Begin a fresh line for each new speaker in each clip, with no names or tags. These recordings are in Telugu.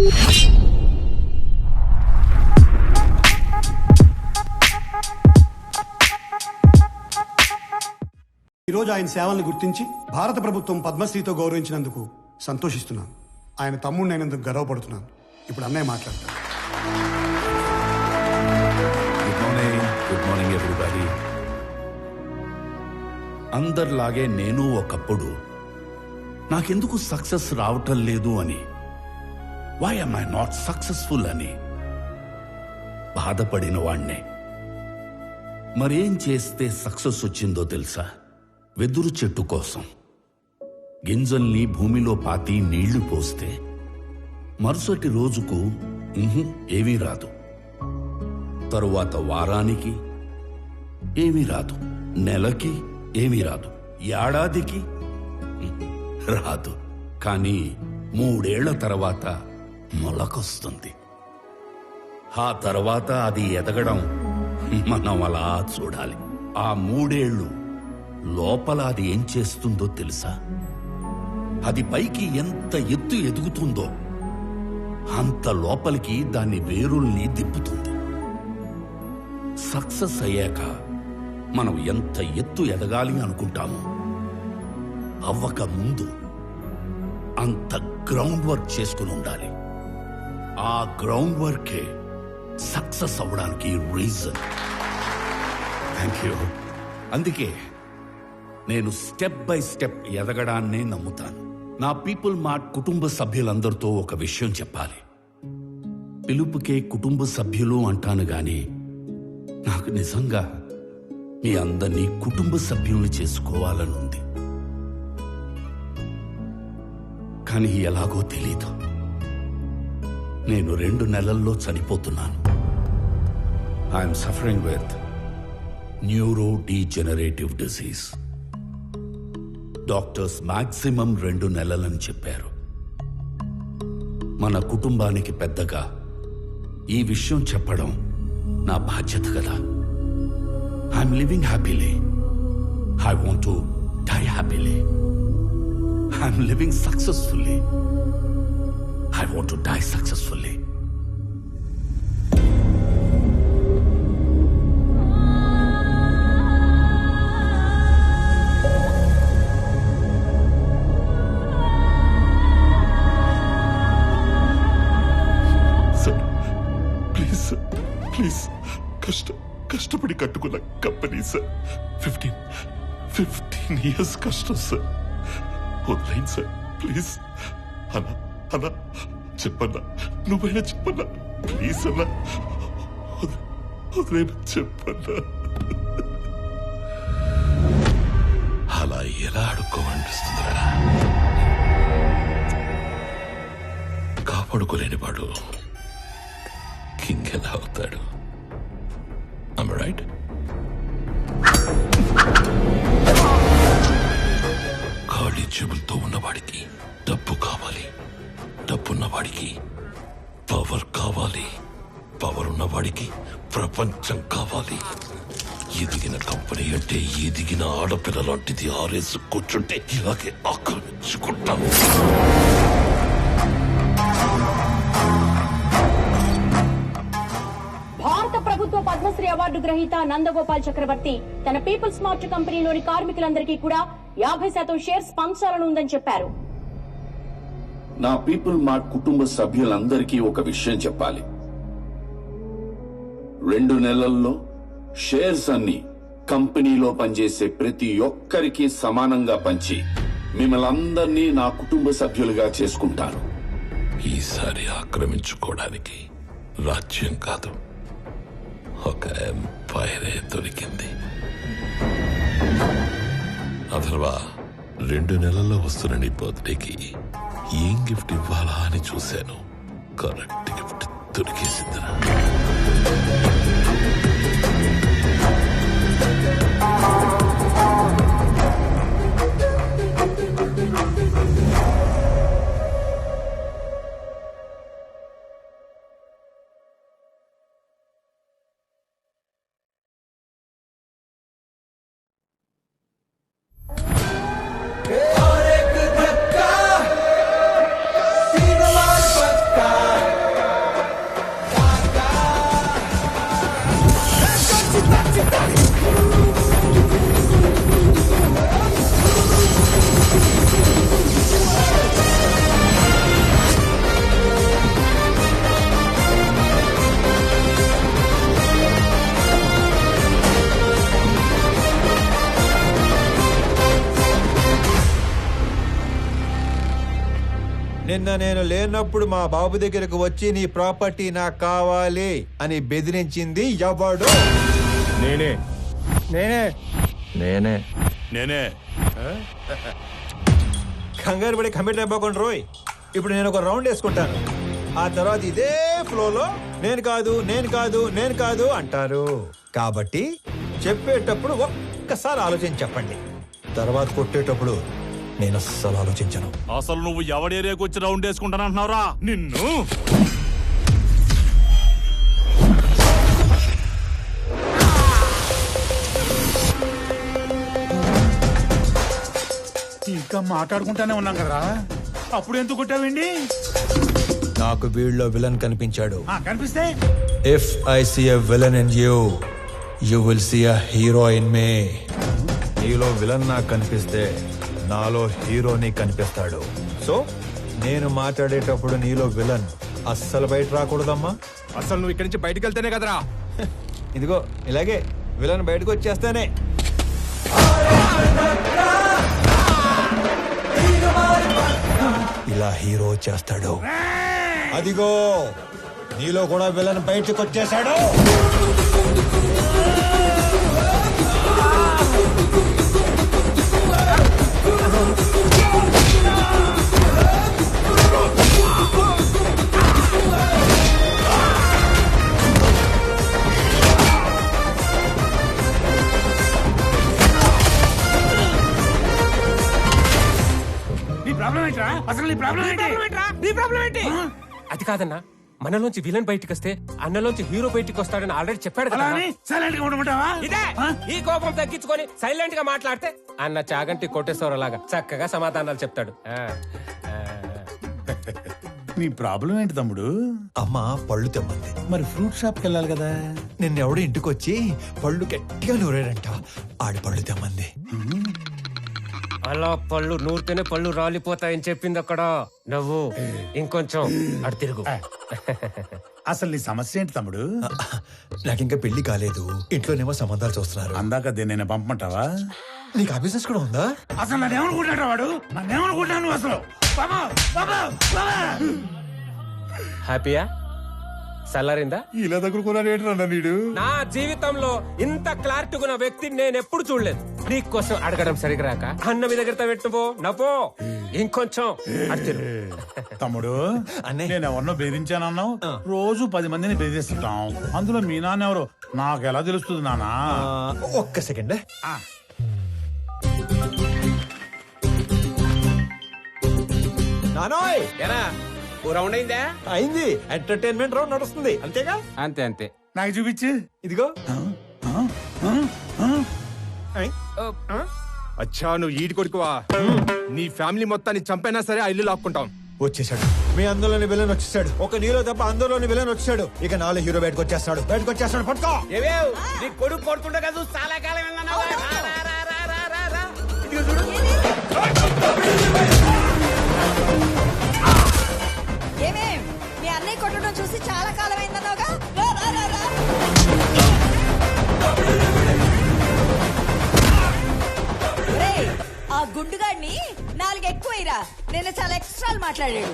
ఈరోజు ఆయన సేవలను గుర్తించి భారత ప్రభుత్వం పద్మశ్రీతో గౌరవించినందుకు సంతోషిస్తున్నాను. ఆయన తమ్ముడినైనందుకు గర్వపడుతున్నాను. ఇప్పుడు అన్నయ్య మాట్లాడతారు.
Good morning everybody. అందరిలాగే నేను ఒకప్పుడు నాకెందుకు సక్సెస్ రావటం లేదు అని, why am I not successful అని బాధపడిన వాణ్ణే. మరేం చేస్తే సక్సెస్ వచ్చిందో తెలుసా? వెదురు చెట్టు కోసం గింజల్ని భూమిలో పాతి నీళ్లు పోస్తే మరుసటి రోజుకు ఏమీ రాదు, తరువాత వారానికి ఏమీ రాదు, నెలకి ఏమీ రాదు, ఏడాదికి రాదు. కానీ 3 ఏళ్ల తర్వాత మొలకొస్తుంది. ఆ తర్వాత అది ఎదగడం మనం అలా చూడాలి. ఆ 3 ఏళ్ళు లోపల అది ఏం చేస్తుందో తెలుసా? అది పైకి ఎంత ఎత్తు ఎదుగుతుందో అంత లోపలికి దాని వేరుల్ని దిప్పుతుంది. సక్సెస్ అయ్యాక మనం ఎంత ఎత్తు ఎదగాలి అనుకుంటామో అవ్వక ముందు అంత గ్రౌండ్ వర్క్ చేసుకుని ఉండాలి. ఆ గ్రౌండ్ వర్కే సక్సెస్ అవ్వడానికి రీజన్. Thank you. అందుకే నేను స్టెప్ బై స్టెప్ ఎదగడాన్నే నమ్ముతాను. నా పీపుల్ మార్ట్ కుటుంబ సభ్యులందరితో ఒక విషయం చెప్పాలి. పిలుపుకే కుటుంబ సభ్యులు అంటాను గాని నాకు నిజంగా మీ అందరినీ కుటుంబ సభ్యుల్ని చేసుకోవాలనుంది. కానీ ఎలాగో తెలీదు. నేను 2 నెలల్లో చనిపోతున్నాను. I'm suffering with neuro degenerative disease. Doctors maximum 2 నెలలని చెప్పారు. మన కుటుంబానికి పెద్దగా ఈ విషయం చెప్పడం నా బాధ్యత కదా. I'm living happily. I want to die happily. I'm living successfully. I want to die successfully.
Please కష్టపడి కట్టుకున్న కంపెనీ సార్. 15 years కష్టం సార్. వదిలేండి సార్ ప్లీజ్. అన్నా చెప్పన్నా, నువ్వైనా చెప్పన్నా ప్లీజ్. అన్నా వదిలేనా చెప్పన్నా. అలా ఎలా అడుక్కోమనిపిస్తుందిరా? కాపాడుకోలేని వాడు కింగ్ ఎలా అవుతాడు? Am I right? ఖాళీ చెవులతో ఉన్నవాడికి డబ్బు కావాలి, డబ్బున్నవాడికి పవర్ కావాలి, పవర్ ఉన్నవాడికి ప్రపంచం కావాలి. ఎదిగిన కంపెనీ అంటే ఎదిగిన ఆడపిల్ల లాంటిది. ఆరేసు కూర్చుంటే ఇలాగే ఆక్రమించుకుంటాను.
ప్రభుత్వ పద్మశ్రీ అవార్డు గ్రహీత నందగోపాల్ చక్రవర్తి తన పీపుల్ స్మార్ట్ కంపెనీలోని కార్మికులందరికీ కూడా 50% షేర్స్ పంచాలని ఉందని చెప్పారు.
నా పీపుల్ మార్ట్ కుటుంబ సభ్యులందరికీ ఒక విషయం చెప్పాలి. 2 నెలల్లో షేర్స్ అన్ని కంపెనీలో పనిచేసే ప్రతి ఒక్కరికి సమానంగా పంచి మిమ్మల్ని అందరినీ నా కుటుంబ సభ్యులుగా చేసుకుంటాను.
ఈసారి ఆక్రమించుకోవడానికి రాజ్యం కాదు, ఒక ఎంపైరే దొరికింది. అథర్వా, 2 నెలల్లో వస్తున్న నీ బర్త్డేకి ఏం గిఫ్ట్ ఇవ్వాలా అని చూశాను. కరెక్ట్ గిఫ్ట్ దొరికేసిందిరా.
और एक धक्का 3 बार पक्का నిన్న నేను లేనప్పుడు మా బాబు దగ్గరకు వచ్చి నీ ప్రాపర్టీ నాకు కావాలి అని బెదిరించింది ఎవడు?
నేనే
కంగారు పడి కమిట్ అయిపోకుండా రోయ్. ఇప్పుడు నేను ఒక రౌండ్ వేసుకుంటాను. ఆ తర్వాత ఇదే ఫ్లోలో నేను కాదు అంటారు. కాబట్టి చెప్పేటప్పుడు ఒక్కసారి ఆలోచించి చెప్పండి. తర్వాత కొట్టేటప్పుడు నేను అస్సలు ఆలోచించను.
అసలు నువ్వు ఎవడి ఏరియాకి వచ్చి రౌండ్ వేసుకుంటానంటున్నావురా నిన్ను?
ఇంకా మాట్లాడుకుంటానే ఉన్నాం కదరా, అప్పుడు ఎందుకు కొట్టావండి?
నాకు వీళ్ళలో విలన్ కనిపించాడు.
కనిపిస్తే
if I see a villain in you, you will see a hero in me. నీలో విలన్ నాకు కనిపిస్తే నాలో హీరోని కనిపిస్తాడు. సో నేను మాట్లాడేటప్పుడు నీలో విలన్ అస్సలు బయట రాకూడదమ్మా.
అసలు నువ్వు ఇక్కడి నుంచి బయటకు వెళ్తేనే కదరా.
ఇదిగో ఇలాగే విలన్ బయటకు వచ్చేస్తానే. ఇలా హీరో చేస్తాడు. అదిగో నీలో కూడా విలన్ బయటకు వచ్చేసాడు.
అది కాదన్నా, మనలోంచి విలన్ బయటికి వస్తే అన్నలోంచి హీరో బయటికి వస్తాడని ఆల్రెడీ చెప్పాడు కదా.
సైలెంట్ గా ఉండమంటావా?
ఇదే ఈ కోపం తగ్గించుకొని సైలెంట్ గా మాట్లాడితే అన్న చాగంటి కోటేశ్వరలాగా చక్కగా సమాధానాలు చెప్తాడు.
నీ ప్రాబ్లం ఏంటి తమ్ముడు?
అమ్మ పళ్ళు తెమ్మంది.
మరి ఫ్రూట్ షాప్ కి వెళ్ళాలి కదా.
నిన్నెవడో ఇంటికి వచ్చి పళ్ళు గట్టిగా నూరాడంట. ఆడి పళ్ళు తెమ్మంది.
అలా పళ్ళు నూరితేనే పళ్ళు రాలిపోతాయని చెప్పింది అక్కడ. నువ్వు ఇంకొంచెం అటు తిరుగు.
అసలు నీ సమస్య ఏంటి తమ్ముడు?
నాకింకా పెళ్లి కాలేదు. ఇంట్లోనేమో సంబంధాలు చూస్తున్నారు.
అందాక నేను పంపమంటావా?
నీకు ఆ బిజినెస్ కూడా ఉందా?
అసలు నన్నేమనుకుంటాడు వాడు? నన్నేమనుకుంటాను అసలు?
హ్యాపీయా? సల్లారిందా?
ఇలా దగ్గరుకున్నాడు నీడు.
నా జీవితంలో ఇంత క్లారిటీ ఉన్న వ్యక్తిని నేను ఎప్పుడు చూడలేదు. నీకోసం అడగడం సరిగ్గా రాక అన్న మీ దగ్గర పెట్టుపో నపో. ఇంకొంచెం అటు తిరుగు.
తమ్ముడు
అన్నయ్య.
నేను ఎవరినో బెదిరించానన్నావు. రోజు 10 మందిని బెదిరిస్తుంటాం. అందులో మీ నాన్న ఎవరు నాకు ఎలా తెలుస్తుంది నానా?
ఒక్క సెకండ్. నానోయ్
ఎరా ఓ రౌండ్ అయిందా?
అయింది. ఎంటర్టైన్మెంట్ రౌండ్ నడుస్తుంది. అంతేగా?
అంతే అంతే.
నాకు చూపించు.
ఇదిగో.
అచ్చా నువ్వు ఈడి కొడుకువా? నీ ఫ్యామిలీ మొత్తాన్ని చంపైనా సరే ఆ ఇల్లు లాక్కుంటాం.
వచ్చేసాడు. మీ అందులోని విలన్ వచ్చేసాడు. ఒక నీలో తప్ప అందులోని విలన్ వచ్చాడు. ఇక నాలో హీరో బయటకు వచ్చేస్తాడు. పట్టుకో.
నీ కొడుకు కొడుతుండే కదా చాలా కాలం.
ఏమేం మీ అన్నయ్య కొట్టడం చూసి చాలా కాలం అయిందన్నావుగా. ఆ గుండుగాడిని 4 ఎక్కువైరా. నేను చాలా ఎక్స్ట్రాలు మాట్లాడాడు.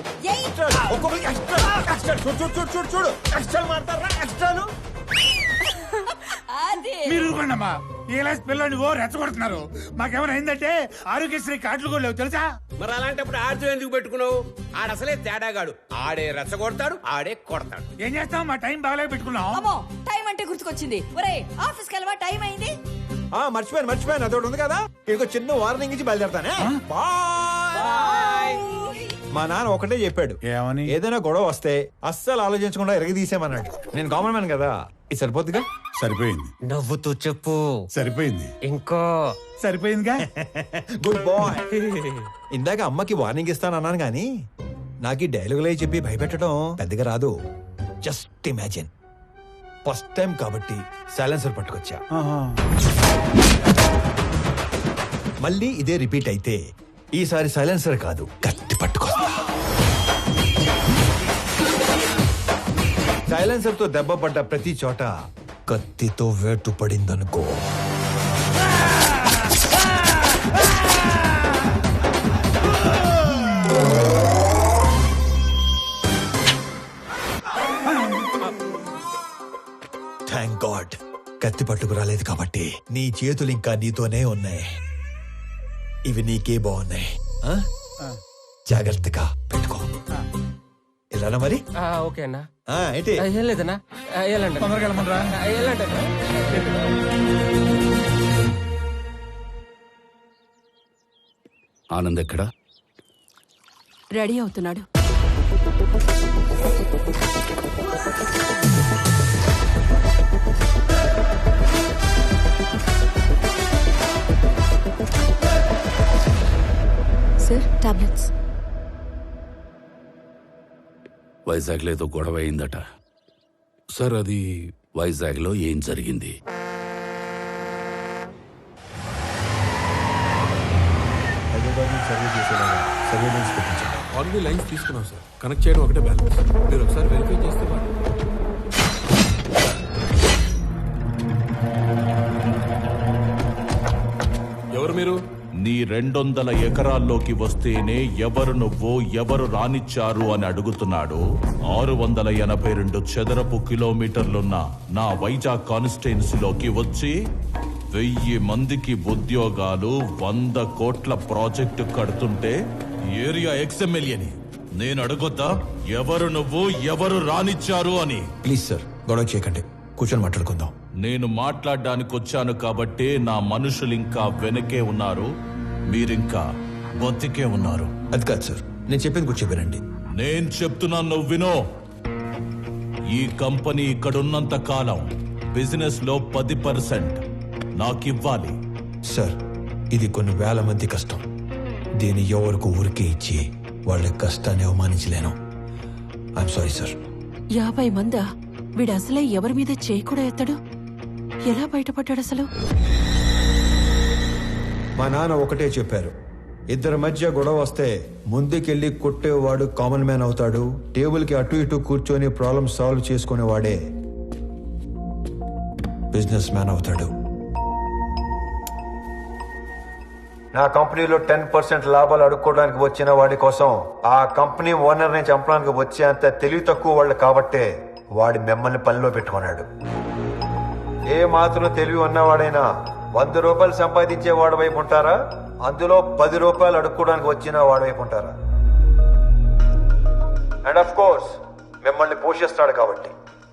మీరు ఊరుకోండమ్మా. ఇలా పిల్లల్ని రెచ్చగొడుతున్నారు. మాకేమైనా అయిందంటే ఆరోగ్యశ్రీ కార్డులు కూడా లేవు తెలుసా?
మరి అలాంటప్పుడు ఆడితో ఎందుకు పెట్టుకున్నావు? ఆడసలే తేడాగాడు. ఆడే రెచ్చగొడతాడు, ఆడే కొడతాడు.
ఏం చేస్తాం? మా టైం బాగాలే పెట్టుకున్నాం.
అమ్మో టైం అంటే గుర్తుకొచ్చింది. ఒరే ఆఫీస్కి వెళ్ళవా? టైం అయింది.
మర్చిపోయాను. అదొకటి ఉంది కదా. ఇంకో చిన్న వార్నింగ్ ఇచ్చి బయలుదేరతానే. మా నాన్న ఒకటే చెప్పాడు.
ఏమని?
ఏదైనా గొడవ వస్తే అస్సలు ఆలోచించకుండా ఎరగదీసేమన్నాడు. నేను కామన్ మ్యాన్ కదా. ఇది సరిపోతుందిగా?
సరిపోయింది.
నవ్వుతూ చెప్పు.
సరిపోయింది.
ఇంకో
సరిపోయిందిగా.
Good bye. ఇందాక అమ్మకి వార్నింగ్ ఇస్తానన్నాను గానీ నాకు ఈ డైలాగులే చెప్పి భయపెట్టడం పెద్దగా రాదు. Just imagine. ఫస్ట్ టైం కాబట్టి సైలెన్సర్ పట్టుకొచ్చా. మళ్ళీ ఇదే రిపీట్ అయితే ఈసారి సైలెన్సర్ కాదు కత్తి పట్టుకొస్తా. సైలెన్సర్ తో దెబ్బ పడ్డ ప్రతి చోట కత్తితో వేటు పడిందనుకో.
థ్యాంక్ గాడ్ కత్తి పట్టుకు రాలేదు కాబట్టి నీ చేతులు ఇంకా నీతోనే ఉన్నాయి. ఇవి నీకే బాగున్నాయి. ఆ? జాగ్రత్తగా పెట్టుకో. ఇలానా మరి?
ఓకే అన్నా.
ఏంటి
ఏం లేదన్నా, వెళ్ళండి
తొందరగా వెళ్ళమనరా.
వెళ్ళండి.
ఆనంద్ ఎక్కడా?
రెడీ అవుతున్నాడు. Sir tablets.
వైజాగ్లో ఏదో గొడవ అయిందట. సార్ అది వైజాగ్లో ఏం జరిగింది?
ఆల్రెడీ లైన్స్ తీసుకున్నాం సార్. కనెక్ట్ చేయడం ఒకటే బ్యాలెన్స్. మీరు ఒకసారి వెరిఫై చేస్తే ఎవరు మీరు?
నీ 200 ఎకరాల్లోకి వస్తేనే ఎవరు నువ్వు, ఎవరు రానిచ్చారు అని అడుగుతున్నాడు. 682 చదరపు కిలోమీటర్లున్న నా వైజాగ్ కాన్స్టిట్యున్సీలోకి వచ్చి 1000 మందికి ఉద్యోగాలు, 100 కోట్ల ప్రాజెక్టు కడుతుంటే ఏరియా ఎక్స్ఎమ్మెల్యేని నేను అడగొద్దా ఎవరు నువ్వు, ఎవరు రానిచ్చారు అని?
ప్లీజ్ సార్ గొడవ చేయకండి, కూర్చొని మాట్లాడుకుందాం.
నేను మాట్లాడడానికి వచ్చాను కాబట్టే నా మనుషులు ఇంకా వెనకే ఉన్నారు, మీరింకా బతికే ఉన్నారు.
అది కాదు సార్, నేను చెప్పింది కూర్చో వినండి.
నేను చెప్తున్నాను, నువ్వు వినో. ఈ కంపెనీ ఇక్కడున్నంత కాలం బిజినెస్ లో 10% నాకివ్వాలి.
సార్ ఇది కొన్ని వేల మంది కష్టం. దీన్ని ఎవరికి ఊరికే ఇచ్చి వాళ్ళ కష్టాన్ని అవమానించలేను. I'm sorry sir.
50 మందా? వీడు అసలే ఎవరి మీద చేయి కూడా ఎత్తాడు. ఎలా బయటపడ్డాడు అసలు?
మా నాన్న ఒకటే చెప్పారు, ఇద్దరి మధ్య గొడవ వస్తే ముందుకెళ్ళి కొట్టేవాడు కామన్ మ్యాన్ అవుతాడు, టేబుల్కి అటు ఇటు కూర్చొని ప్రాబ్లం సాల్వ్ చేసుకునేవాడే బిజినెస్ మ్యాన్ అవుతాడు. నా కంపెనీలో 10% లాభాలు అడుక్కోవడానికి వచ్చిన వాడి కోసం ఆ కంపెనీ ఓనర్ని చంపడానికి వచ్చే అంత తెలివి తక్కువ వాళ్ళు కాబట్టే వాడి మిమ్మల్ని పనిలో పెట్టుకున్నాడు. ఏ మాత్రం తెలివి ఉన్నవాడైనా 100 రూపాయలు సంపాదించే వాడి వైపు ఉంటారా, అందులో 10 రూపాయలు అడుక్కోవడానికి వచ్చిన వాడి వైపు ఉంటారా? అండ్ ఆఫ్ కోర్స్ మిమ్మల్ని పోషిస్తాడు కాబట్టి.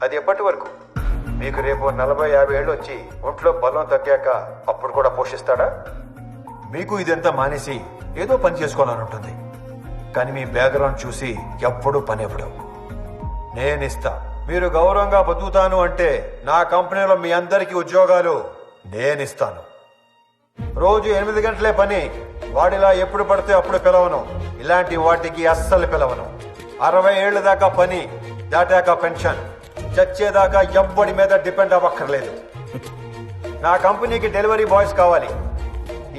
అది ఎప్పటి వరకు? మీకు రేపు 40-50 ఏళ్ళు వచ్చి ఒంట్లో బలం తగ్గాక అప్పుడు కూడా పోషిస్తాడా? మీకు ఇదంతా మానేసి ఏదో పని చేసుకోవాలని ఉంటుంది, కానీ మీ బ్యాక్గ్రౌండ్ చూసి ఎప్పుడూ పని ఇవ్వడం. నేనిస్తా. మీరు గౌరవంగా బతుకుతాను అంటే నా కంపెనీలో మీ అందరికీ ఉద్యోగాలు నేనిస్తాను. రోజు 8 గంటలే పని. వాడిలా ఎప్పుడు పడితే అప్పుడు పిలవను. ఇలాంటి వాటికి అస్సలు పిలవను. 60 ఏళ్ల దాకా పని, దాటాక పెన్షన్. చచ్చేదాకా ఎవ్వడి మీద డిపెండ్ అవ్వక్కర్లేదు. నా కంపెనీకి డెలివరీ బాయ్స్ కావాలి.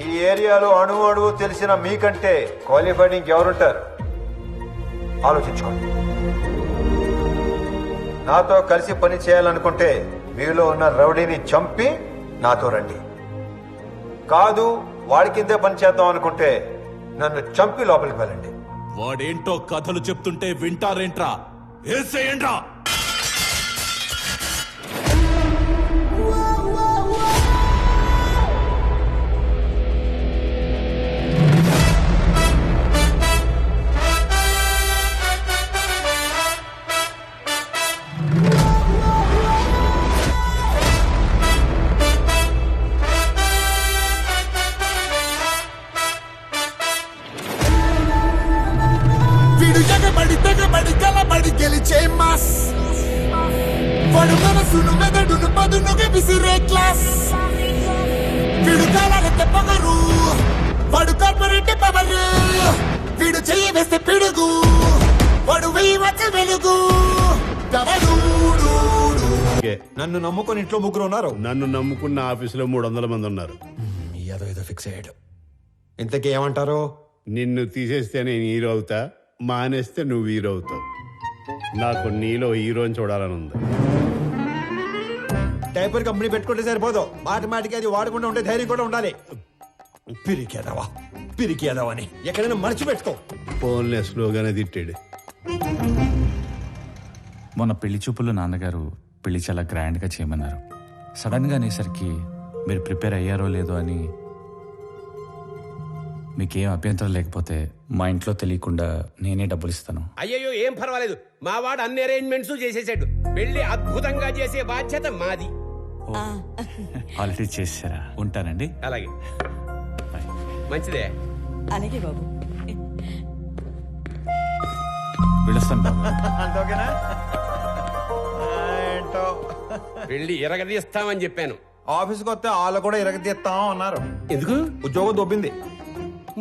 ఈ ఏరియాలో అణువు తెలిసిన మీకంటే క్వాలిఫైడ్ ఇంకెవరుంటారు? ఆలోచించుకోండి. నాతో కలిసి పని చేయాలనుకుంటే మీలో ఉన్న రౌడీని చంపి నాతో రండి. కాదు వాడి కిందే పని చేద్దాం అనుకుంటే నన్ను చంపి లోపలికి వెళ్ళండి.
వాడేంటో కథలు చెప్తుంటే వింటారేంట్రా? ఏసేయండ్రా.
తెగబడి గలబడి గెలిచే మాస్. వాడు మనసును మెదడును పదునుగా విసిరే క్లాస్. వీడు కాలాలెత్తే పొగరు, వాడు కార్పొరేట్ పవరు. వీడు చెయ్యి వేస్తే పిడుగు, వాడు వెయ్యి వచ్చ వెలుగు.
నన్ను నమ్ముకొని ఇంట్లో 3 ఉన్నారు.
నన్ను నమ్ముకున్న ఆఫీసులో 300 మంది ఉన్నారు.
ఏదో ఫిక్స్ అయ్యాడు. ఇంతకీ ఏమంటారు?
నిన్ను తీసేస్తే నేను హీరో అవుతా, మానేస్తే నువ్వు హీరో అవుతావు. నాకు నీలో హీరోని చూడాలని ఉంది.
డైపర్ కంపెనీ పెట్టుకుంటే సరిపోదు, మాటికి అది వాడకుండా ఉంటే ధైర్యం కూడా ఉండాలి. పిరికేదావా అని ఎక్కడైనా మర్చిపెట్టుకో.
ఫోన్లే స్లోగానే తిట్టాడు.
మొన్న పెళ్లి చూపుల్లో నాన్నగారు పెళ్లి చాలా గ్రాండ్గా చేయమన్నారు. సడన్గా అనేసరికి మీరు ప్రిపేర్ అయ్యారో లేదో అని. మీకేం అభ్యంతరం లేకపోతే మా ఇంట్లో తెలియకుండా నేనే డబ్బులు ఇస్తాను.
అయ్యయ్యో ఏం పర్వాలేదు, మా వాడు అన్ని అరేంజ్మెంట్స్ చేసేసాడు. పెళ్లి అద్భుతంగా చేసే బాధ్యత మాది.
ఆల్రెడీ చేశారా? ఉంటానండి.
అలాగే, మంచిదే.
అలాగే బాబు.
పిలుస్తాను బాబు.
అంతోకేనా? ఏంటో
పెళ్లి ఎరగదీస్తామని చెప్పాను.
ఆఫీస్కి వస్తే వాళ్ళు కూడా ఇరగతీస్తాం అన్నారు.
ఎందుకు?
ఉద్యోగం దొబ్బింది.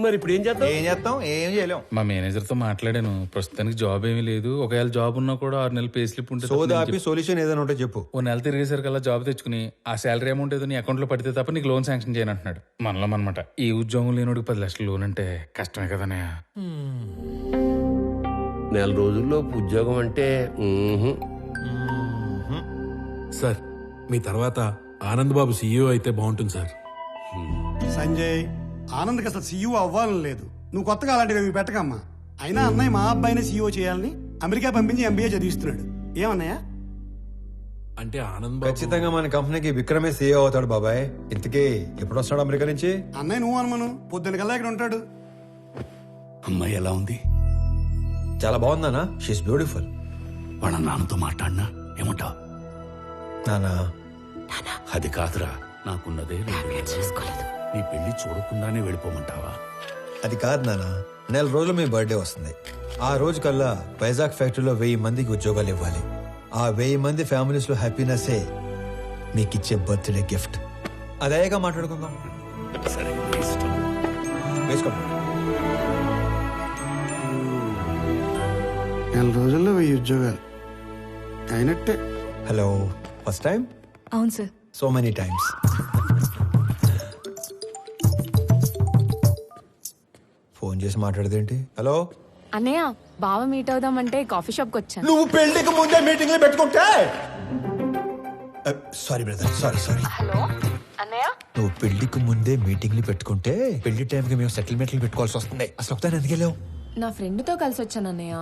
మరి ఇప్పుడు ఏం చేద్దాం?
ఏం చేయలేం.
మా మేనేజర్తో మాట్లాడాను. ప్రస్తుతానికి జాబ్ ఏమీ లేదు. ఒకవేళ జాబ్ ఉన్నా కూడా 6 నెలలు పే స్లిప్ ఉంటే
సోదాపి సొల్యూషన్ ఏదైనా ఉంటే చెప్పు.
ఓ నెల తిరిగేసరికల్లా జాబ్ తెచ్చుకుని ఆ శాలరీ అమౌంట్ ఏదో నీ అకౌంట్లో పడితే తప్ప నీకు లోన్ శాంక్షన్ చేయను అంటున్నాడు. మనలో అనమాట. ఈ ఉద్యోగం లేనోడికి 10 లక్షలు లోన్ అంటే కష్టమే కదనే.
నెల రోజుల్లో ఉద్యోగం అంటే
సార్, మీ తర్వాత ఆనంద్ బాబు సీఈఓ అయితే బాగుంటుంది సార్.
సంజయ్, ఆనంద్కి అసలు సీఈఓ అవ్వాలని లేదు. నువ్వు కొత్తగా అలాంటివి పెట్టకమ్మా. అయినా అన్నయ్య మా అబ్బాయిని సీఈఓ చేయాలని అమెరికా పంపించి ఎంబీఏ చదివిస్తున్నాడు. ఏమన్నయ్య?
అంటే ఆనంద్
ఖచ్చితంగా మన కంపెనీకి విక్రమే సీఈఓ అవుతాడు బాబాయ్. ఇంతకీ ఎప్పుడు వస్తాడు అమెరికా నుంచి?
అన్నయ్య నువ్వు అనుమాను, పొద్దున్న కల్లా ఇక్కడ ఉంటాడు.
అమ్మాయి ఎలా ఉంది?
చాలా బాగుందానా? She is beautiful.
వాళ్ళ నాన్నతో మాట్లాడినా ఏమంటావు?
నానా
అది కాదురా, నాకున్నదే 2 నెలలు. నీ పెళ్లి చూడకుండానే వెళ్ళిపోమంటావా?
అది కాదు నానా, నెల రోజులు మీ బర్త్డే వస్తుంది. ఆ రోజు కల్లా వైజాగ్ ఫ్యాక్టరీలో 1000 మందికి ఉద్యోగాలు ఇవ్వాలి. ఆ 1000 మంది ఫ్యామిలీస్ లో హ్యాపీనెస్సే మీకు ఇచ్చే బర్త్డే గిఫ్ట్. అదేగా మాట్లాడుకుందాం.
సరే, ఇష్టం.
వేసుకోండి.
నెల రోజుల్లో 1000 ఉద్యోగాలు అయినట్టే.
Hello, first time?
అవును sir.
So many times. Phone చేసి మాట్లాడదేంటి? హలో
అన్నయ్య, బావ మీట్ అవుదామంటే కాఫీ షాప్ కి వచ్చాను.
నువ్వు పెళ్లికి ముందే మీటింగ్లు పెట్టుకుంటే. Sorry brother, sorry.
హలో అన్నయ్య,
నువ్వు పెళ్లికి ముందే మీటింగ్లు పెట్టుకుంటే పెళ్లి టైంకి మేము సెటిల్మెంట్లు పెట్టుకోవాల్సి వస్తుంది. అసలు ఒకసారి ఎందుకు వెళ్ళావు?
నా ఫ్రెండ్ తో కలిసి వచ్చాను అన్నయ్య.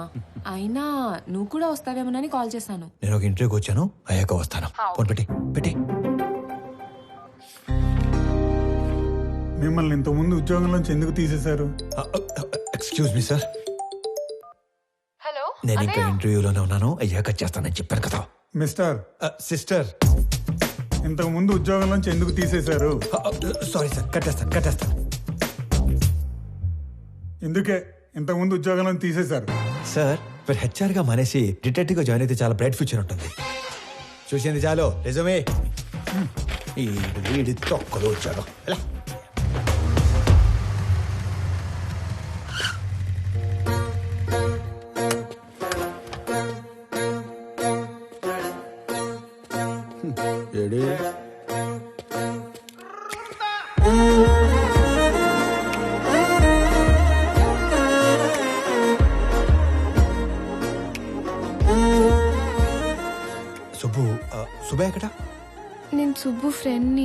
అయినా నువ్వు కూడా వస్తావేమోనని కాల్ చేశాను.
నేను ఒక ఇంటర్వ్యూకి వచ్చాను, అయ్యాక వస్తాను. ఫోన్ పెట్టి.
మిమ్మల్ని ఇంతకుముందు ఉద్యోగంలోంచి ఎందుకు తీసేశారు?
Excuse me sir.
హలో,
నేను ఇంకా ఇంటర్వ్యూలోనే ఉన్నాను, అయ్యాక చేస్తానని చెప్పాను కదా.
మిస్టర్
సిస్టర్,
ఇంతకు ముందు ఉద్యోగంలోంచి ఎందుకు తీసేశారు?
సారీ సార్, కట్టేస్తాను.
ఇందుకే ఇంతకు ముందు ఉద్యోగంలో తీసేశారు.
సార్, మీరు హెచ్ఆర్ గా మానేసి డిటెక్టివ్ గా జాయిన్ అయితే చాలా బ్రైట్ ఫ్యూచర్ ఉంటుంది. చూసింది చాలు, నిజమే. ఈ తొక్కలో వచ్చాడు.
ఏడి
సుబ్బు ఎక్కడా?
నేను సుబ్బు ఫ్రెండ్ని.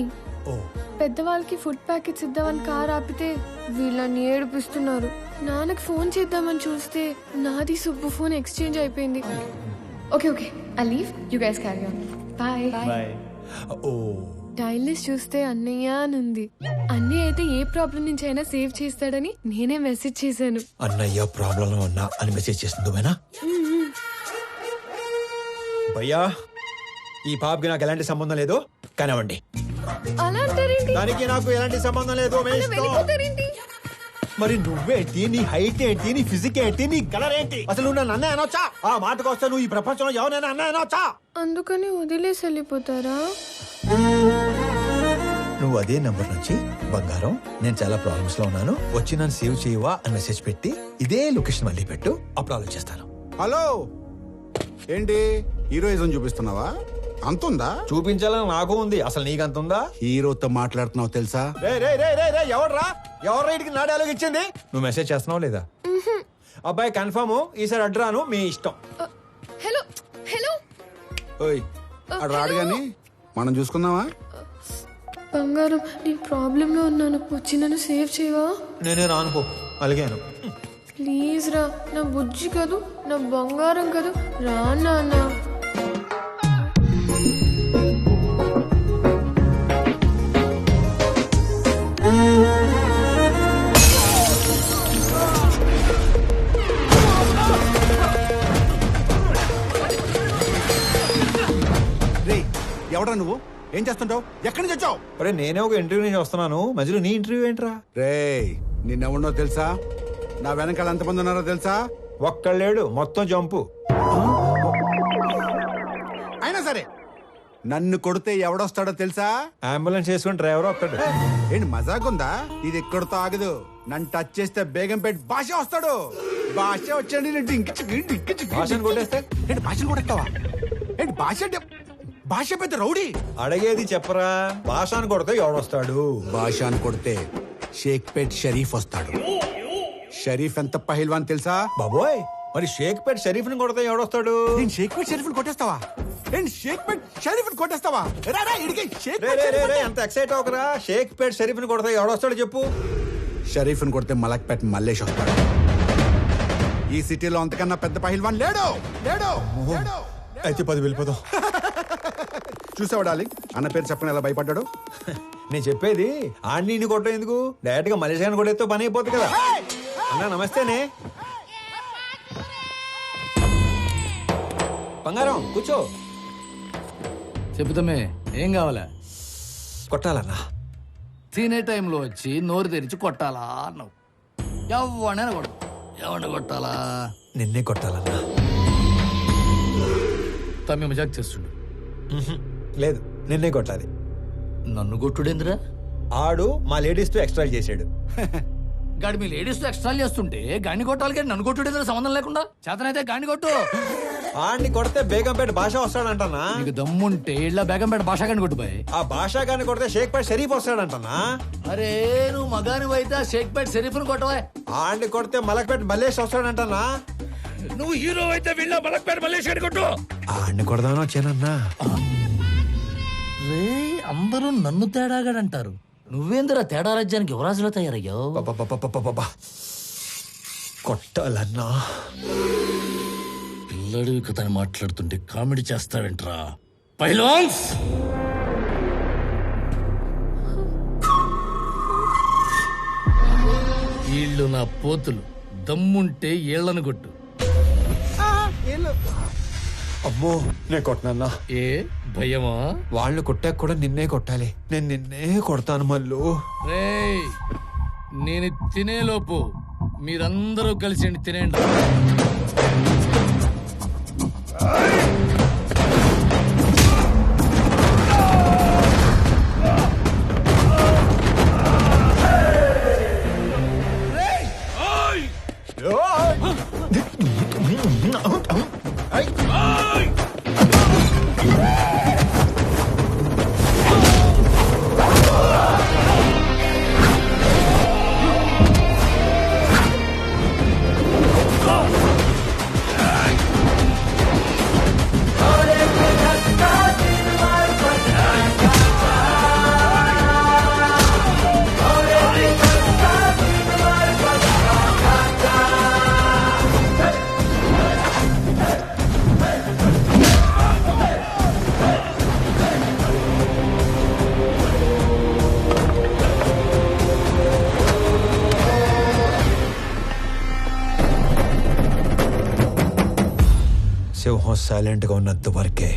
ఓ,
పెద్దవాళ్ళకి ఫుడ్ ప్యాకెట్స్ ఇద్దామని కార్ ఆపితే వీళ్ళని ఏడిపిస్తున్నారు. నాన్నకి ఫోన్ చేద్దామని చూస్తే నాది సుబ్బు ఫోన్ ఎక్స్చేంజ్ అయిపోయింది. Okay, I leave, you guys carry on. Bye.
Oh,
tile list చూస్తే అన్నయ్య అని ఉంది. అన్నయ్య అయితే ఏ ప్రాబ్లం నుంచి అయినా సేవ్ చేస్తాడని నేనే మెసేజ్ చేశాను.
అన్నయ్య ప్రాబ్లం ఉన్నా అని మెసేజ్ చేస్తుంది భయ్యా. ఈ పాపకి నాకు ఎలాంటి సంబంధం లేదు, కానివ్వండి. దానికి నాకు ఎలాంటి సంబంధం లేదు. మరి నువ్వేంటి, నీ హైట్ ఏంటి, నీ ఫిజిక్ ఏంటి, నీ కలర్ ఏంటి? అసలు నువ్వు నన్ను అన్నయ్య అనొచ్చా? ఆ మాటకు వస్తే నువ్వు ఈ ప్రపంచంలో ఎవరైనా అన్నయ్య అనొచ్చా?
అందుకని వదిలేసి వెళ్ళిపోతారా?
నువ్వు అదే నంబర్ నుంచి బంగారం, నేను చాలా ప్రాబ్లమ్స్ లో ఉన్నాను, వచ్చి నన్ను సేవ్ చేయవా అని మెసేజ్ పెట్టి ఇదే లొకేషన్ మళ్ళీ పెట్టు, అప్పుడు ఆలోచిస్తాను.
హలో, ఏంటి హీరోయిజం చూపిస్తున్నావా? అంతుందా?
చూపించాలని నాకు ఉంది, అసలు నీకంతుందా?
హీరోతో మాట్లాడుతున్నావు తెలుసా?
ఎవడ్రా ఇటుకి నా డైలాగ్ ఇచ్చింది? నువ్వు మెసేజ్ చేస్తున్నావు లేదా? అబ్బాయి కన్ఫర్మ్, ఈసారి అడ్రాను, మీ ఇష్టం.
హలో
ఓయ్, అడు రాడు గాని మనం చూసుకుందామా?
బంగారం, నేను ప్రాబ్లం లో ఉన్నాను, వచ్చి నన్ను సేవ్ చేయవా?
నేనే రానుకో, అలిగాను.
ప్లీజ్ రా, నా బుజ్జి కదూ, నా బంగారం కదూ, రా నాన్న.
ఎవడా నువ్వు? ఏం చేస్తుంటావు? ఎక్కడి నుంచి వచ్చావు?
అరే నేనే ఒక ఇంటర్వ్యూ నుంచి వస్తున్నాను, మధ్యలో నీ ఇంటర్వ్యూ ఏంట్రా?
రేయ్, నిన్నెవడో తెలుసా? నా వెనకాల ఎంతమంది ఉన్నారో తెలుసా?
ఒక్కళ్ళేడు, మొత్తం జంపు.
అయినా సరే నన్ను కొడితే ఎవడొస్తాడో తెలుసా?
అంబులెన్స్ చేసుకుని డ్రైవర్ వస్తాడు.
ఏంటి మజాకుందా? ఇది ఎక్కడితో ఆగదు. నన్ను టచ్ చేస్తే బేగంపేట భాష వస్తాడు. భాష వచ్చాడు.
భాషను కొట్టేస్తే
ఏంటి భాషను కొట్టేస్తావా? ఏంటి భాష అంటే భాష పెద్ద రౌడీ.
అడిగేది చెప్పరా, భాషను కొడితే ఎవడొస్తాడు?
భాషను కొడితే షేక్పేట్ షరీఫ్ వస్తాడు. షరీఫ్ ఎంత పహిల్వాన్ తెలుసా?
బాబోయ్, మరి షేక్పేట్ షరీఫ్ ని కొడితే ఎవడొస్తాడు?
నేను షేక్పేట్ షరీఫ్ ని కొట్టేస్తావా? నేను షేక్పేట్ షరీఫ్ ని కొట్టేస్తావా?
అంత ఎక్సైట్ అవకరా. షేక్పేట్ షరీఫ్ ని కొడితే ఎవడొస్తాడు చెప్పు?
షరీఫ్ ని కొడితే మలక్పేట్ మల్లేష్ వస్తాడు. ఈ సిటీలో అంతకన్నా పెద్ద పహిల్వాన్ లేడు. లేడు.
అయితే 10 వెళ్ళిపోదాం.
చూసావా డార్లింగ్, అన్న పేరు చెప్పని ఎలా భయపడ్డాడు?
నేను చెప్పేది ఆడిని కొట్టడం ఎందుకు, డైరెక్ట్ గా మలేషియాని కొట్టేస్తే పని అయిపోతుంది కదా. అన్నా నమస్తేనే. బంగారం కూర్చో.
చెబుతామే, ఏం కావాలా?
కొట్టాలన్నా.
తినే టైంలో వచ్చి నోరు తెరిచి కొట్టాలా అన్నావు. ఎవడైనా కొడు. ఎవరిని కొట్టాలా?
నిన్నే కొట్టాలన్నా.
తమ్మి మజాక్ చేస్తుండు.
లేదు, నిన్నే కొట్టాలి.
నన్ను కొట్టుడేంద్రా?
ఆడు మా లేడీస్ తో ఎక్స్ట్రా చేసాడు.
గాడి మీ లేడీస్ తో ఎక్స్ట్రా చేస్తుంటే గాని కొట్టాలి కానీ నన్ను కొట్టుడేంద్రా సంబంధం లేకుండా? చేతనైతే గాని కొట్టు.
ఆడిని కొడితే బేగంపేట భాష వస్తాడంటనా?
నీకు దమ్ముంటే ఇళ్ళ బేగంపేట భాష గాని కొట్టుపోయి.
ఆ భాష గాని కొడితే షేక్పేట్ షరీఫ్ వస్తాడంటనా?
అరే నువ్వు మగాని అయితే షేక్పేట్ షరీఫ్ను కొట్టవా.
ఆడిని కొడితే మలక్పేట మల్లేష్ వస్తాడంటనా?
నువ్వు హీరో అయితే వీళ్ళ మలక్పేట మల్లేష్ గాని కొట్టు.
ఆడిని కొడదానో వచ్చానన్నా.
రే అందరూ నన్ను తేడాగాడంటారు. నువ్వేందిరా తేడా రాజ్యానికి యువరాజులో తయారయ్యావు?
కొట్టాలన్నా.
పిల్లడు కథని మాట్లాడుతుంటే కామెడీ చేస్తావేంట్రా పైలాన్స్? వీళ్ళు నా పోతులు. దమ్ముంటే ఏళ్లను కొట్టు.
అమ్మో, నేను కొట్టనన్నా.
ఏ భయమా?
వాళ్ళు కొట్టాక కూడా నిన్నే కొట్టాలి. నేను నిన్నే కొడతాను మళ్ళు.
రేయ్, నేను తినేలోపు మీరందరూ కలిసి తినేయండి.
సింహం సైలెంట్ గా ఉన్నంత వరకే.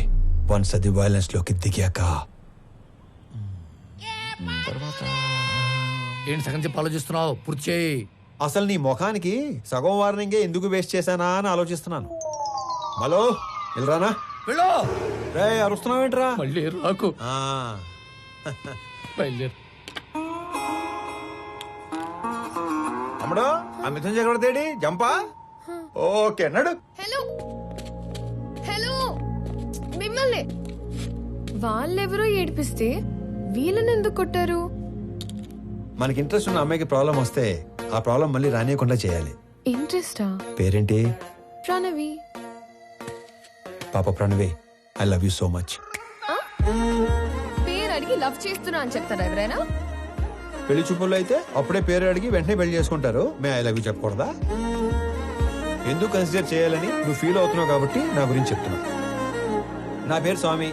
వన్స్ అది వైలెన్స్ లోకి దిగాక
ఏంటి సగం చెప్పి ఆలోచిస్తున్నావు? పూర్తి చేయి.
అసలు నీ ముఖానికి సగం వార్నింగే ఎందుకు వేస్ట్ చేశానా అని ఆలోచిస్తున్నాను. హలో, వెళ్ళరానా?
వెళ్ళు.
రే అరుస్తున్నావేంట్రా?
మళ్ళీ రాకు. బయలుదేరు.
అమ్మడు, ఆ మిథున్ చక్రవర్తి జంపా. ఓకే నడు.
హలో హలో, మిమ్మల్ని వాళ్ళెవరో ఏడిపిస్తే వీళ్ళని ఎందుకు కొట్టారు?
మనకి ఇంట్రెస్ట్ ఉన్న అమ్మాయికి ప్రాబ్లం వస్తే ఆ ప్రాబ్లం మళ్ళీ రానియకుండా చేయాలి.
ఇంట్రెస్టా?
పేరేంటి?
ప్రణవి.
పాప Pranavi, I love you so much.
పేరు అడిగి లవ్ చేస్తున్నా అని చెప్తారా ఎవరైనా?
పెళ్లి చూపుల్లో అయితే అప్పుడే పేరు అడిగి వెంటనే పెళ్లి చేసుకుంటారు. మే ఐ లవ్ యూ చెప్పకూడదా? ఎందుకు కన్సిడర్ చేయాలని నువ్వు ఫీల్ అవుతున్నావు కాబట్టి నా గురించి చెప్తున్నా. నా పేరు స్వామి.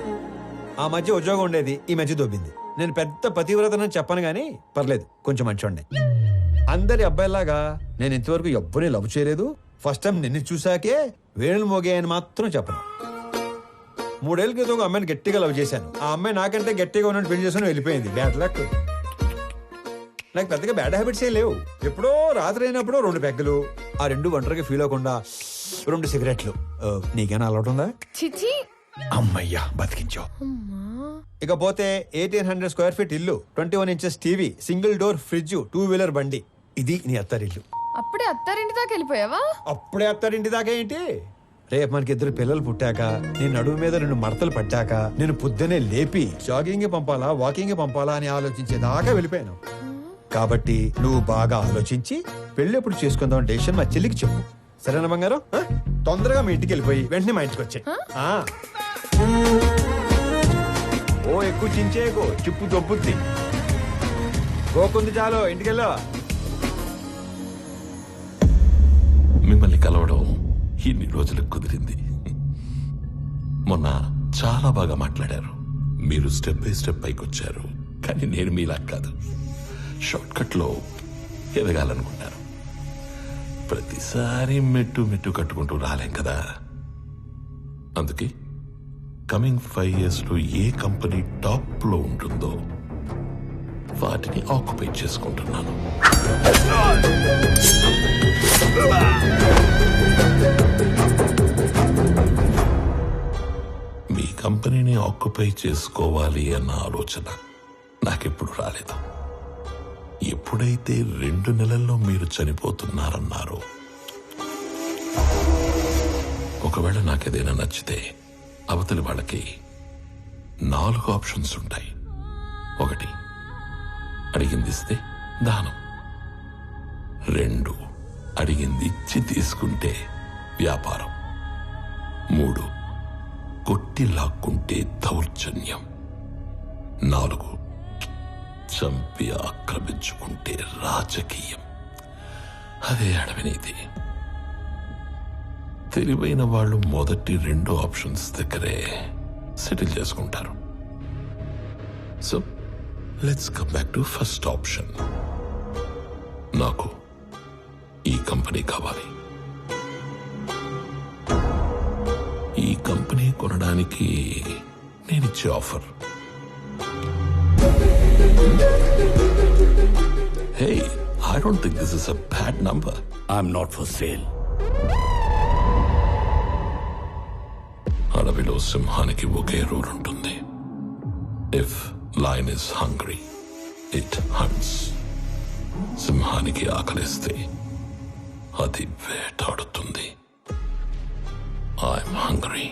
ఆ మధ్య ఉద్యోగం ఉండేది, ఈ మధ్య దొబ్బింది. నేను పెద్ద పతివ్రతనని చెప్పను గానీ పర్లేదు, కొంచెం మంచోండి. అందరి అబ్బాయిలాగా నేను ఇంతవరకు ఎవ్వరిని లవ్ చేయలేదు. ఫస్ట్ టైం నిన్ను చూసాకే వేణులు మోగాయని మాత్రం చెప్పను. 3 ఏళ్ల క్రితం ఒక అమ్మాయిని గట్టిగా లవ్ చేశాను. ఆ అమ్మాయి నాకంటే గట్టిగా ఉన్నట్టు పెళ్లి చేసుకుని వెళ్ళిపోయింది. Bad luck. నాకు పెద్దగా బ్యాడ్ హ్యాబిట్స్ ఏ లేవు. ఎప్పుడో రాత్రి అయినప్పుడు 2 పెగ్గలు, ఆ 2 ఒంటరిగా ఫీల్ అవ్వకుండా 2 సిగరెట్లు. నీకేనా అలవాటు ఉందా?
చిచి
అమ్మయ్యా బతికించావు. ఇకపోతే 1800 స్క్వేర్ ఫీట్ ఇల్లు, 21 inches TV, single door fridge, 2 wheeler బండి. ఇది నీ అత్తారిల్లు.
అప్పుడే అత్తారింటి దాకా వెళ్ళిపోయావా?
అప్పుడే అత్తారింటి దాకా ఏంటి? రేపు మనకి 2 పిల్లలు పుట్టాక, నేను నడుము మీద 2 మడతలు పట్టాక, నేను పొద్దునే లేపి జాగింగ్ పంపాలా వాకింగ్ పంపాలా అని ఆలోచించేదాకా వెళ్ళిపోయాను. కాబట్టి నువ్వు బాగా ఆలోచించి పెళ్లి ఎప్పుడు చేసుకుందాం డెసిషన్ మా చెల్లికి చెప్పు. సరేనా బంగారం? తొందరగా మీ ఇంటికి వెళ్ళిపోయి వెంటనే మా ఇంటికి వచ్చాయి. ఓ ఎక్కువ చించేయకు, చిప్పు దొబ్బుద్ది. గోకుంది చాలు, ఇంటికెళ్ళా.
మిమ్మల్ని కలవడం ఇన్ని రోజులకు కుదిరింది. మొన్న చాలా బాగా మాట్లాడారు. మీరు స్టెప్ బై స్టెప్ పైకి వచ్చారు. కానీ నేను మీలా కాదు, షార్ట్ కట్ లో ఎదగాలనుకుంటారు. ప్రతిసారి మెట్టు మెట్టు కట్టుకుంటూ రాలేం కదా. అందుకే కమింగ్ 5 years లో ఏ కంపెనీ టాప్ లో ఉంటుందో వాటిని ఆక్యుపై చేసుకుంటున్నాను. మీ కంపెనీని ఆక్యుపై చేసుకోవాలి అన్న ఆలోచన నాకెప్పుడు రాలేదు. ఎప్పుడైతే 2 నెలల్లో మీరు చనిపోతున్నారన్నారో, ఒకవేళ నాకేదైనా నచ్చితే అవతలి వాళ్ళకి 4 ఆప్షన్స్ ఉంటాయి. 1 అడిగింది ఇస్తే దానం, 2 అడిగింది ఇచ్చి తీసుకుంటే వ్యాపారం, 3 కొట్టి లాక్కుంటే దౌర్జన్యం, 4 చంపి ఆక్రమించుకుంటే రాజకీయం. అదే అడవినీతి. తెలివైన వాళ్ళు మొదటి 2 ఆప్షన్స్ దగ్గరే సెటిల్ చేసుకుంటారు. So let's come back to first option. నాకు ఈ కంపెనీ కావాలి. ఈ కంపెనీ కొనడానికి నేనిచ్చే offer, hey, I don't think this is a bad number.
I'm not for sale.
అడవిలో సింహానికి ఒకే రూల్ ఉంటుంది. If lion is hungry it haunts. సింహానికి ఆకలిస్తే అది వేటాడుతుంది. I'm hungry.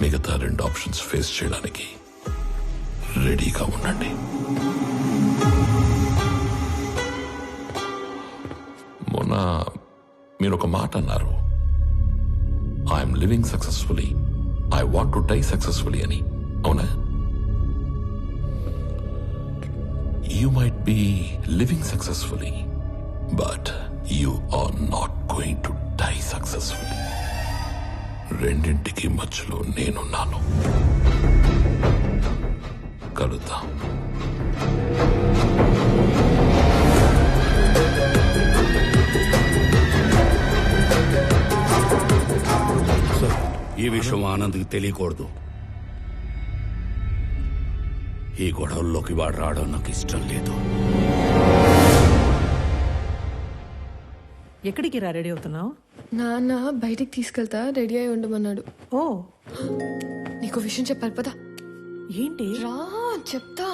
మిగతా 2 ఆప్షన్స్ ఫేస్ చేయడానికి రెడీగా ఉండండి. మొన్న మీరు ఒక మాట అన్నారు, I'm living successfully, I want to die successfully అని. అవునా? You might be living successfully, but you are not going to die successfully. రెండింటికి మధ్యలో నేనున్నాను. కలుద్దాం.
ఈ విషయం ఆనంద్కి తెలియకూడదు. ఈ గొడవల్లోకి వాడు రావడం నాకు ఇష్టం లేదు.
ఎక్కడికి రా రెడీ అవుతున్నావు?
నాన్న బయటికి తీసుకెళ్తా, రెడీ అయి ఉండమన్నాడు.
ఓ,
నీకు విషయం చెప్పాలి పదా.
ఏంటి?
రా చెప్తా.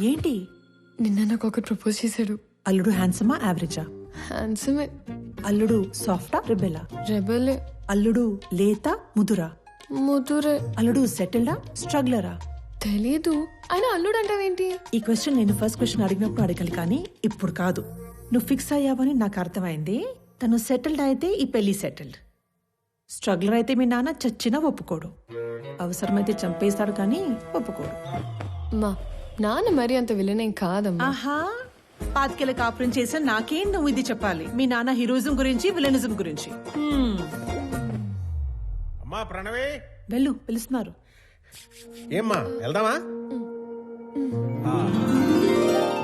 ఏంటి?
నిన్న నాకు ఒకటి ప్రపోజ్ చేశాడు.
అల్లుడు హ్యాండ్సమా యావరేజా?
హ్యాండ్సమే.
అల్లుడు సాఫ్టా రెబెలా?
రెబెలే.
అల్లుడు లేత ముదురా?
ముదురే.
అల్లుడు సెటిల్డా స్ట్రగ్లరా?
తెలీదు. అయినా అల్లుడు అంటావేంటి?
ఈ క్వశ్చన్ నేను ఫస్ట్ క్వశ్చన్ అడిగినప్పుడు అడగాలి, కానీ ఇప్పుడు కాదు. నువ్వు ఫిక్స్ అయ్యావని నాకు అర్థమైంది. తను సెటిల్డ్ అయితే ఈ పెళ్లి సెటిల్డ్. స్ట్రగ్లర్ అయితే మీ నాన్న చచ్చినా ఒప్పుకోడు. అవసరమైతే చంపేస్తాడు కానీ ఒప్పుకోడు.
మా నాన్న మరి అంత విలనేం కాదమ్మా.
ఆహా, 5 కాపురం చేసా నాకేం నువ్వు ఇది చెప్పాలి? మీ నాన్న హీరోయిజం గురించి విలనిజం గురించి.
అమ్మా ప్రణవే,
వెళ్ళు, పిలుస్తున్నారు.
ఏమ్మా వెళ్దామా?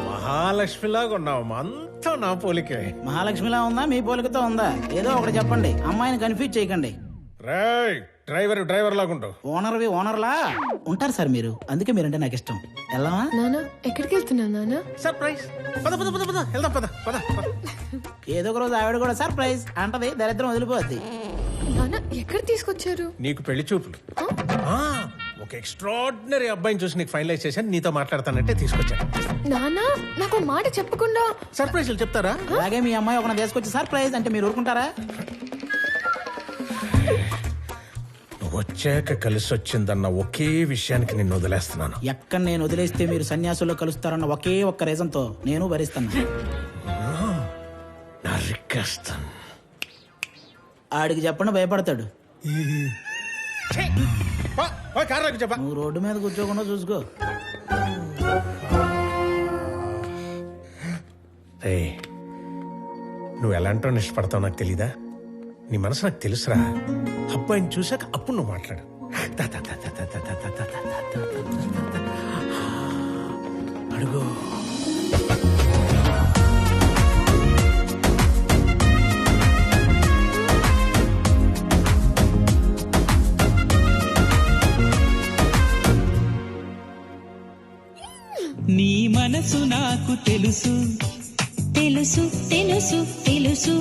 మహాలక్ష్మిలాగా ఉన్నావు, అంతా నా పోలికే.
మహాలక్ష్మిలా ఉందా మీ పోలికతో ఉందా? ఏదో ఒకటి చెప్పండి, అమ్మాయిని కన్ఫ్యూజ్ చేయకండి.
డ్రైవర్ లాగుంటావు.
ఓనర్లా ఉంటారు సార్ మీరు, అందుకే మీరంటే నాకు ఇష్టం. వెళ్ళామా?
నానా ఎక్కడికి వెళ్తున్నా నానా?
సర్ప్రైజ్. పద పద పద పద వెళ్దాం పద పద. ఏదో ఒక రోజు ఆవిడ కూడా సర్ప్రైజ్ అంటది, దరిద్రం వదిలిపోద్ది.
నానా ఎక్కడ తీసుకొచ్చారు?
నీకు పెళ్లి చూపులు. ఒక ఎక్స్ట్రాడినరీ అబ్బాయిని చూసి నీకు ఫైనలైజ్ చేశాను, నీతో మాట్లాడతానంటే తీసుకొచ్చాను.
నానా నాకు మాట చెప్పకుండా
సర్ప్రైజ్లు చెప్తారా?
అలాగే మీ అమ్మాయి ఒక తీసుకొచ్చి సర్ప్రైజ్ అంటే మీరు ఊరుకుంటారా?
వచ్చాక కలిసి వచ్చిందన్న ఒకే విషయానికి నిన్ను వదిలేస్తున్నాను.
ఎక్కడ నేను వదిలేస్తే మీరు సన్యాసుల్లో కలుస్తారన్న ఒకే ఒక్క రీజన్ తో నేను భరిస్తాను.
నా రిక్వెస్ట్
ఆడికి చెప్పండి, భయపడతాడు.
చెప్ప
నువ్వు రోడ్డు మీద కూర్చోకుండా చూసుకో.
నువ్వు ఎలాంటో ఇష్టపడతావు నాకు తెలీదా? నీ మనసు నాకు తెలుసురా. అబ్బాయిని చూసాక అప్పుడు నువ్వు మాట్లాడు. అడుగు.
నీ మనసు నాకు తెలుసు తెలుసు తెలుసు తెలుసు,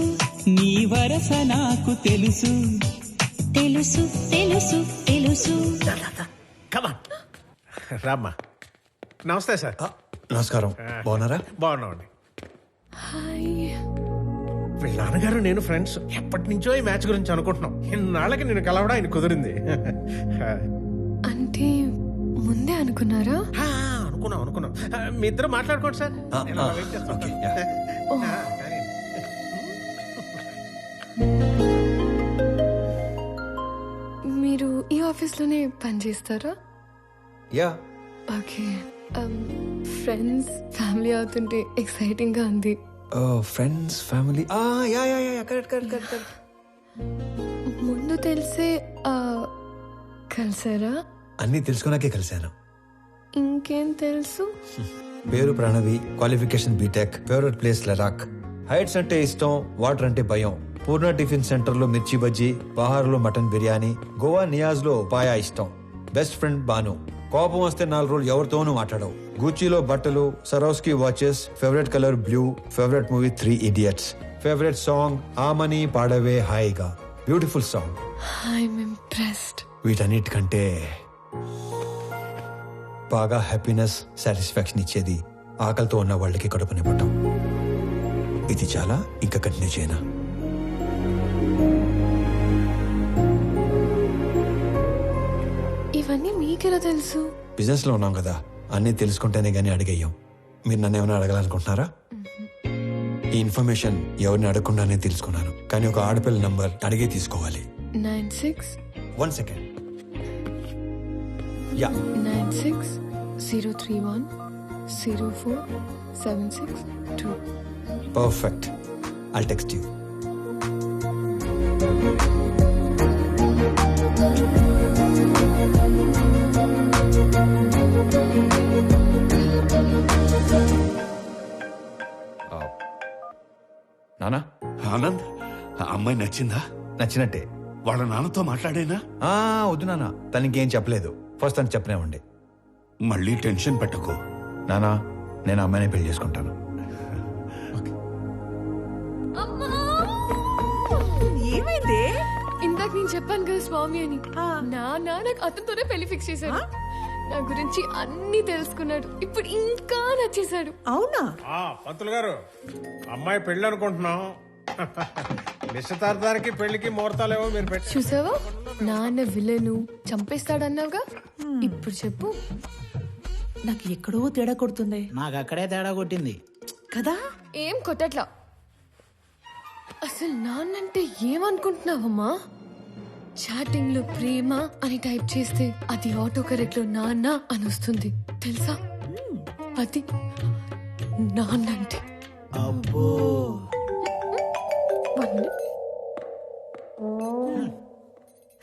నీ వరస నాకు తెలుసు తెలుసు తెలుసు తెలుసు.
రామ్మా. నమస్తే సార్.
నమస్కారం. బాగున్నారా?
బాగున్నామండి. వీళ్ళ నాన్నగారు నేను ఫ్రెండ్స్. ఎప్పటి నుంచో ఈ మ్యాచ్ గురించి అనుకుంటున్నాం. ఇన్నాళ్ళకి నేను కలవడం ఆయన కుదిరింది.
అంటే ముందే అనుకున్నారా?
అనుకున్నాం. మీ ఇద్దరు మాట్లాడుకోండి సార్.
మీరు ఈ ఆఫీస్ లోనే పనిచేస్తారా?
యా.
ఓకే. ఫ్రెండ్స్ ఫ్యామిలీ అవుతుంటే ఎక్సైటింగ్ గా ఉంది.
Friends family. Yeah yeah yeah correct.
ముందు తెలిసే కలిసారా?
అన్నీ తెలుసుకున్నాకే కలిశాను.
ఇంకేం తెలుసు?
పేరు Pranavi, qualification BTech, favourite place Ladakh, heights అంటే ఇష్టం, వాటర్ అంటే భయం, పూర్ణ టిఫిన్ సెంటర్ లో మిర్చి బజ్జీ, బహార్ లో మటన్ బిర్యానీ, గోవా నియాజ్ లో పాయా ఇష్టం, బెస్ట్ ఫ్రెండ్ బాను, కోపం వస్తే 4 రోజులు ఎవరితోనూ మాట్లాడవు, గూచీలో బట్టలు, Swarovski watches, favourite colour blue, favourite movie 3 Idiots, favourite song ఆమని పాడవే హాయిగా, బ్యూటిఫుల్ సాంగ్.
I'm impressed.
వీటన్నిటికంటే బాగా హ్యాపీనెస్, సాటిస్ఫాక్షన్ ఇచ్చేది ఆకలితో ఉన్న వాళ్ళకి కడుపు నింపటం. ఇది చాలా ఇంకా కంటిన్యూ చేయనా?
ఇవన్నీ మీకెలా తెలుసు?
బిజినెస్ లో ఉన్నాం కదా, అన్నీ తెలుసుకుంటేనే గానీ అడిగేయం. మీరు నన్ను ఏమైనా అడగాలనుకుంటున్నారా? ఈ ఇన్ఫర్మేషన్ ఎవరిని అడగకుండానే తెలుసుకున్నాను, కానీ ఒక ఆడపిల్ల నంబర్ అడిగే తీసుకోవాలి.
96
1 second. Yeah
96 031 04 762.
Perfect. I'll text you.
నానా. ఆనంద్, ఆ అమ్మాయి నచ్చిందా?
నచ్చినట్టే.
వాళ్ళ నాన్నతో మాట్లాడేనా?
వద్దు నాన్న, తనకేం చెప్పలేదు. ఫస్ట్ తను చెప్పనివ్వండి.
మళ్ళీ టెన్షన్ పెట్టకు
నానా. నేను అమ్మాయిని పెళ్లి చేసుకుంటాను.
ఏమైంది?
ఇందాక నేను చెప్పాను కదా స్వామి అని. నాకు అతనితోనే పెళ్లి ఫిక్స్ చేశాడు. నా గురించి అన్ని తెలుసుకున్నాడు. ఇప్పుడు ఇంకా నచ్చేశాడు.
అవునా?
పంతులు గారు, అమ్మాయి పెళ్లి అనుకుంటున్నాం. నిశ్చితార్థానికి పెళ్లికి ముహూర్తాలేవో మీరు పెట్టి
చూసావా? నాన్న విలను చంపేస్తాడన్నావుగా, ఇప్పుడు చెప్పు.
నాకు ఎక్కడో తేడా కొడుతుంది.
నాకు అక్కడే తేడా కొట్టింది
కదా.
ఏం కొట్టట్లా. అసలు నాన్నంటే ఏమనుకుంటున్నావమ్మా? చాటింగ్ లో ప్రేమ అని టైప్ చేస్తే అది ఆటో కరెక్ట్ లో నాన్న అని వస్తుంది తెలుసా? అది నాన్నంటే.
అబ్బో.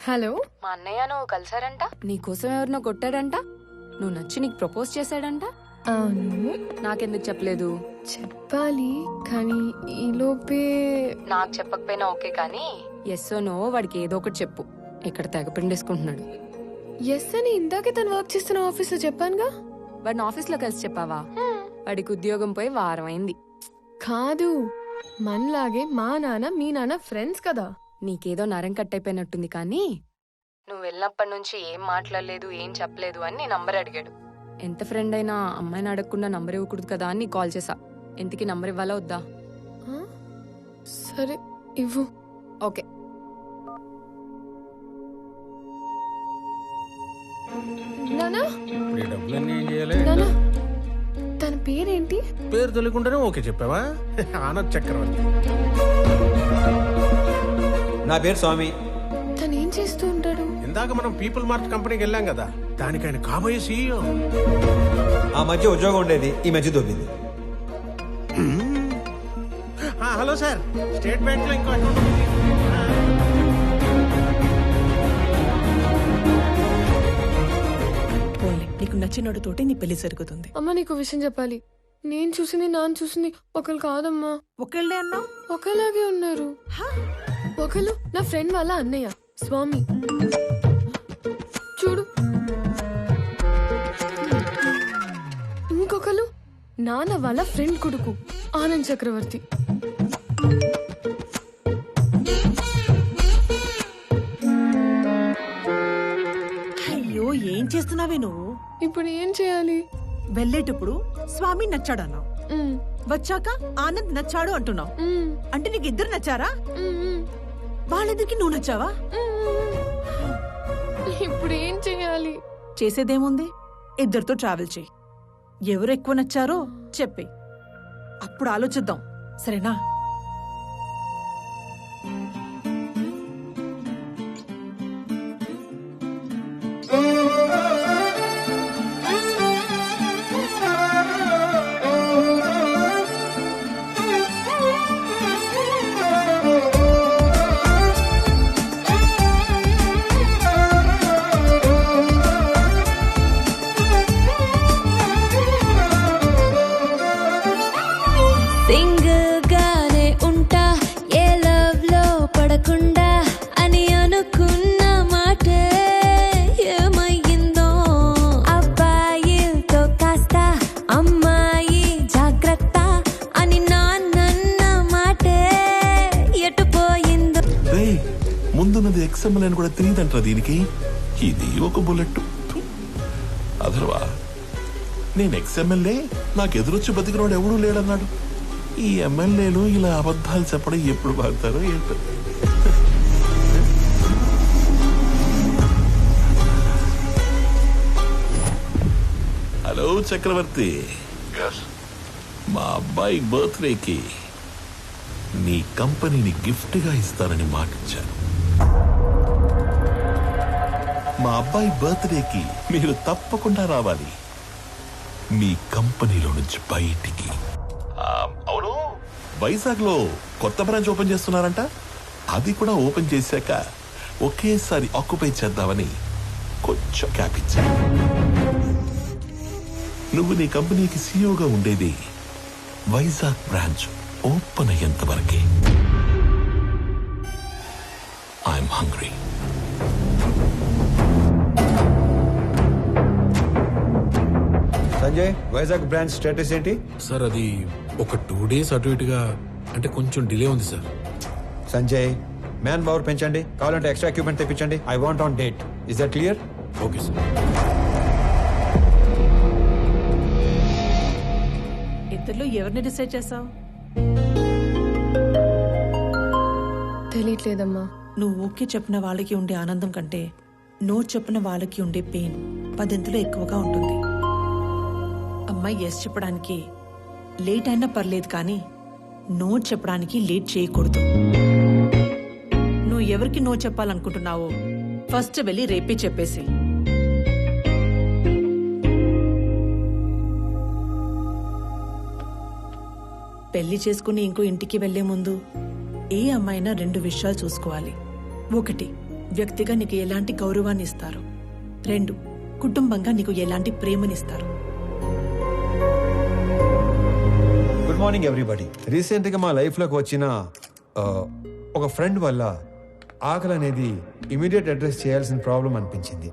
హలో, మా అన్నయ్య నువ్వు కలిసారంట. నీకోసం ఎవరినో కొట్టాడంట. నువ్వు నచ్చి నీకు ప్రపోజ్ చేశాడంట.
అవును.
నాకెందుకు చెప్పలేదు?
చెప్పాలి కానీ ఈలోపే.
నాకు చెప్పకపోయినా ఓకే, కానీ ఎస్ నో వాడికి ఏదో ఒకటి చెప్పు. ఇక్కడ తెగ పిండేసుకుంటున్నాడు.
ఎస్ అని ఇందాకే తను వర్క్ చేస్తున్న ఆఫీస్లో చెప్పానుగా.
వాడిని ఆఫీస్లో కలిసి చెప్పావా? వాడికి ఉద్యోగం పోయి వారం అయింది.
కాదు, మనలాగే మా నాన్న మీ నాన్న ఫ్రెండ్స్ కదా.
నీకేదో నరం కట్టయిపోయినట్టుంది, కానీ నువ్వు వెళ్ళినప్పటి నుంచి ఏం మాట్లాడలేదు, ఏం చెప్పలేదు అని నీ నంబర్ అడిగాడు. ఎంత ఫ్రెండ్ అయినా అమ్మాయిని అడగకుండా నంబర్ ఇవ్వకూడదు కదా అని కాల్ చేసా. ఎంతకి నంబర్ ఇవ్వాలా వద్దా?
సరే ఇవ్వు.
ఓకే.
నానా
ఇప్పుడు ఈ డబ్బులన్నీ ఏం చేయాలి?
నానా, తన పేరేంటి?
పేరు తెలియకుండానే ఓకే చెప్పావా? ఆనంద్ చక్రవర్తి.
నా పేరు స్వామి.
తను ఏం చేస్తూ ఉంటాడు?
ఇందాక మనం పీపుల్ మార్ట్ కంపెనీకి వెళ్ళాం కదా, దానికి ఆయన కాబోయే సీఈఓ.
ఆ మధ్య ఉద్యోగం ఉండేది, ఈ మధ్య దొబ్బింది.
హలో సార్, స్టేట్ బ్యాంక్ లో ఇంకో అకౌంట్ ఉంది.
నీకు నచ్చినోడితోటి నీ పెళ్లి జరుగుతుంది.
అమ్మ, నీకు విషయం చెప్పాలి. నేను చూసింది నాన్న చూసింది ఒకళ్ళు కాదమ్మా.
ఒకళ్ళే అన్నావు?
ఒకలాగే ఉన్నారు. ఒకళ్ళు నా ఫ్రెండ్ వాళ్ళ అన్నయ్య స్వామి, చూడు. ఇంకొకరు నాన్న వాళ్ళ ఫ్రెండ్ కొడుకు ఆనంద్ చక్రవర్తి.
అయ్యో, ఏం చేస్తున్నావే నువ్వు?
ఇప్పుడు ఏం చేయాలి?
వెళ్ళేటప్పుడు స్వామి నచ్చాడు అన్నావు, వచ్చాక ఆనంద్ నచ్చాడు అంటున్నావు. అంటే నీకు ఇద్దరు నచ్చారా? వాళ్ళిద్దరికి నువ్వు నచ్చావా?
ఇప్పుడు ఏం చేయాలి?
చేసేదేముంది, ఇద్దరితో ట్రావెల్ చేయి. ఎవరు ఎక్కువ నచ్చారో చెప్పే, అప్పుడు ఆలోచిద్దాం, సరేనా?
ముందున్నది ఎక్స్ఎంఎల్ అని కూడా తెలియదంటారా దీనికి? ఇది ఒక బుల్లెట్. అదర్వా నేను ఎక్స్ఎంఎల్ఏ, నాకు ఎదురొచ్చి బతికినోడు ఎవడూ లేడన్నాడు. ఈ ఎమ్మెల్యేలు ఇలా అబద్ధాలు చెప్పడం ఎప్పుడు బాగుతారో ఏంటో. హలో చక్రవర్తి, మా అబ్బాయి బర్త్డేకి నీ కంపెనీని గిఫ్ట్ గా ఇస్తానని మాటిచ్చాను. మా అబ్బాయి బర్త్డేకి మీరు తప్పకుండా రావాలి మీ కంపెనీలో నుంచి బయటికి. అవును, వైజాగ్ లో కొత్త బ్రాంచ్ ఓపెన్ చేస్తున్నారంట. అది కూడా ఓపెన్ చేశాక ఒకేసారి ఆక్యుపై చేద్దామని కొంచెం క్యాప్ ఇచ్చా. నువ్వు నీ కంపెనీకి సీఈఓగా ఉండేది వైజాగ్ బ్రాంచ్ ఓపెన్ అయ్యేంత వరకే. I'm hungry.
Sanjay, Vizag branch status ఏంటి?
సార్ అది ఒక 2 days అటు ఇటుగా, అంటే కొంచెం డిలే ఉంది సార్.
సంజయ్, మ్యాన్ పవర్ పెంచండి, కావాలంటే ఎక్స్ట్రా ఎక్విప్మెంట్ తెప్పించండి. I want on date. Is that clear?
Okay sir.
ఇద్దరిలో ఎవరిని డిసైడ్ చేసావు?
తెలియట్లేదమ్మా.
నువ్వు ఓకే చెప్పిన వాళ్ళకి ఉండే ఆనందం కంటే నో చెప్పిన వాళ్ళకి ఉండే పెయిన్ 10 ఎక్కువగా ఉంటుంది. అమ్మాయి ఎస్ చెప్పడానికి లేట్ అయినా పర్లేదు, కానీ నో చెప్పడానికి లేట్ చేయకూడదు. నువ్వు ఎవరికి నో చెప్పాలనుకుంటున్నావో ఫస్ట్ వెళ్ళి రేపే చెప్పేసి. పెళ్లి చేసుకుని ఇంకో ఇంటికి వెళ్లే ముందు ఏ అమ్మాయినా 2 విషయాలు చూసుకోవాలి. 1, వ్యక్తిగా నీకు ఎలాంటి గౌరవాన్ని ఇస్తారు. 2, కుటుంబంగా నీకు ఎలాంటి ప్రేమనిస్తారు.
Good morning everybody. రీసెంట్గా మా లైఫ్లోకి వచ్చిన ఒక ఫ్రెండ్ వల్ల ఆకలి అనేది ఇమీడియట్ అడ్రస్ చేయాల్సిన ప్రాబ్లం అనిపించింది.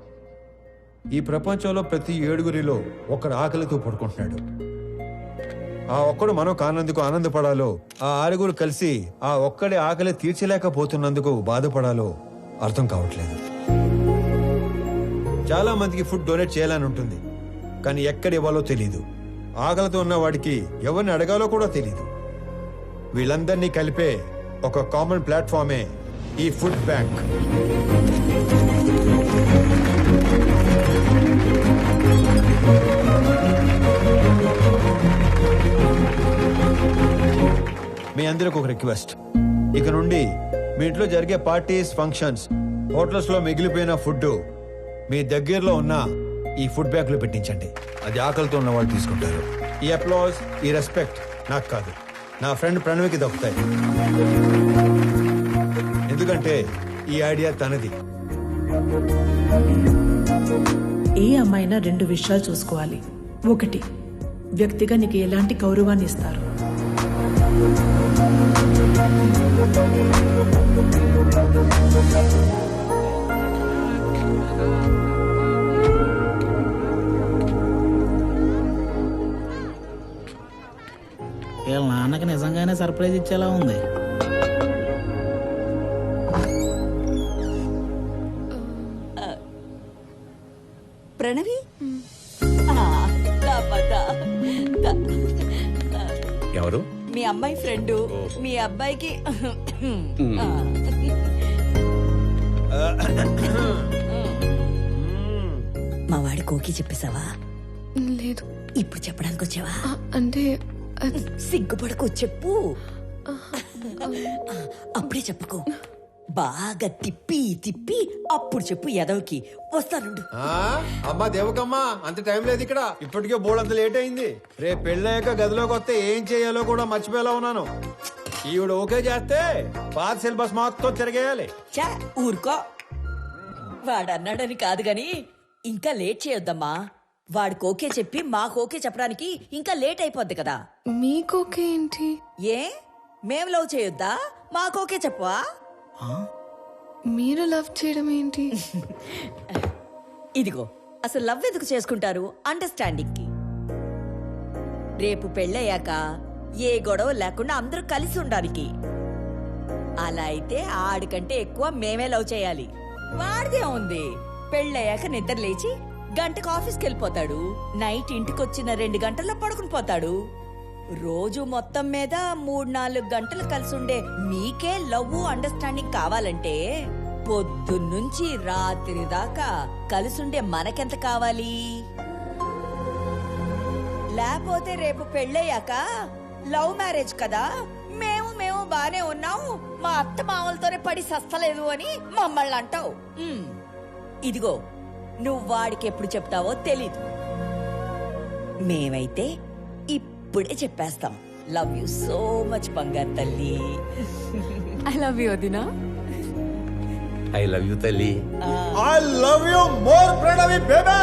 ఈ ప్రపంచంలో ప్రతి 7గురిలో ఒకడు ఆకలితో పడుకుంటున్నాడు. ఆ ఒక్కడు మనం కానందుకు ఆనందపడాలో, ఆ 6గురు కలిసి ఆ ఒక్కడి ఆకలి తీర్చలేకపోతున్నందుకు బాధపడాలో అర్థం కావట్లేదు. చాలా మందికి ఫుడ్ డొనేట్ చేయాలని ఉంటుంది, కానీ ఎక్కడ ఇవ్వాలో తెలీదు. ఆకలితో ఉన్న వాడికి ఎవరిని అడగాలో కూడా తెలీదు. వీళ్ళందరినీ కలిపే ఒక కామన్ ప్లాట్ఫామే ఈ ఫుడ్ బ్యాంక్. మీ అందరికి ఒక రిక్వెస్ట్, ఇక నుండి మీ ఇంట్లో జరిగే పార్టీస్, ఫంక్షన్స్, హోటల్స్ లో మిగిలిపోయిన ఫుడ్ మీ దగ్గరలో ఉన్న ఈ ఫుడ్ బ్యాంక్ లో పెట్టించండి. అది ఆకలితో ఉన్న వాళ్ళు తీసుకుంటారు. ఈ అప్లాజ్, ఈ రెస్పెక్ట్ నాకు కాదు, నా ఫ్రెండ్ ప్రణవ్కి దక్కుతాయి. ఎందుకంటే ఈ ఐడియా తనది.
ఏ అమ్మాయినా 2 విషయాలు చూసుకోవాలి. 1, వ్యక్తిగా నీకు ఎలాంటి గౌరవాన్ని ఇస్తారు.
వీళ్ళ నాన్నకి నిజంగానే సర్ప్రైజ్ ఇచ్చేలా ఉంది.
ప్రణవి
ఎవరు?
మీ అమ్మాయి ఫ్రెండ్. మీ అబ్బాయికి మా వాడి కోకి చెప్పేశావా?
లేదు.
ఇప్పుడు చెప్పడానికి వచ్చావా?
అంటే
సిగ్గుపడకు, చెప్పు. అప్పుడే చెప్పకు, బాగా తిప్పి తిప్పి అప్పుడు చెప్పు. ఎదవకి వస్తానుండు.
అమ్మా దేవకమ్మా, అంత టైం లేదు ఇక్కడ. ఇప్పటికే బోర్డు అంత లేట్ అయింది. రేపు పెళ్ళయ్యాక గదిలోకి వస్తే ఏం చేయాలో కూడా మర్చిపోయేలా ఉన్నాను. ఈవిడ ఓకే చేస్తే పాత సిలబస్ మొత్తం తిరగేయాలి.
చా ఊరుకో. వాడన్నాడని కాదు గాని ఇంకా లేట్ చేయొద్దమ్మా. వాడికి ఓకే చెప్పి మాకు ఓకే చెప్పడానికి ఇంకా లేట్ అయిపోద్ది కదా.
మీకోకే ఏంటి?
ఏ మేం లవ్ చేయొద్దా? మాకు ఓకే చెప్పవా?
మీరు లవ్ చేయడం ఏంటి?
ఇదిగో, అసలు లవ్ ఎందుకు చేసుకుంటారు? అండర్స్టాండింగ్ కి. రేపు పెళ్ళయ్యాక ఏ గొడవ లేకుండా అందరూ కలిసి ఉండడానికి. అలా అయితే ఆడికంటే ఎక్కువ మేమే లవ్ చేయాలి. వాడిదే ఉంది. పెళ్ళయ్యాక నిద్ర లేచి గంటకు ఆఫీస్కి వెళ్ళిపోతాడు. నైట్ ఇంటికొచ్చిన 2 గంటల్లో పడుకుని పోతాడు. రోజు మొత్తం మీద 3-4 గంటలు కలిసి ఉండే మీకే లవ్ అండర్స్టాండింగ్ కావాలంటే పొద్దున్నుంచి రాత్రి దాకా కలిసుండే మనకెంత కావాలి? లేకపోతే రేపు పెళ్ళయ్యాక లవ్ మ్యారేజ్ కదా, మేము బానే ఉన్నాం, మా అత్త మామలతోనే పడి సస్తలేదు అని మమ్మల్ని అంటావు. ఇదిగో, నువ్వు వాడికి ఎప్పుడు చెప్తావో తెలీదు. మేమైతే ఇప్పుడే చెప్పేస్తాం. లవ్ యూ సో మచ్ బంగారు తల్లి.
ఐ లవ్ యూ వదినా.
ఐ లవ్ యూ తల్లి.
I love you more Pranavi baby.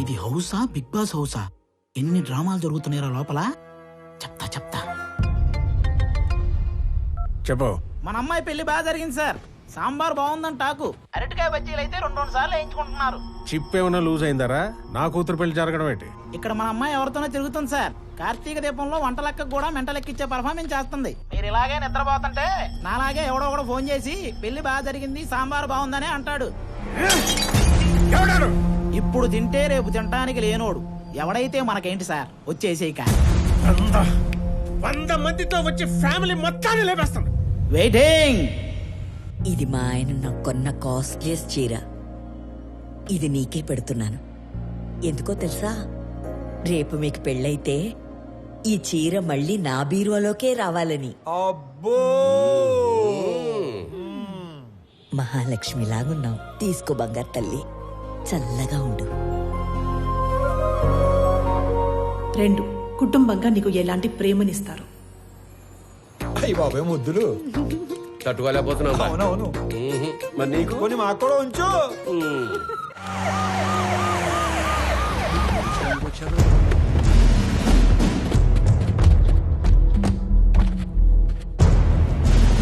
ఇది హౌసా, బిగ్ బాస్ హౌసా? ఎన్ని డ్రామాలు జరుగుతున్నాయో లోపల. చెప్తా
చెప్పు.
మన అమ్మాయి పెళ్లి బాగా జరిగింది సార్. సాంబార్ బాగుందని టాకు. అరటికాయ బజ్జీలు అయితే 2 సార్లు వేయించుకుంటున్నారు.
చిప్ ఏమైనా లూజ్ అయిందారా? నా కూతురు పెళ్లి జరగడం ఏంటి?
ఇక్కడ మన అమ్మాయి ఎవరితోనో తిరుగుతుంది సార్. కార్తీక దీపంలో వంట లెక్కకు కూడా మెంట లెక్కిచ్చే పర్ఫార్మెన్స్ చేస్తుంది. మీరు ఇలాగే నిద్రపోతుంటే నాలాగే ఎవడో ఒకడు ఫోన్ చేసి పెళ్లి బాగా జరిగింది, సాంబార్ బాగుందనే అంటాడు. ఇప్పుడు తింటే రేపు తినటానికి లేనోడు. ఎవడైతే మనకేంటి సార్, వచ్చేసేక
100 మందితో వచ్చి ఫ్యామిలీ మొత్తాన్ని లేపేస్తాను.
వెయిటింగ్.
ఇది మా ఆయన నాకు కొన్న కాస్ట్లీయెస్ట్ చీర. ఇది నీకే పెడుతున్నాను. ఎందుకో తెలుసా? రేపు మీకు పెళ్ళైతే ఈ చీర మళ్ళీ నా బీరువాలోకే రావాలని.
అబ్బో,
మహాలక్ష్మిలాగున్నావు. తీసుకో బంగారు తల్లి, చల్లగా ఉండు.
2, కుటుంబంగా నీకు ఎలాంటి ప్రేమనిస్తారు.
అయ్యి బాబే ముద్దులు
తట్టుకోలేకపోతున్నావు.
అవునవును.
మరి నీకు
కొన్ని మాకు కూడా ఉంచు.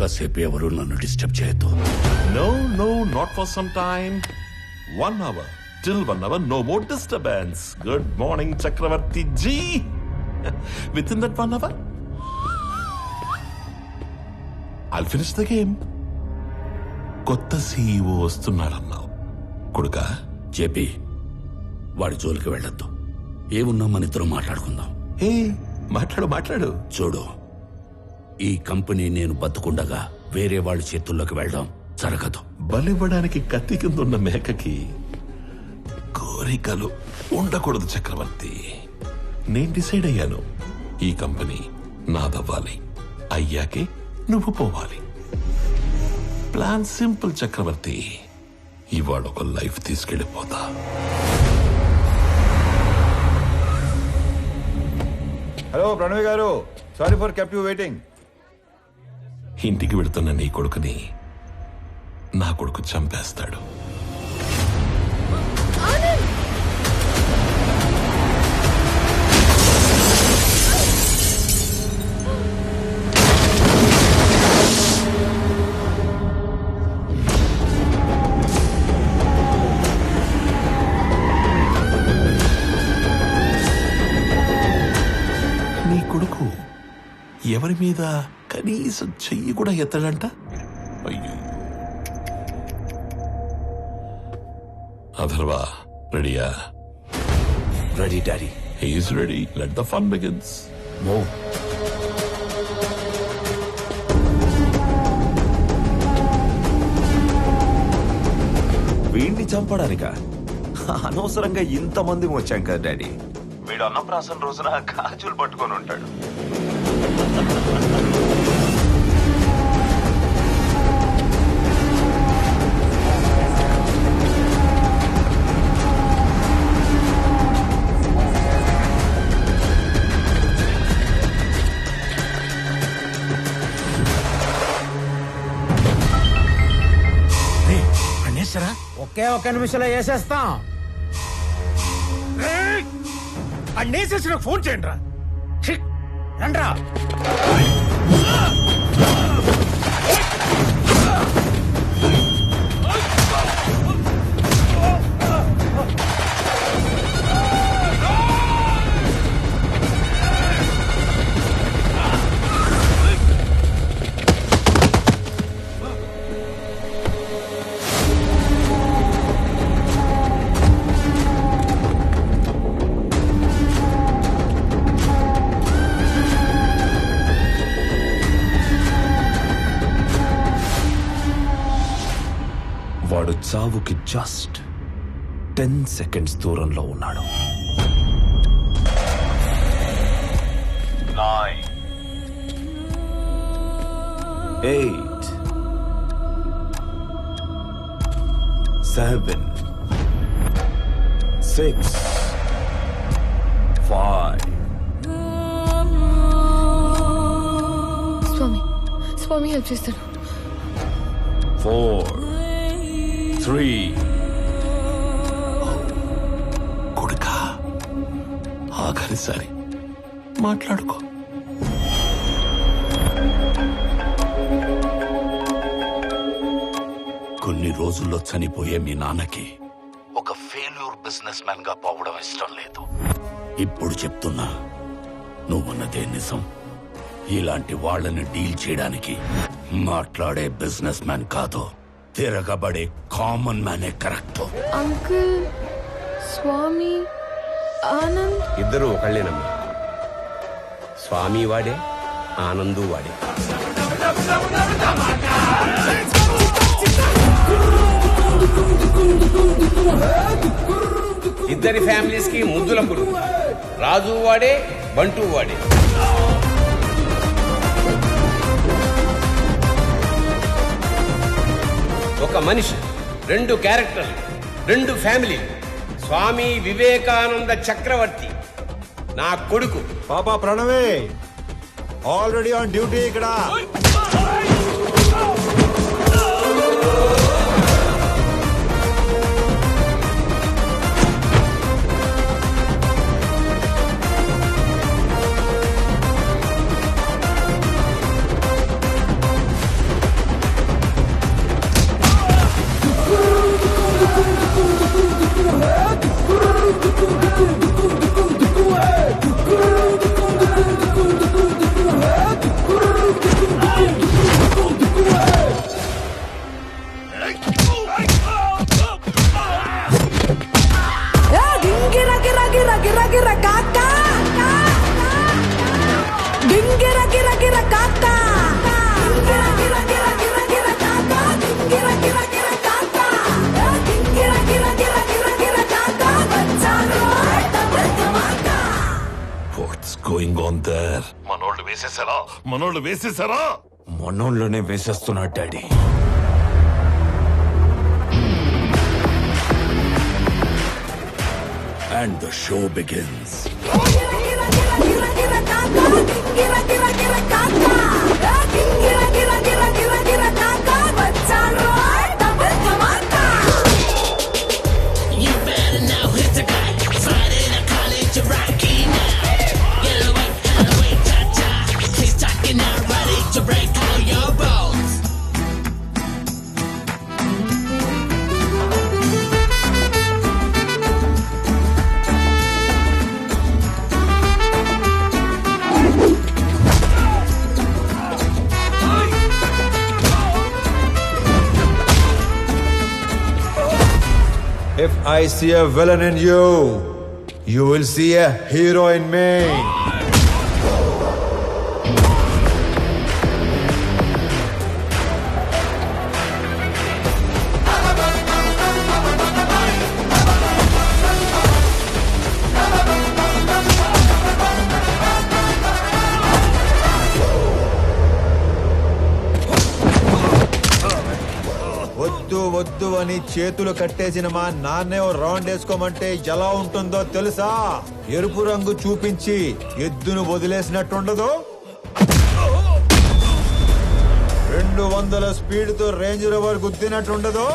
కాసేపు ఎవరు నన్ను డిస్టర్బ్ చేయొద్దు.
No, no, not for some time. 1 hour. Till 1 hour, no more disturbance. Good morning, Chakravarti ji. Within that 1 hour, I'll finish the game. కొత్త CEO వస్తున్నారన్నావు కొడుకా.
జేపీ, వాడి జోలికి వెళ్ళొద్దు. ఏమున్నా మన ఇద్దరం మాట్లాడుకుందాం.
మాట్లాడు.
చూడు, ఈ కంపెనీ నేను బతుకుండగా వేరే వాళ్ళ చేతుల్లోకి వెళ్ళడం జరగదు.
బలివ్వడానికి కత్తి కింద ఉన్న మేకకి కోరికలు ఉండకూడదు చక్రవర్తి. నేను డిసైడ్ అయ్యాను, ఈ కంపెనీ నాదవ్వాలి. అయ్యాకే నువ్వు పోవాలి. ప్లాన్ సింపుల్ చక్రవర్తి. ఇవాళ ఒక లైఫ్ తీసుకెళ్ళిపోతా.
హలో ప్రణవి గారు, సారీ ఫర్ కెప్ యూ వెయిటింగ్.
ఇంటికి వెళుతున్న నీ కొడుకుని నా కొడుకు చంపేస్తాడు. నీ కొడుకు ఎవరి మీద కనీసం చెయ్యి కూడా ఎత్తడంట. అయ్యో. అథర్వా, రెడీయా?
Ready daddy.
He's ready. Let the fun begins.
Move.
వీడిని చంపడానిక అనవసరంగా ఇంతమంది వచ్చాం కదా డాడీ. వీడు అన్నప్రాసన రోజున గాజులు పట్టుకొని ఉంటాడు.
ఒకే ఒక్క నిమిషంలో వేసేస్తాం.
అన్నేసేసి నాకు ఫోన్ చేయండి రా. రండ్రా.
వాడు చావుకి జస్ట్ 10 seconds దూరంలో ఉన్నాడు. 9, 8, 7, 6, 5.
స్వామి హెల్ప్ చేస్తాడు.
4, 3.
కొడుకా, ఆఖరిసారి మాట్లాడుకో.
కొన్ని రోజుల్లో చనిపోయే మీ నాన్నకి ఒక ఫెయిల్యూర్ బిజినెస్ మ్యాన్ గా పోవడం ఇష్టం లేదు. ఇప్పుడు చెప్తున్నా, నువ్వున్నదే నిజం. ఇలాంటి వాళ్ళని డీల్ చేయడానికి మాట్లాడే బిజినెస్ మ్యాన్ కాదు, తిరగబడే కామన్ మ్యానే కరెక్ట్.
అంకుల్, స్వామి, ఆనంద్
ఇద్దరు ఒకళ్ళేనమ్మా. స్వామి వాడే, ఆనందు వాడే. ఇద్దరి ఫ్యామిలీస్ కి ముద్దుల కొడుకు. రాజు వాడే, బంటు వాడే. ఒక మనిషి, 2 క్యారెక్టర్లు, 2 ఫ్యామిలీలు. స్వామి వివేకానంద చక్రవర్తి నా కొడుకు.
పాపా ప్రణవే ఆల్రెడీ ఆన్ డ్యూటీ ఇక్కడ.
మనోళ్ళు వేసేసారా?
మనోళ్ళనే వేసేస్తున్నాడు daddy.
And the show begins.
If I see a villain in you, you will see a hero in me. వద్దు అని చేతులు కట్టేసిన మా నాన్నే రౌండ్ వేసుకోమంటే ఎలా ఉంటుందో తెలుసా? ఎరుపు రంగు చూపించి ఎద్దును వదిలేసినట్టుండదు. 200 స్పీడ్ తో రేంజ్ రోవర్ గుద్దినట్టుండదు.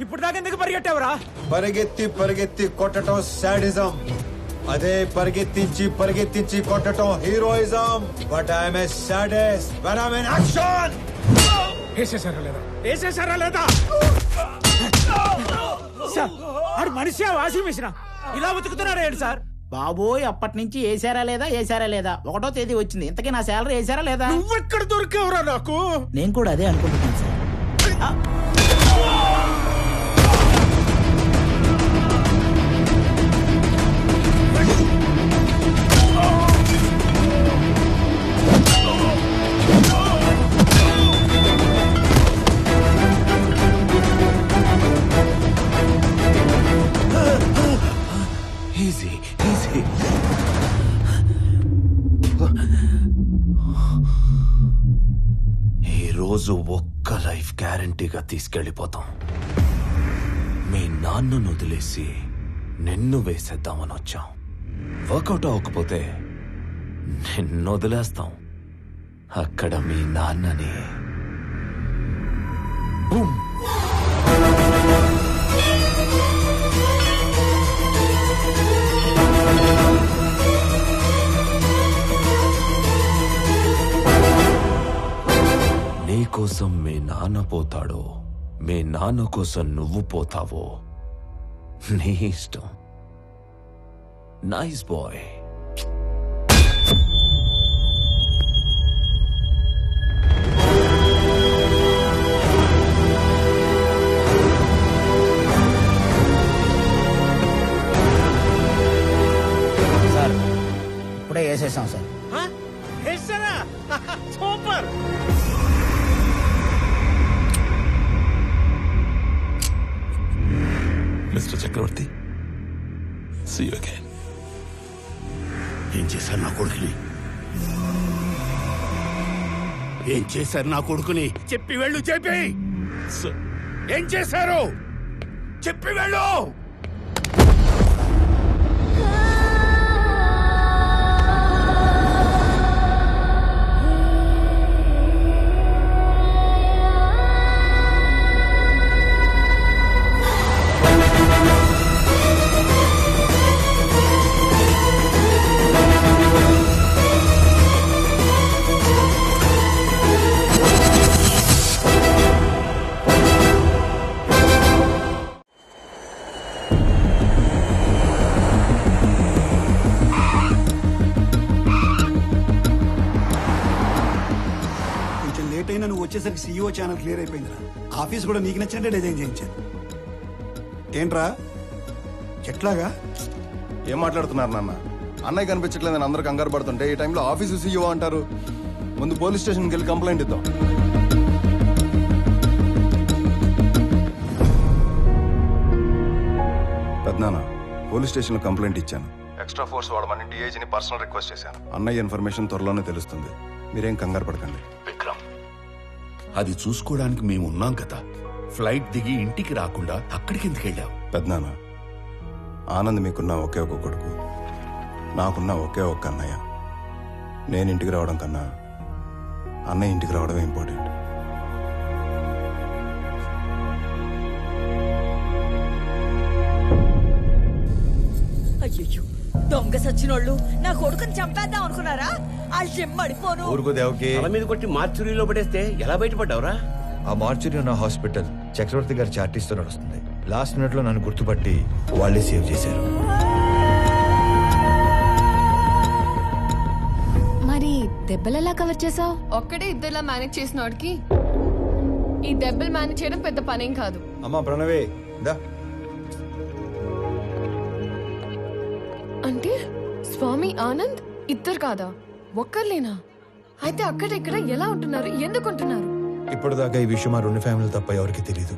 ఇప్పుడు దాకా ఎందుకు పరిగెట్టావురా?
పరిగెత్తి కొట్టడం సాడిజం, అదే పరిగెత్తించి కొట్టడం heroism. But I'm a sadist when I'm in action.
వేసేసారా లేదా? సార్ ఆడు మనిషి వాషింగ్ మిషన్ ఇలా ఉతుకుతున్నాడు ఏంటి సార్?
బాబోయ్, అప్పటి నుంచి వేసారా లేదా 1వ తేదీ వచ్చింది. ఇంతకీ నా శాలరీ వేసారా లేదా?
నువ్వెక్కడ దొరికావురా నాకు?
నేను కూడా అదే అనుకుంటున్నాను సార్.
ఈజీ. ఈరోజు ఒక్క లైఫ్ గ్యారంటీగా తీసుకెళ్ళిపోతాం. మీ నాన్నను వదిలేసి నిన్ను వేసేద్దామని వచ్చాం. వర్కౌట్ అవ్వకపోతే నిన్ను వదిలేస్తాం. అక్కడ మీ నాన్నని బూమ్. నీకోసం మీ నాన్న పోతాడో, మీ నాన్న కోసం నువ్వు పోతావో నీ ఇష్టం. Nice bye.
సార్ ఇప్పుడే వేసేసాం sir.
Super.
Mister Chakravarthi, see you again.
ఏం చేశారు నా కొడుకుని? ఏం చేశారు నా కొడుకుని?
చెప్పి వెళ్ళు. ఏం చేశారు చెప్పి వెళ్ళు.
వచ్చేసరికి సీఈఓ ఛానల్ క్లియర్ అయిపోయిందిరా. ఆఫీస్ కూడా నీకు నచ్చినట్టే డిజైన్ చేయించాను. ఏంట్రా ఎట్లాగా?
ఏం మాట్లాడుతున్నారు నాన్న? అన్నయ్య కనిపించట్లేదని అందరూ కంగారు పడుతుంటే ఈ టైంలో ఆఫీసు సీఈఓ అంటారు. ముందు పోలీస్ స్టేషన్కి వెళ్ళి కంప్లైంట్ ఇద్దాం. పెద్దనాన్న, పోలీస్ స్టేషన్లో కంప్లైంట్ ఇచ్చాను. ఎక్స్ట్రా ఫోర్స్ వాడమని డిఐజీని పర్సనల్ రిక్వెస్ట్ చేశాను. అన్నయ్య ఇన్ఫర్మేషన్ త్వరలోనే తెలుస్తుంది. మీరేం కంగారు పడకండి.
విక్రమ్, అది చూసుకోవడానికి మేము ఉన్నాం కదా. ఫ్లైట్ దిగి ఇంటికి రాకుండా అక్కడికి ఎందుకు వెళ్ళావు?
పెద్దనాన్న, ఆనంద్ మీకున్న ఒకే ఒక కొడుకు, నాకున్న ఒకే ఒక్క అన్నయ్య. నేను ఇంటికి రావడం కన్నా అన్నయ్య ఇంటికి రావడమే ఇంపార్టెంట్.
అయ్యో, దొంగ సచ్చినోళ్ళు నా కొడుకుని చంపేద్దాం అనుకున్నారా? ఆ చెమ్మడిపోను.
ఊరుకో దేవకి.
తల మీద కొట్టి మార్చురీలో పడేస్తే ఎలా బయటపడ్డావురా?
ఆ మార్చురీ ఉన్న హాస్పిటల్ చక్రవర్తి గారి చార్టీస్తో నడుస్తుంది. లాస్ట్ మినిట్ లో నన్ను గుర్తుపట్టి వాళ్ళే సేవ్ చేశారు.
మరి దెబ్బలు ఎలా కవర్ చేసావు?
ఒక్కడే ఇద్దరులా మేనేజ్ చేసిన వాడికి ఈ దెబ్బలు మేనేజ్ చేయడం పెద్ద పనేం కాదు.
అమ్మా ప్రణవే దా.
అంటే స్వామి ఆనంద్ ఇద్దరు కాదా, ఒక్కర్లేనా? అయితే అక్కడ ఇక్కడ ఎలా ఉంటున్నారు, ఎందుకు ఉంటున్నారు?
ఇప్పటిదాకా ఈ విషయం ఆ రెండు ఫ్యామిలీ తప్ప ఎవరికి తెలియదు.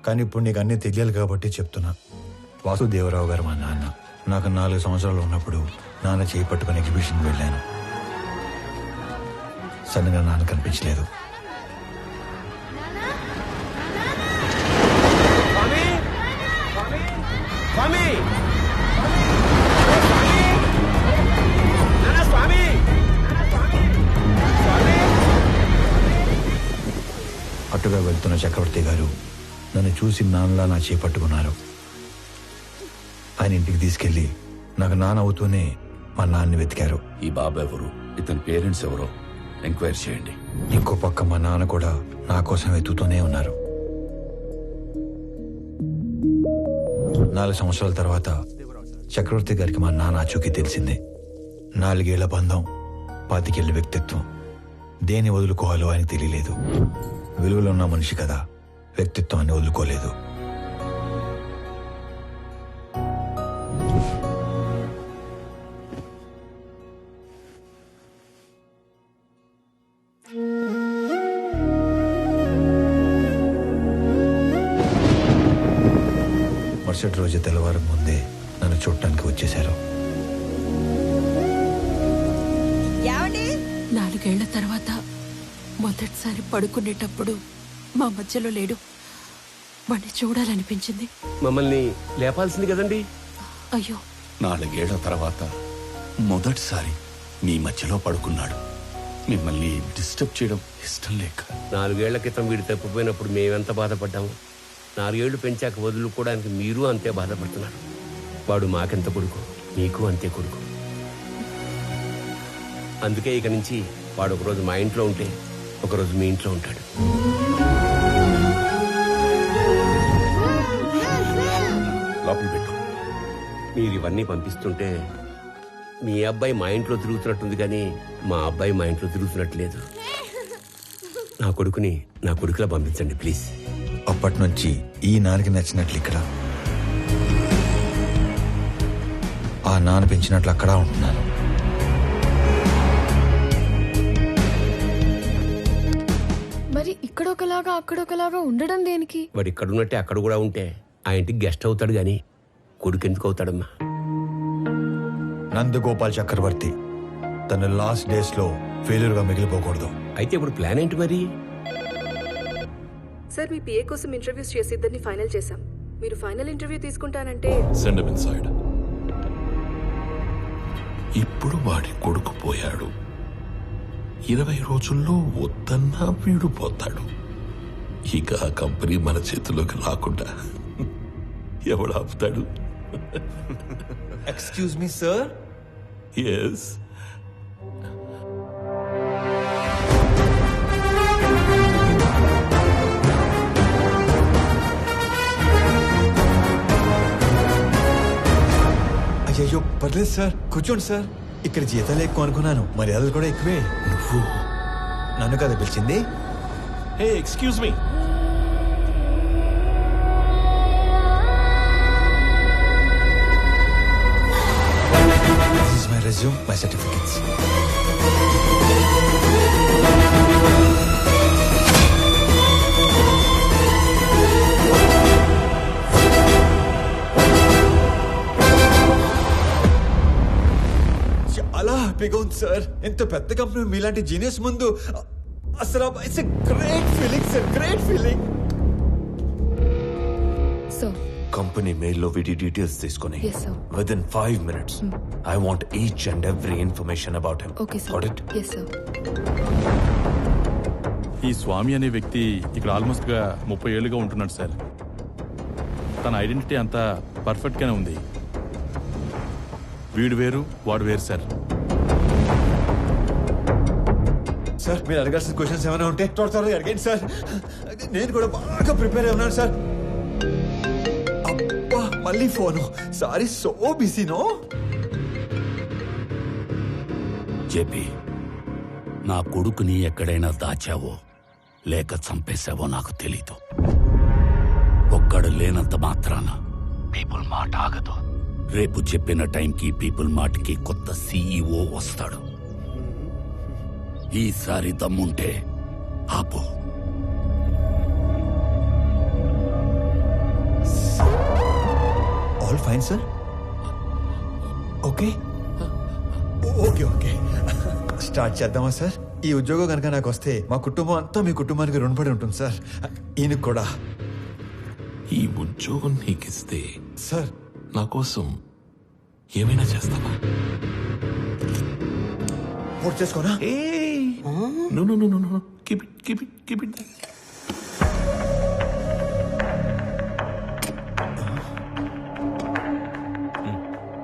కానీ ఇప్పుడు నీకు అన్నీ తెలియాలి కాబట్టి చెప్తున్నా. వాసుదేవరావు గారు మా నాన్న. నాకు 4 సంవత్సరాలు ఉన్నప్పుడు నాన్న చేయి పట్టుకుని ఎగ్జిబిషన్కి వెళ్ళాను. సడన్గా నాన్న కనిపించలేదు. అటుగా వెళ్తున్న చక్రవర్తి గారు నన్ను చూసి నాన్నలా నా చేయి పట్టుకున్నారు. ఆయన ఇంటికి తీసుకెళ్లి నాకు నాన్న అవుతూనే మా నాన్నని వెతికారు.
ఈ బాబు ఎవరు, ఇతని పేరెంట్స్ ఎవరో ఎంక్వైరీ చేయండి.
ఇంకో పక్క మా నాన్న కూడా నా కోసం వెతుకుతూనే ఉన్నారు. 4 సంవత్సరాల తర్వాత చక్రవర్తి గారికి మా నాన్న ఆచూకీ తెలిసింది. 4 ఏళ్ల బంధం, 25 ఏళ్ల వ్యక్తిత్వం. దేన్ని వదులుకోవాలో ఆయన తెలియలేదు. విలువలో ఉన్న మనిషి కదా, వ్యక్తిత్వాన్ని వదులుకోలేదు. మరుసటి రోజు తెల్లవారం ముందే నన్ను చూడటానికి వచ్చేశారు.
4 ఏళ్ల తర్వాత మొదటిసారి పడుకునేటప్పుడు మా మధ్యలో లేడు. వాడిని చూడాలనిపించింది.
మమ్మల్ని లేపాల్సింది కదండి.
అయ్యో,
4 ఏళ్ల తర్వాత మొదటిసారి మీ మధ్యలో పడుకున్నాడు. మిమ్మల్ని డిస్టర్బ్ చేయడం ఇష్టం లేక.
4 ఏళ్ల క్రితం వీడు తప్పిపోయినప్పుడు మేమెంత బాధపడ్డాము. 4 ఏళ్లు పెంచాక వదులుకోవడానికి మీరు అంతే బాధపడుతున్నారు. వాడు మాకెంత కొడుకు, మీకు అంతే కొడుకు. అందుకే ఇక నుంచి వాడు ఒకరోజు మా ఇంట్లో ఉంటే ఒకరోజు మీ ఇంట్లో ఉంటాడు.
లోపల పెట్టు.
మీరు ఇవన్నీ పంపిస్తుంటే మీ అబ్బాయి మా ఇంట్లో తిరుగుతున్నట్టుంది, కానీ మా అబ్బాయి మా ఇంట్లో తిరుగుతున్నట్లేదు. నా కొడుకుని నా కొడుకులా పంపించండి ప్లీజ్.
అప్పటి నుంచి ఈ నాన్నకి నచ్చినట్లు ఇక్కడ, ఆ నాన్న పెంచినట్లు అక్కడ ఉంటున్నాను.
మరి ఇక్కడ ఒకలాగా అక్కడ ఒకలాగా ఉండడం దేనికి?
వాడు ఇక్కడున్నట్టే అక్కడ కూడా ఉంటే ఆ ఇంటికి గెస్ట్ అవుతాడు, గాని కొడుకు ఎందుకు అవుతాడమ్మా?
నందగోపాల్ చక్రవర్తి తన లాస్ట్ డేస్ లో ఫెయిల్యూర్ గా మిగిలిపోకూడదు.
అయితే ఇప్పుడు ప్లాన్ ఏంటి మరి?
సార్, మీ పిఏ కోసం ఇంటర్వ్యూస్ చేసి ఇద్దరిని ఫైనల్ చేశాం. మీరు ఫైనల్ ఇంటర్వ్యూ తీసుకుంటానంటే
సెండ్ హిమ్ ఇన్సైడ్. ఇప్పుడు వాడి కొడుకు పోయాడు. 20 రోజుల్లో వద్దన్నా వీడు పోతాడు. ఇక ఆ కంపెనీ మన చేతిలోకి రాకుండా ఎవడు ఆపుతాడు?
Excuse me sir.
ఎస్.
అయ్యో పర్లేదు సార్, కూర్చోండి సార్. ఇక్కడ జీతాలు ఎక్కువ అనుకున్నాను, మర్యాదలు కూడా ఎక్కువే.
నువ్వు
నన్ను కదా పిలిచింది?
Hey excuse me.
This is my resume, my certificates. చాలా హ్యాపీగా ఉంది సార్. ఇంత పెద్ద కంపెనీ మీలాంటి జీనియస్ ముందు అసలు it's great feeling sir, great feeling.
Sir
company మెయిల్లో వీడి డీటెయిల్స్ తీసుకొని
Yes, sir.
Within 5 minutes I want each and every information about him.
Okay sir.
Got it?
Yes sir.
ఈ స్వామి అనే వ్యక్తి ఇక్కడ ఆల్మోస్ట్ గా 30 ఏళ్ళుగా ఉంటున్నాడు సార్. తన ఐడెంటిటీ అంతా పర్ఫెక్ట్ గానే ఉంది. వీడు వేరు వాడు వేరు సార్.
సార్ మీరు అడగాల్సిన క్వశ్చన్స్ ఏమైనా ఉంటే త్వరగా అడగండి సార్. నేను కూడా బాగా ప్రిపేర్ అయి ఉన్నాను సార్. అబ్బా మళ్ళీ ఫోను. సారీ, సో బిజీనో.
జేపీ, నా కొడుకుని ఎక్కడైనా దాచావో లేక చంపేశావో నాకు తెలీదు. ఒక్కడు లేనంత మాత్రాన పీపుల్ మాట ఆగదు. రేపు చెప్పిన టైంకి పీపుల్ మార్ట్కి కొత్త సీఈఓ వస్తాడు. ఈసారి దమ్ముంటే ఆపు.
All fine sir. Okay okay okay start చేద్దామా సార్? ఈ ఉద్యోగం కనుక నాకు వస్తే మా కుటుంబం అంతా మీ కుటుంబానికి రుణపడి ఉంటుంది సార్. ఈయనకు కూడా.
ఈ ఉద్యోగం నీకిస్తే
సార్
నా కోసం ఏమైనా చేస్తావా?
పూర్తి చేసుకోనా?
No, no, no, no, no. Keep it.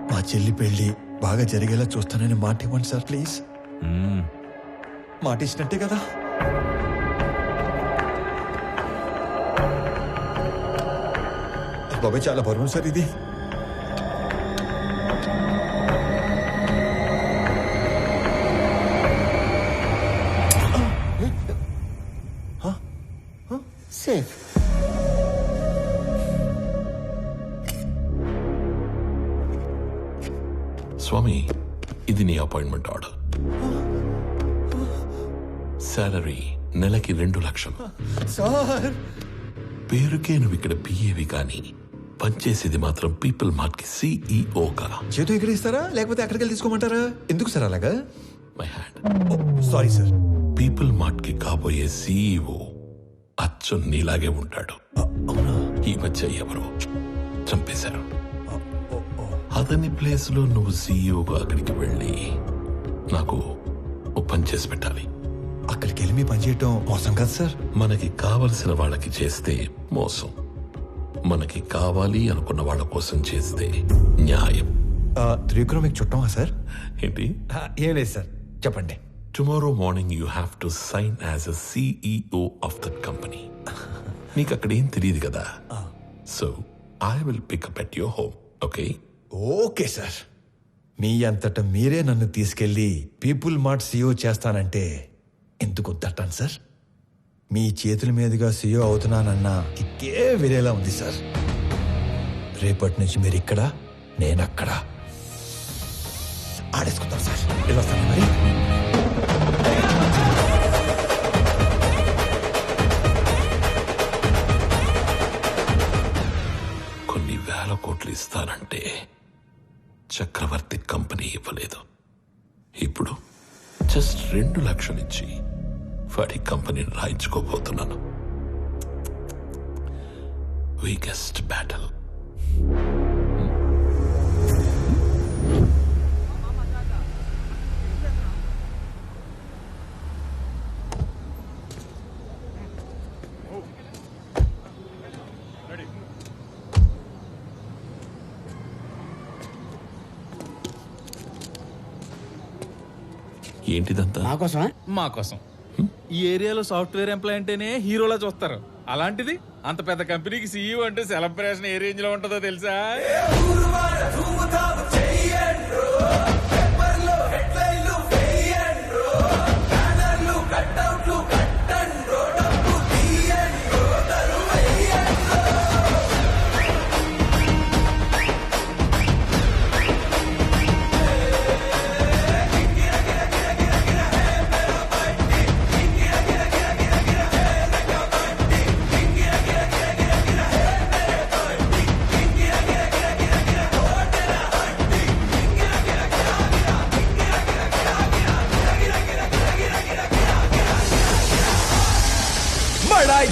మా చెల్లి పెళ్లి బాగా జరిగేలా చూస్తానని మాట ఇవ్వండి సార్ ప్లీజ్. మాట ఇచ్చినట్టే కదా? బాబాయ్ చాలా బరువు సార్ ఇది.
సేఫ్.
స్వామి, ఇది నీ అపాయింట్మెంట్ ఆర్డర్. సాలరీ నెలకి 2 లక్షలు.
సార్
పేరుకే నువ్వు ఇక్కడ పిఏవి కానీ పనిచేసేది మాత్రం పీపుల్ మార్ట్ కి సిఇఓగా.
చేతు ఇక్కడ ఇస్తారా లేకపోతే అక్కడికి వెళ్ళి తీసుకోమంటారా? ఎందుకు సార్ అలాగా?
My hand.
Sorry sir.
People mart కి కాబోయే సిఇఓ అచ్చు నీలాగే ఉంటాడు. ఈ మధ్య ఎవరో చంపేశారు. అతని ప్లేస్ లో నువ్వు సిఇఓగా అక్కడికి వెళ్ళి నాకు ఓ పని చేసి పెట్టాలి.
అక్కడికి వెళ్ళి మీ పని చేయటం మోసం కాదు సార్.
మనకి కావలసిన వాళ్ళకి చేస్తే మోసం, మనకి కావాలి అనుకున్న వాళ్ళ కోసం చేస్తే న్యాయం.
త్రివిక్రమ్ మీకు చుట్టమా సార్?
ఏంటి?
ఏం లేదు సార్, చెప్పండి.
Tomorrow morning you have to sign as a CEO of that company. నీకు అక్కడ ఏం తెలియదు కదా. So I will pick up at your home. Okay?
Okay sir. మీ అంతటా మీరే నన్ను తీసుకెళ్లి పీపుల్ మార్ట్ సీఈఓ చేస్తానంటే ఎందుకు వద్దంటాను సార్? మీ చేతుల మీదుగా సీఈఓ అవుతున్నానన్నా కిక్కే వేరేలా ఉంది సార్. రేపటి నుంచి మీరు ఇక్కడ, నేను అక్కడ. ఆడేసుకుంటాం సార్. వెళ్ళొస్తాను మరి.
కొన్ని 1000 కోట్లు ఇస్తానంటే చక్రవర్తి కంపెనీ ఇవ్వలేదు. ఇప్పుడు జస్ట్ 2 లక్షలు ఇచ్చి వాడి కంపెనీని రాయించుకోబోతున్నాను. Weakest battle. ఏంటిదంతా?
మా కోసం. ఈ ఏరియాలో సాఫ్ట్వేర్ ఎంప్లాయ్ అంటేనే హీరోలా చూస్తారు. అలాంటిది అంత పెద్ద కంపెనీకి సీఈఓ అంటే సెలబ్రేషన్ ఏ రేంజ్ లో ఉంటుందో తెలుసా?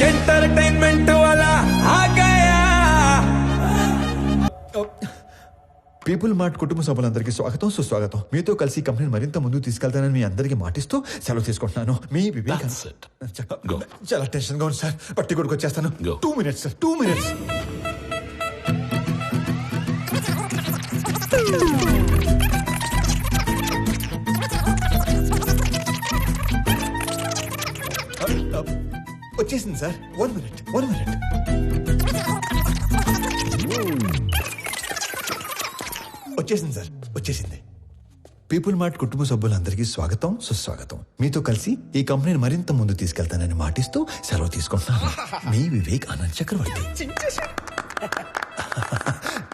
ఎంటర్టైన్మెంట్ వాలా ఆ గయా.
పీపుల్ మార్ట్ కుటుంబ సభ్యులందరికీ స్వాగతం, సుస్వాగతం. మీతో కలిసి ఈ కంపెనీని మరింత ముందుకు తీసుకెళ్తానని మీ అందరికీ మాటిస్తూ సెలవు తీసుకుంటున్నాను. మీ వివేక్. చాలా టెన్షన్ గా ఉంది సార్. పట్టి కొడుకు వచ్చేస్తాను. 2 minutes సార్, 2 minutes. వచ్చేసింది సార్. 1 minute, 1 minute. వచ్చేసింది సార్, వచ్చేసింది. పీపుల్ మార్ట్ కుటుంబ సభ్యులందరికీ స్వాగతం, సుస్వాగతం. మీతో కలిసి ఈ కంపెనీని మరింత ముందు తీసుకెళ్తానని మాటిస్తూ సెలవు తీసుకుంటున్నాను. మీ Vivek Anand Chakravarthi.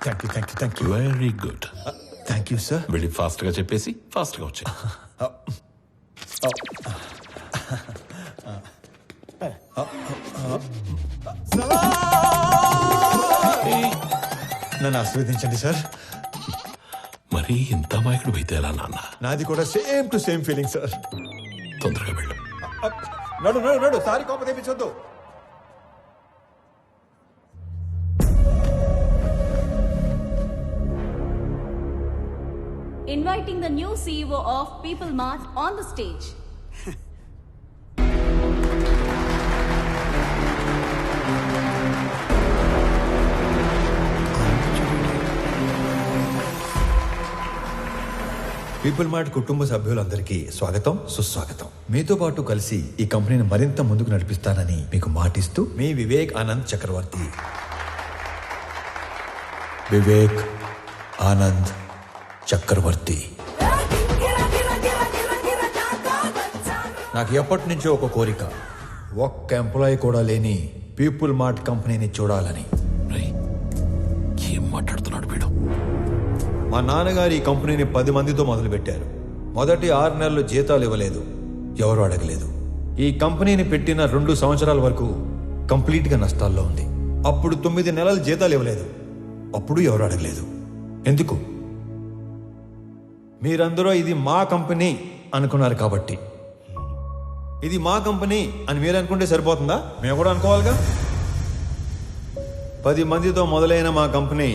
Thank you.
Very good.
Thank you sir.
వెళ్ళి ఫాస్ట్ గా చెప్పేసి ఫాస్ట్ గా వచ్చాయి.
నన్ను ఆశీర్వదించండి సార్.
మరి ఇంత మాయకుడు అయితే ఎలా నాన్న?
నాది కూడా same to same feeling sir.
తొందరగా వెళ్ళు.
నడు సారీ కోపం తెప్పించొద్దు.
Inviting the new CEO of People Mart on the stage.
People mart కుటుంబ సభ్యులందరికీ స్వాగతం, సుస్వాగతం. మీతో పాటు కలిసి ఈ కంపెనీని మరింత ముందుకు నడిపిస్తానని మీకు మాటిస్తూ మీ వివేక్ ఆనంద్ చక్రవర్తి. వివేక్ ఆనంద్ చక్రవర్తి. నాకు ఎప్పటి నుంచో ఒక కోరిక, ఒక్క ఎంప్లాయీ కూడా లేని పీపుల్ మార్ట్ కంపెనీని చూడాలని.
ఏం మాట్లాడుతున్నాడు వీడు?
మా నాన్నగారు ఈ కంపెనీని 10 మందితో మొదలుపెట్టారు. మొదటి 6 నెలలు జీతాలు ఇవ్వలేదు, ఎవరు అడగలేదు. ఈ కంపెనీని పెట్టిన 2 సంవత్సరాల వరకు కంప్లీట్ గా నష్టాల్లో ఉంది. అప్పుడు 9 నెలలు జీతాలు ఇవ్వలేదు, అప్పుడు ఎవరు అడగలేదు. ఎందుకు? మీరందరూ ఇది మా కంపెనీ అనుకున్నారు కాబట్టి. ఇది మా కంపెనీ అని మీరు అనుకుంటే సరిపోతుందా? మేము కూడా అనుకోవాలిగా. 10 మందితో మొదలైన మా కంపెనీ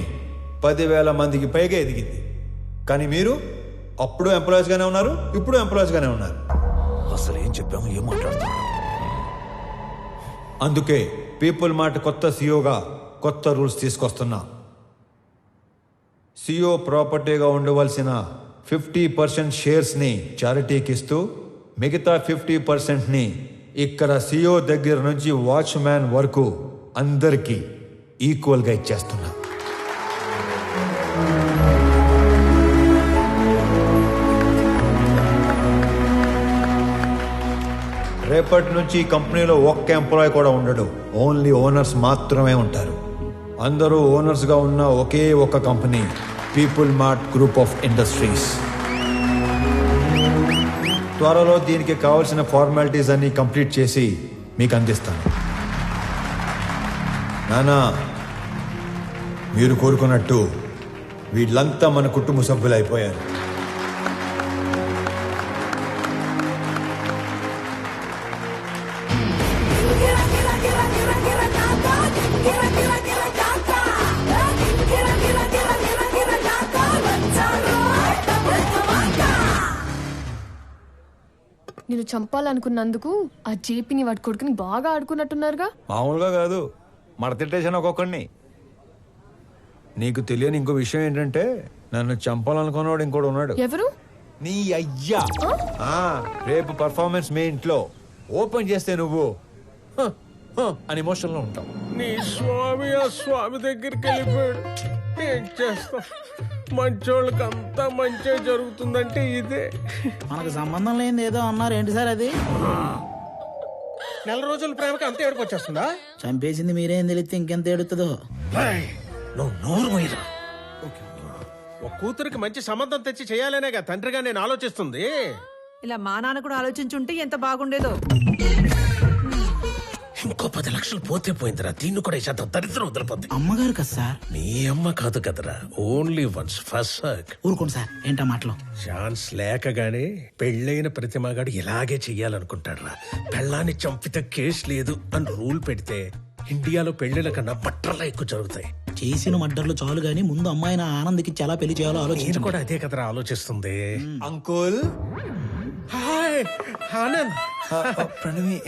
10,000 మందికి పైగా ఎదిగింది. కానీ మీరు అప్పుడు ఎంప్లాయీస్ గానే ఉన్నారు, ఇప్పుడు ఎంప్లాయీస్ గానే ఉన్నారు.
అసలు ఏం చెప్పాము, ఏం మాట్లాడుతున్నాం?
అందుకే పీపుల్ మార్ట్ కొత్త సీఈఓగా కొత్త రూల్స్ తీసుకొస్తున్నా. సీఈఓ ప్రాపర్టీగా ఉండవలసిన 50% షేర్స్ ని చారిటీకి ఇస్తూ మిగతా 50% ని ఇక్కడ సీఈఓ దగ్గర నుంచి వాచ్మ్యాన్ వరకు అందరికీ ఈక్వల్ గా ఇచ్చేస్తున్నా. రేపటి నుంచి కంపెనీలో ఒక్క ఎంప్లాయ్ కూడా ఉండడు. ఓన్లీ ఓనర్స్ మాత్రమే ఉంటారు. అందరూ ఓనర్స్ గా ఉన్న ఒకే ఒక company people mart group of industries. త్వరలో దీనికి కావాల్సిన ఫార్మాలిటీస్ అన్ని కంప్లీట్ చేసి మీకు అందిస్తాను. నానా, మీరు కోరుకున్నట్టు వీళ్ళంతా మన కుటుంబ సభ్యులు అయిపోయారు.
నేను చంపాలనుకున్నందుకు ఆ జేపీని వాడి కొడుకుని బాగా ఆడుకున్నట్టున్నారుగా.
మామూలుగా కాదు, మడతెట్టేసాను ఒక్కొక్కడిని. నీకు తెలియని ఇంకో విషయం ఏంటంటే నన్ను చంపాలనుకున్నవాడు ఇంకోటి ఉన్నాడు.
ఎవరు?
నీ అయ్యా. రేపు పర్ఫార్మెన్స్ మీ ఇంట్లో ఓపెన్ చేస్తే నువ్వు అని ఎమోషన్ లో ఉంటావు.
నీ స్వామి ఆ స్వామి దగ్గరికి వెళ్ళిపోయాడు. ఏం చేస్తాం, మంచోళ్ళకి అంతా మంచి జరుగుతుందంటే ఇదే.
మనకు సంబంధం లేని ఏదో అన్నారు, ఏంటి సార్ అది?
నెల రోజుల ప్రేమకి అంత ఏడుపు వచ్చేస్తుందా?
చంపేసింది మీరేం తెలిస్తే ఇంకెంత ఏడుతుందో.
నువ్వు నోరు పోయిరా. ఒక కూతురికి మంచి సంబంధం తెచ్చి చేయాలనేగా తండ్రిగా నేను ఆలోచిస్తుంది.
ఇలా మా నాన్న కూడా ఆలోచించుంటే ఎంత బాగుండేదో.
ఇంకో 10 లక్షలు పోతే పోయిందిరా, దీన్ని కూడా శాతం దరిద్రం వదిలిపోద్ది.
అమ్మగారు కదా సార్.
నీ అమ్మ కాదు కదరా, ఓన్లీ వన్స్ ఫస్ట్ సర్క్.
ఊరుకోండి సార్, ఏంటా మాటలు?
ఛాన్స్ లేకగానే పెళ్ళైన ప్రతి మగాడు ఇలాగే చెయ్యాలనుకుంటాడ్రా. పెళ్ళాన్ని చంపితే కేసు లేదు అని రూల్ పెడితే ఇండియాలో పెళ్లిల కన్నా బట్టర్లా ఎక్కువ జరుగుతాయి.
చేసిన మడ్డర్లు చాలు గానీ ముందు అమ్మాయిని ఆనంద్కి చాలా పెళ్లి చేయాలో
నేను
ఆలోచించండి.
కూడా అదే కదరా ఆలోచిస్తుంది.
Uncle
hi Anand.
ప్రణవి.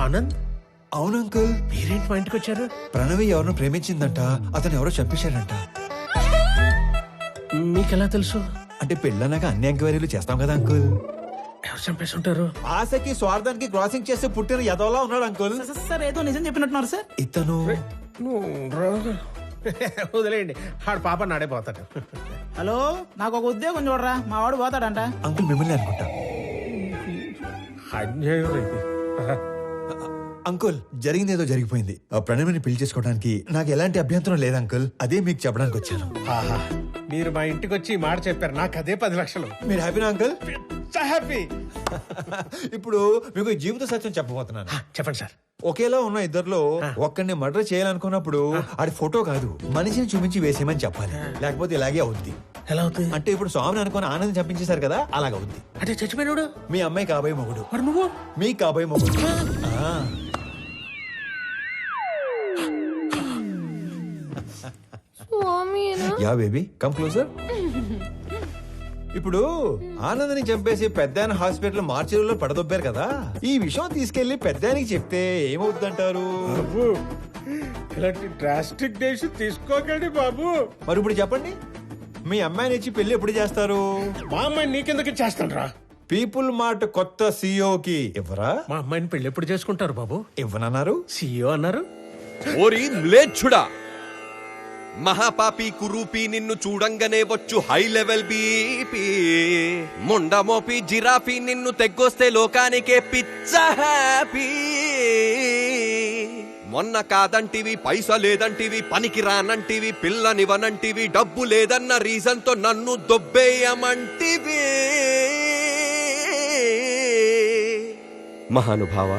ఆనంద్.
అవును అంకుల్.
మీరేంటి మా ఇంటికి వచ్చారు?
ప్రణవి ఎవరినో ప్రేమించిందంట, అతను ఎవరో చంపేశాడంట.
మీకెలా తెలుసు?
అంటే పెళ్ళన్నాక అన్ని ఎంక్వైరీలు చేస్తాం కదా అంకుల్.
ఎవరు చంపేసి ఉంటారు?
ఆశకి స్వార్థానికి క్రాసింగ్ చేస్తే పుట్టిన యదవలా ఉన్నాడు అంకుల్.
సార్ ఏదో నిజం చెప్పినట్టున్నారు సార్.
ఇతను
వదిలేయండి, ఆడు పాప నాడే పోతాడు.
హలో, నాకు ఒక ఉద్యోగం చూడరా, మా వాడు పోతాడంట.
అంకుల్ మిమ్మల్ని అనుకుంటా.
అన్యాయం ఇది.
అంకుల్ జరిగింది ఏదో జరిగిపోయింది. ఆ ప్రణవిని పెళ్లి చేసుకోవడానికి నాకు ఎలాంటి అభ్యంతరం లేదు అంకుల్. అదే మీకు చెప్పడానికి వచ్చాను.
మీరు మా ఇంటికి వచ్చి ఈ మాట చెప్పారు, నాకు అదే 10 లక్షలు.
మీరు హ్యాపీనా అంకుల్?
హ్యాపీ.
ఇప్పుడు మీకు జీవిత సత్యం చెప్పబోతున్నాను.
చెప్పండి సార్.
ఒకేలా ఉన్న ఇద్దర్లో ఒక్కడిని మర్డర్ చేయాలనుకున్నప్పుడు ఆడి ఫోటో కాదు, మనిషిని చూపించి వేసేయమని చెప్పాలి. లేకపోతే ఇలాగే అవుద్ది.
ఎలా అవుతుంది?
అంటే ఇప్పుడు స్వామిని అనుకుని ఆనందం చంపించేశారు కదా, అలాగవుద్ది.
అంటే చచ్చిపోయినాడు
మీ అమ్మాయి కాబోయే మొగుడు.
నువ్వు
మీ కాబోయే మొగుడు. Yeah baby come closer. ఇప్పుడు ఆనందని చంపేసి పెద్దాయన హాస్పిటల్ మార్చిలో పడదొబ్బారు కదా, ఈ విషయం తీసుకెళ్లి పెద్దాయనికి చెప్తే ఏమవుద్దంటారు?
ఇలాంటి డ్రాస్టిక్ డెసిషన్ తీసుకోకండి బాబు.
మరి ఇప్పుడు చెప్పండి, మీ అమ్మాయిని ఇచ్చి పెళ్లి ఎప్పుడు చేస్తారు?
మా అమ్మాయిని నీకెందుకు చేస్తాను రా.
పీపుల్ మార్ట్ కొత్త సీఈఓకి ఇవ్వరా?
మా అమ్మాయిని పెళ్లి ఎప్పుడు చేసుకుంటారు బాబు?
ఇవ్వనన్నారు.
సీఈఓ అన్నారు.
ఓరి మ్లేచ్ఛుడా, మహాపాపి కురూపి, నిన్ను చూడంగానే వచ్చు హై లెవెల్ బీపీ. ముండమోపి జిరాఫీ, నిన్ను తెగ్గొస్తే లోకానికే పిచ్చ హ్యాపీ. మొన్న కాదంటివి, పైసా లేదంటివి, పనికి రానంటివి, పిల్లనివనంటివి, డబ్బు లేదన్న రీజన్ తో నన్ను దొబ్బేయమంటివి. మహానుభావ,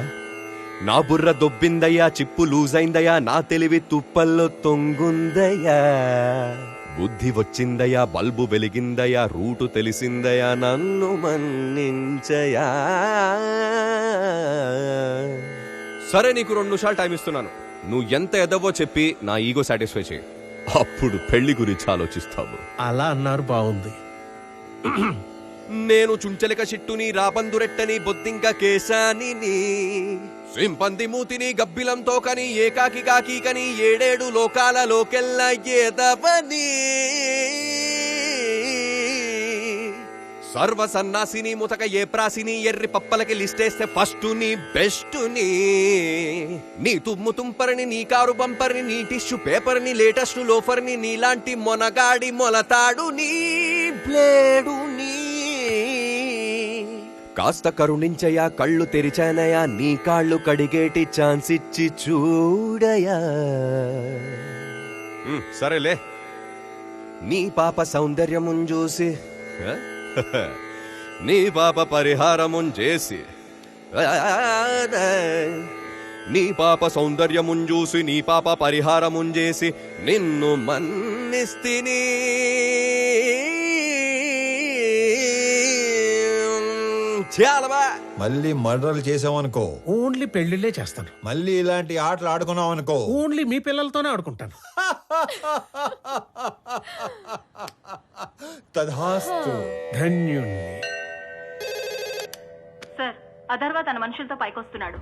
నా బుర్ర దొబ్బిందయ్యా, చిప్పు లూజ్ అయిందయ్యా, నా తెలివి తుప్పల్లో తొంగుందయ్యా. బుద్ధి వచ్చిందయ్యా, బల్బు వెలిగిందయ్యా, రూటు తెలిసిందయ్యా, నన్ను మన్నించయా. సరే, నీకు 2 నిమిషాలు టైం ఇస్తున్నాను. నువ్వు ఎంత ఎదవో చెప్పి నా ఈగో సాటిస్ఫై చేయి, అప్పుడు పెళ్లి గురించి ఆలోచిస్తావు.
అలా అన్నారు, బాగుంది.
నేను చుంచలిక చిట్టుని, రాబందురెట్టని, బొద్దింక కేశాని, సింపంది మూతిని, గబ్బిలంతో కని, ఏకాకి కాకి కని, 7 లోకాలలోకెల్లా ఏదవని. సర్వ సన్నాసిని, ముతక ఏ ప్రాసిని, ఎర్రి పప్పలకి లిస్టేస్తే ఫస్ట్ ని బెస్ట్ ని. నీ తుమ్ము తుంపరిని, నీ కారు బంపర్ని, నీ టిష్యూ పేపర్ని, లేటెస్ట్ లోఫర్ని, నీలాంటి మొనగాడి మొలతాడు నీ బ్లేడు నీ. కాస్త కరుణించయా, కళ్ళు తెరిచానయా, నీ కాళ్ళు కడిగేటి ఛాన్స్ ఇచ్చి చూడయా. సరేలే, నీ పాప సౌందర్యమున్ చూసి, నీ పాప పరిహారమున్ చేసి, నీ పాప సౌందర్యమున్ చూసి, నీ పాప పరిహారమున్ చేసి, నిన్ను మన్నిస్తిని.
మళ్ళీ మర్డర్లు చేసామనుకో,
ఓన్లీ పెళ్లిళ్ళే చేస్తాను.
మళ్ళీ ఇలాంటి ఆటలు ఆడుకున్నాం అనుకో,
ఓన్లీ మీ పిల్లలతోనే ఆడుకుంటాను.
తధాస్తు.
ధన్యుణ్ణి.
సార్, అథర్వ తన మనుషులతో పైకొస్తున్నాడు.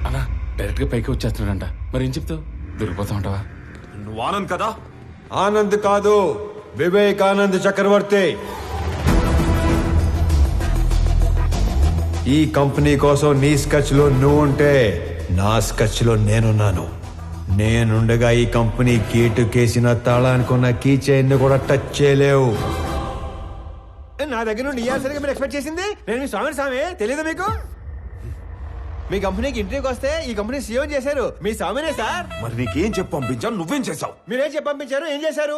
అలా డైరెక్ట్ గా పైకి వచ్చేస్తున్నాడంట. మరి ఏం చెప్తావు? దొరికిపోతా ఉంటావా?
నువ్వు ఆనంద్ కదా?
ఆనంద్ కాదు, వివేకానంద్ చక్రవర్తి. ఈ కంపెనీ కోసం నీ స్కెచ్ లో నువ్వు ఉంటే, నా స్కెచ్ లో నేనున్నాను. నేనుండగా ఈ కంపెనీ గేటు కేసిన తాళానుకున్న కీ చైన్ కూడా టచ్ చేయలేవు. నా దగ్గర నుండి ఇయ్యాల్సరిగా మీరు ఎక్స్పెక్ట్ చేసింది నేను మీ స్వామి తెలియదు మీకు? మీ కంపెనీకి ఇంటర్వ్యూకి వస్తే ఈ కంపెనీ సీఎం చేశారు మీ స్వామినే సార్.
మరి నీకేం చెప్పి పంపించాను, నువ్వేం చేశావు?
మీరేం చెప్పి పంపించారు, ఏం చేశారు?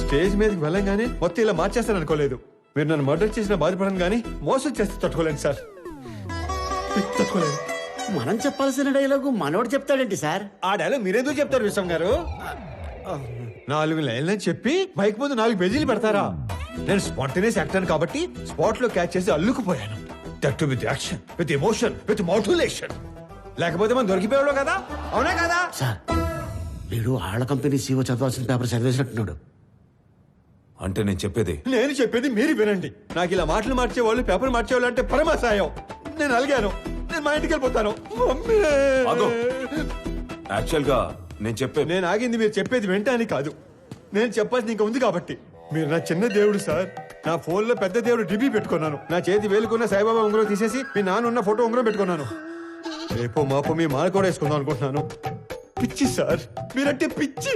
స్టేజ్ మీదకి వెళ్ళంగానే మొత్తం ఇలా మార్చేస్తారు అనుకోలేదు. మీరు నన్ను మర్డర్ చేసిన బాధపడను కానీ మోసం చేస్తే తట్టుకోలేను సార్, తట్టుకోలేను.
మనం చెప్పాల్సిన డైలాగు మనోడు చెప్తాడేంటి సార్?
ఆ డైలాగ్ మీరెందుకు చెప్తారు విశ్వం గారు? 4 లైన్లని చెప్పి మైక్ ముందు 4 పేజీలు పెడతారా? నేను స్పాంటేనియస్ యాక్టర్ కాబట్టి స్పాట్ లో క్యాచ్ చేసి అల్లుకుపోయాను. That with action, with emotion, with motivation. లేకపోతే మనం దొరికిపోయాడు కదా, అవునా కదా?
సార్ వీడు ఆళ్ళ కంపెనీ సీఓ చదవాల్సిన పేపర్ చదివేసినట్టున్నాడు.
అంటే నేను
చెప్పేది మీరు వినండి. నాకు ఇలా మాటలు మార్చేవాళ్ళు, పేపర్ మార్చేవాళ్ళు అంటే పరమాసాయం. నేను అలిగాను, నేను మా ఇంటికి వెళ్ళిపోతాను.
యాక్చువల్ గా
నేను ఆగింది మీరు చెప్పేది వెంటనే కాదు, నేను చెప్పాల్సింది ఇంకా ఉంది కాబట్టి. మీరు నా చిన్న దేవుడు సార్. నా ఫోన్ లో పెద్ద దేవుడు డిబి పెట్టుకున్నాను. నా చేతి వేలుకున్న సాయిబాబా ఉంగరం తీసేసి మీ నాన్న ఉన్న ఫోటో ఉంగరం పెట్టుకున్నాను. రేపో మాపో మీ మాల కూడా వేసుకుందాం అనుకుంటున్నాను. పిచ్చి సార్, మీరంటే పిచ్చి.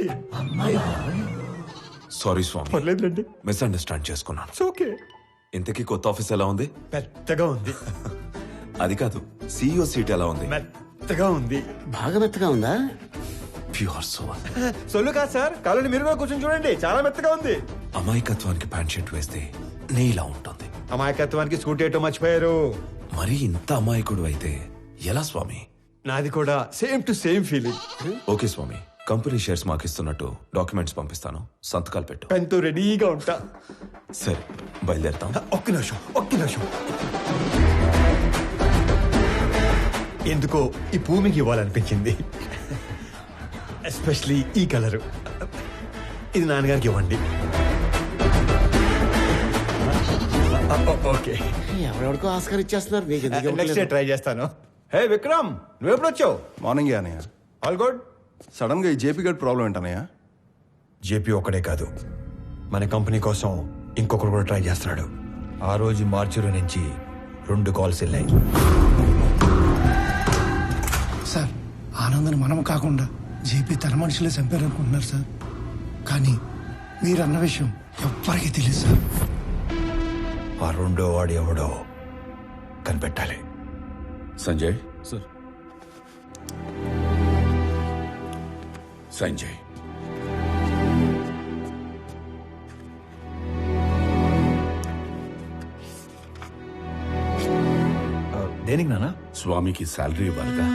సారీ స్వామి,
పర్లేదండి,
మిస్అండర్స్టాండ్ చేసుకున్నాను.
ఓకే.
ఇంతకీ కొత్త ఆఫీస్ ఎలా ఉంది?
పెద్దగా ఉంది.
అది కాదు, CEO సీట్ ఎలా ఉంది?
మెత్తగా ఉంది.
బాగా మెత్తగా ఉందా?
Pure soul.
సొల్లు కాదు సార్, కాలని మీరు కూడా కూర్చొని చూడండి, చాలా మెత్తగా ఉంది.
అమాయకత్వానికి ప్యాంట్ షర్ట్ వేస్తే నీలా ఉంటుంది.
అమాయకత్వానికి స్కూటీ ఏటో మర్చిపోయారు.
మరి ఇంత అమాయకుడు అయితే ఎలా స్వామి?
నాది కూడా same to same feeling.
Okay స్వామి, కంపెనీ షేర్స్ మాకు ఇస్తున్నట్టు డాక్యుమెంట్స్ పంపిస్తాను, సంతకాలు పెట్టు.
పెన్తో రెడీగా ఉంటా.
సరే బయలుదేరుతాం.
ఒక్క నిమిషం. ఎందుకో ఈ పువ్వు మీకు ఇవ్వాలనిపించింది, ఎస్పెషలీ ఈ కలరు. ఇది నాన్నగారికి ఇవ్వండి. ఓకే,
ఎవరెవరికో ఆస్కార్ ఇచ్చేస్తున్నారు.
నెక్స్ట్ డే ట్రై చేస్తాను. హే విక్రమ్, నువ్వు ఎప్పుడు వచ్చావు?
మార్నింగ్ అన్నయ్య.
All good.
సడన్ గా ఈ జేపీ గడ్ ప్రాబ్లం ఏంటన్నయ్య?
జేపీ ఒక్కడే కాదు, మన కంపెనీ కోసం ఇంకొకరు కూడా ట్రై చేస్తున్నాడు. ఆ రోజు మార్చిలో నుంచి 2 కాల్స్ వెళ్ళాయి.
సార్ ఆనందని మనం కాకుండా జేపీ తన మనుషులే చంపారనుకుంటున్నారు సార్. కానీ మీరు అన్న విషయం ఎవ్వరికీ తెలియదు సార్.
ఆ 2వ వాడు ఎవడో కనిపెట్టాలి.
సంజయ్
సార్.
సంజయ్,
దేనికి నాన్న?
స్వామికి శాలరీ ఇవ్వాలిగా.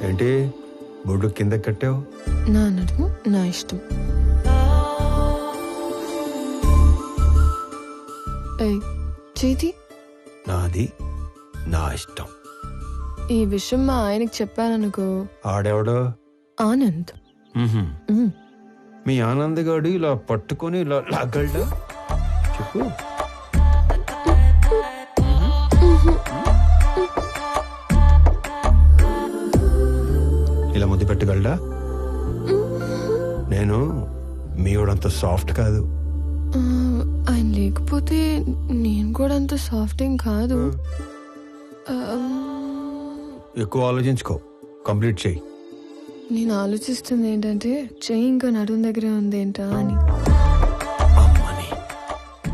ఏంటి బొడ్డు కింద కట్టావు?
నా నడుము నా ఇష్టం. చేతి
నాది నా ఇష్టం.
ఈ విషయం మా ఆయనకి చెప్పాననుకో,
ఆడెవడో?
ఆనంద్.
మీ ఆనంద్ గాడు ఇలా పట్టుకొని ఇలా లాగలడా? చెప్పు. ఇలా ముద్దు పెట్టగలడా? నేను మీవాడంత సాఫ్ట్ కాదు.
ఆయన లేకపోతే నేను కూడా అంత సాఫ్ట్ ఏం కాదు.
ఎక్కువ ఆలోచించుకో, కంప్లీట్ చెయ్యి.
నేను ఆలోచిస్తుంది ఏంటంటే చెయ్యి ఇంకా నడుము దగ్గరే ఉంది ఏంటా అని.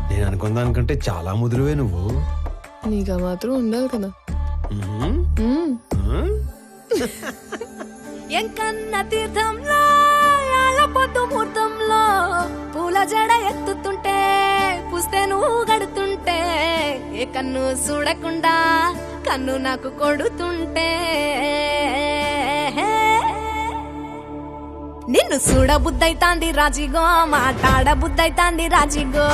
నేను అనుకున్న దానికంటే చాలా ముదురువే నువ్వు.
నీకు మాత్రం ఉండాలి కదా.
ఎంకన్న తీర్థంలో పొద్దు ముహూర్తంలో పూల జడ ఎత్తుతుంటే పుస్తే నువ్వు గడుతుంటే ఏ కన్ను చూడకుండా కన్ను నాకు కొడుతుంటే నిన్ను చూడ బుద్ధైతాంది రాజిగో, మాట్లాడ బుద్ధైతాంది రాజిగో,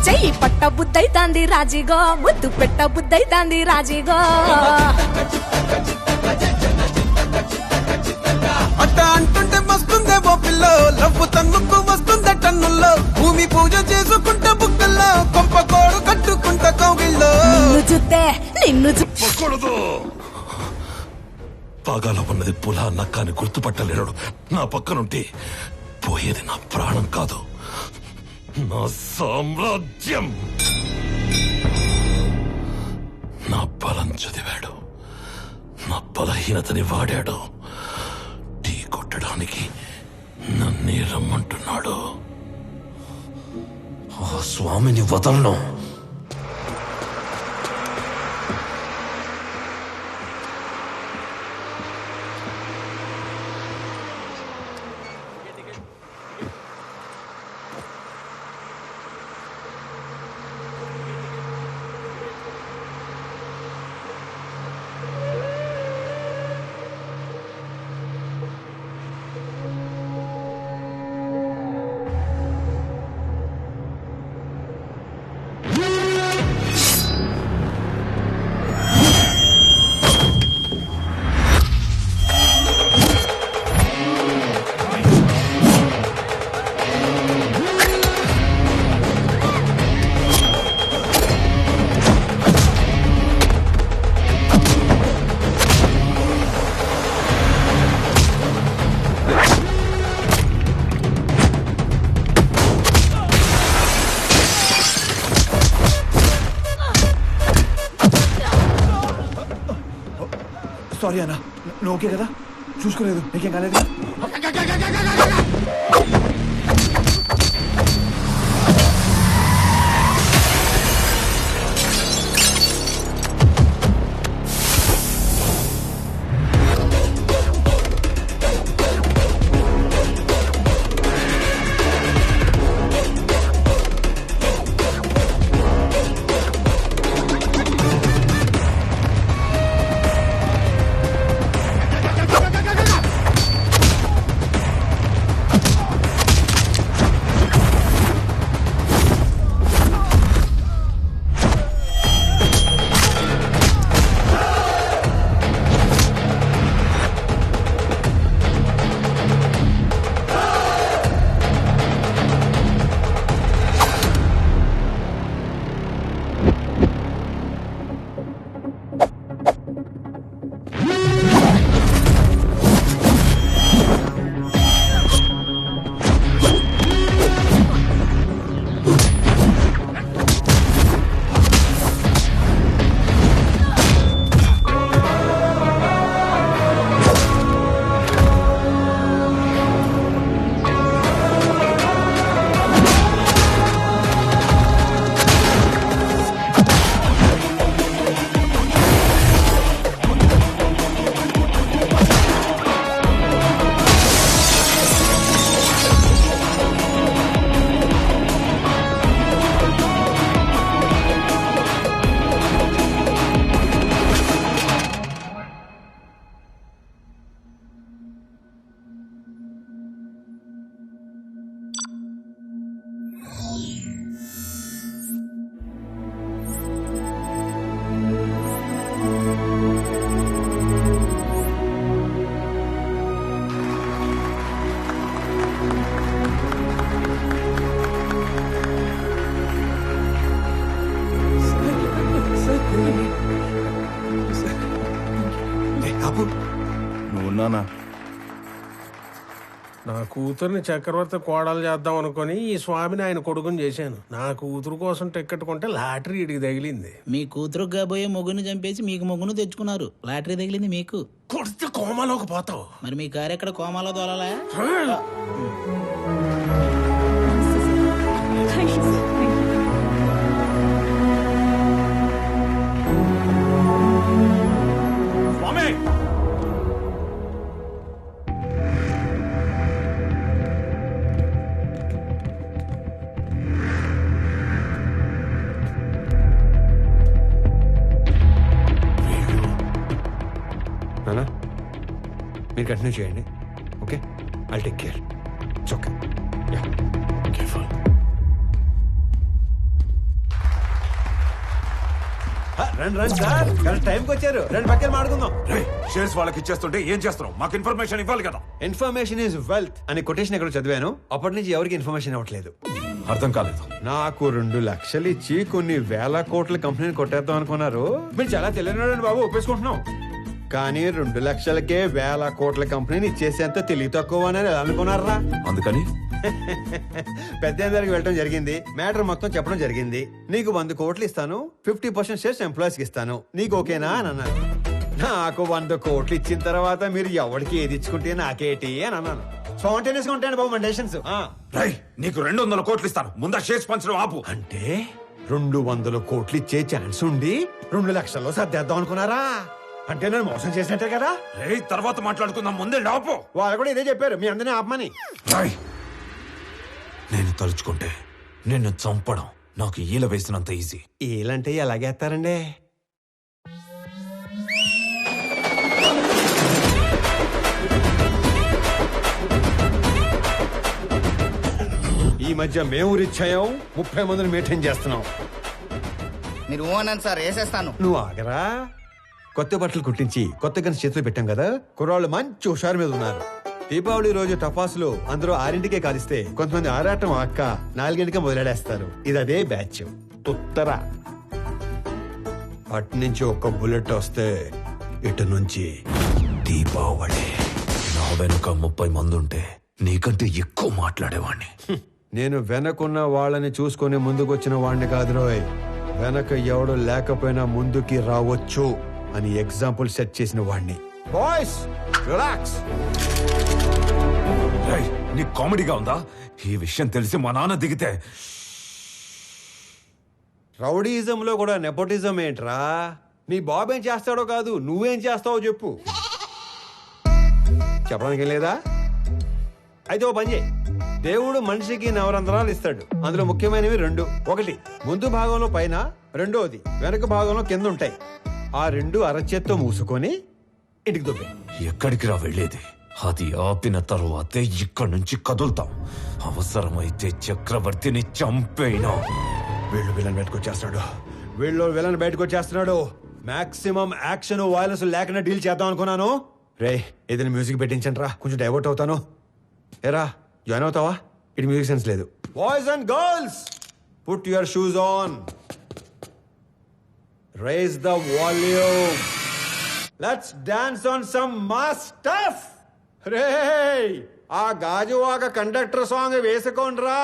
చెయ్యి పట్ట బుద్ధైతాంది రాజిగో, ముద్దు పెట్ట బుద్ధైతాంది రాజిగో.
ఓ పిల్లో లవ్వు తన్నుకు వస్తుంద టన్నుల్లో భూమి పూజ చేసుకుంటా బుక్కల్లో కొంప కోడు కట్టుకుంటా కౌగిల్లో
నిన్ను
చెప్పకూడదు. పాగాలో ఉన్నది పులా నక్క అని గుర్తుపట్టలేడు. నా పక్కనుంటే పోయేది నా ప్రాణం కాదు, నా సామ్రాజ్యం. నా బలం చదివాడు, నా బలహీనతని వాడాడు. టీ కొట్టడానికి నన్నే రమ్మంటున్నాడు.
ఆ స్వామిని వదలను.
సారీ అన్న, నువ్వు ఓకే కదా? చూసుకోలేదు, నీకేం కాలేదు?
నువ్వున్నానా?
నా కూతుర్ని చక్రవర్తి కోడలు చేద్దాం అనుకుని ఈ స్వామిని ఆయన కొడుకుని చేశాను. నా కూతురు కోసం టికెట్ కొంటే లాటరీ ఇడికి తగిలింది.
మీ కూతురు కాబోయే మొగ్గుని చంపేసి మీకు మొగ్గును తెచ్చుకున్నారు. లాటరీ తగిలింది మీకు.
కొడితే కోమాలోకి పోతావు.
మరి మీ కారు ఎక్కడ కోమాలో దోలాలా?
నానా, మీరు కంటిన్యూ చేయండి. Okay, I'll take care. It's okay. Yeah, careful.
రండి రండి సార్, కరెక్ట్ టైంకి వచ్చారు. రెండు పక్కన మాడుకుందాం.
షేర్స్ వాళ్ళకి ఇచ్చేస్తుంటే ఏం చేస్తున్నావు? మాకు ఇన్ఫర్మేషన్ ఇవ్వాలి కదా.
ఇన్ఫర్మేషన్ ఈజ్ వెల్త్ అని కొటేషన్ ఎక్కడ చదివాను. అప్పటి నుంచి ఎవరికి ఇన్ఫర్మేషన్ ఇవ్వట్లేదు.
అర్థం కాలేదు.
నాకు 2 లక్షలు ఇచ్చి కొన్ని వేల కోట్ల కంపెనీని కొట్టేద్దాం అనుకున్నారు. మీరు చాలా తెలియనండి బాబు, ఒప్పేసుకుంటున్నాం. కానీ 2 లక్షలకే 1000 కోట్ల కంపెనీని ఇచ్చేసేంత తెలివి తక్కువ అని అనుకున్నారా?
అందుకని
పెద్ద దగ్గరికి వెళ్ళడం జరిగింది. మ్యాటర్ మొత్తం చెప్పడం జరిగింది. నీకు 100 కోట్లు ఇస్తాను, 50% షేర్స్ ఎంప్లాయీస్ కి ఇస్తాను, నీకు ఓకేనా అని అన్నారు. నాకు 100 కోట్లు ఇచ్చిన తర్వాత మీరు ఎవరికి ఏది ఇచ్చుకుంటే నాకేటి అని అన్నాను. స్పాంటేనియస్ గా ఉంటాయండి బాబు మన డెసిషన్స్.
నీకు 200 కోట్లు ఇస్తాను, ముందా షేర్స్ పంచడం ఆపు.
అంటే 200 కోట్లు ఇచ్చే ఛాన్స్ ఉండి 2 లక్షల్లో సర్దేద్దాం అనుకున్నారా? అంటే నేను మోసం చేసినట్టే కదా.
తర్వాత మాట్లాడుకుందాం, ముందే ఆపు.
వాళ్ళు కూడా ఇదే చెప్పారు, మీ అందరినీ ఆపమని.
నేను తలుచుకుంటే నిన్ను చంపడం నాకు ఈల వేసినంత ఈజీ.
ఈలంటే ఎలాగేస్తారండి? ఈ మధ్య మేము రిచ్ అయ్యాం, 30 మందిని మెయింటైన్ చేస్తున్నాం.
మీరు అన్నాను సార్, వేసేస్తాను.
నువ్వు ఆగరా. కొత్త బట్టలు కుట్టించి కొత్త గన్స్ చేతులు పెట్టాం కదా, కుర్రాళ్ళు మంచి హుషారు మీద ఉన్నారు. దీపావళి రోజు టపాసులు అందరూ 6ంటికే కాలిస్తే కొంతమంది ఆరాటం అక్క 4ంటికే మొదలెడేస్తారు. ఇది అదే బ్యాచ్. ఉత్తర అట్నుంచి ఒక బుల్లెట్ వస్తే ఇటు నుంచి
దీపావళి. నా వెనుక 30 మంది ఉంటే నీకంటే ఎక్కువ మాట్లాడేవాణ్ణి.
నేను వెనకున్న వాళ్ళని చూసుకొని ముందుకొచ్చిన వాడిని కాదు రోయ్. వెనక ఎవడు లేకపోయినా ముందుకి రావచ్చు అని ఎగ్జాంపుల్ సెట్ చేసిన వాడిని. Boys relax.
నీకు కామెడీగా ఉందా? ఈ విషయం తెలిసి మా నాన్న దిగితే.
రౌడీజంలో కూడా నెపోటిజం ఏంట్రా? నీ బాబు ఏం చేస్తాడో కాదు, నువ్వేం చేస్తావో చెప్పు. చెప్పడానికి ఏం లేదా? అయితే ఓ పని చేయి. దేవుడు మనిషికి నవరంధ్రాలు ఇస్తాడు. అందులో ముఖ్యమైనవి 2. ఒకటి ముందు భాగంలో పైన, రెండోది వెనక భాగంలో కింద ఉంటాయి. ఆ 2 అరచేత్తో మూసుకొని ఇంటికి దొబ్బే.
ఎక్కడికి రా వెళ్ళేది? అది ఆపిన తరువాతే ఇక్కడి నుంచి కదులుతాం. అవసరమైతే చక్రవర్తిని చంపేనా.
వీళ్ళు విలన్ బయటకొచ్చేస్తున్నాడు. విలన్ బయటకొచ్చేస్తున్నాడు. మాక్సిమం యాక్షన్ వైలెన్స్ లేకుండా డీల్ చేద్దాం అనుకున్నాను. రే ఏదైనా మ్యూజిక్ పెట్టించండి రా, కొంచెం డైవర్ట్ అవుతాను. ఏరా జాయిన్ అవుతావా? ఇటు మ్యూజిక్ సెన్స్ లేదు. Boys and girls, put your shoes on, rise the volume, let's dance on some mass stuff. రే ఆ గాజువాక కండక్టర్ సాంగ్ వేసుకోండ్రా.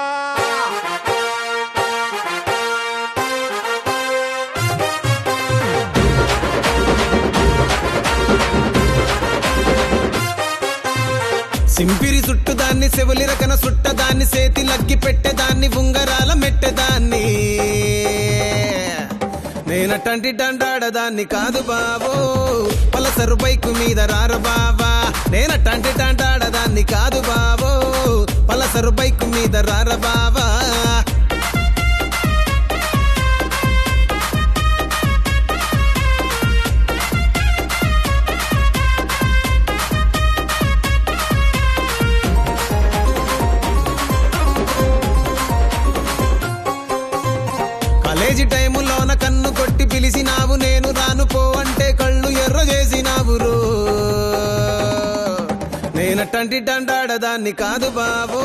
సింపిరి చుట్టుదాన్ని, సెవలి రకన సుట్టదాన్ని, సేతి లగ్గి పెట్టేదాన్ని, ఉంగరాల మెట్టేదాన్ని. నేనటంటి డండాడదాన్ని కాదు బాబో, పలసరు బైకు మీద రార బావా. నేనటంటి డండాడదాన్ని కాదు బాబో, పలసరు బైకు మీద రార బావా. కాలేజీ టైములోన కన్ను కొట్టి పిలిచినావు, నేను రాను పో అంటే కళ్ళు ఎర్ర చేసినావు రో. నేనటంటి డండాడదాన్ని కాదు బాబో,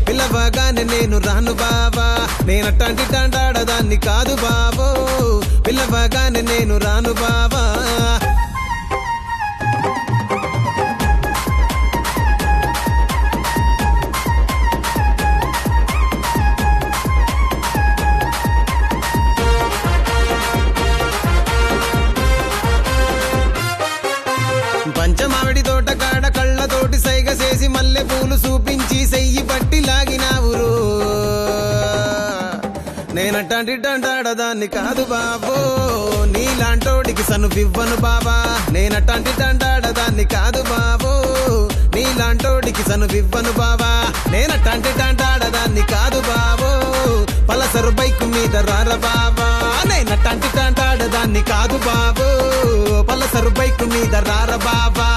పిల్లవగానే నేను రాను బావా. నేనటంటి డండాడదాన్ని కాదు బాబో, పిల్లవగానే నేను రాను బావా. పంచమావిడి తోట కాడ కళ్ళతోటి సైగ చేసి మల్లె పూలు చూపించి సెయ్యి పట్టి లాగినావు రో. నేనటంటి డండాడదాన్ని కాదు బాబో, నీలాంటోడికి సనుపివ్వను బాబా. నేనటంటి డండాడదాన్ని కాదు బాబో, నీలాంటోడికి సనుపివ్వను బాబా. నేనటంటి డండాడదాన్ని కాదు బాబో, పలసరు బైకు మీద రార బాబా. నేనటంటి డండాడదాన్ని కాదు బాబో, పలసరు బైకు మీద రార బాబా.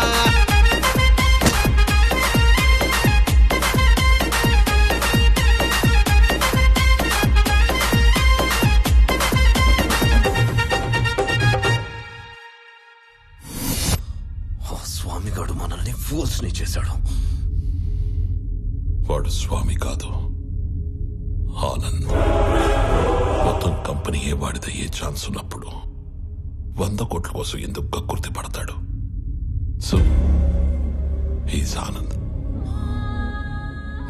స్వామి గారు మనల్ని ఫోర్స్ని చేశాడు.
వాడు స్వామి కాదు, ఆనంద్. మొత్తం కంపెనీయే వాడిదయ్యే ఛాన్స్ ఉన్నప్పుడు 100 కోట్ల కోసం ఎందుకు కక్కుర్తి పడతాడు? So he's Anand.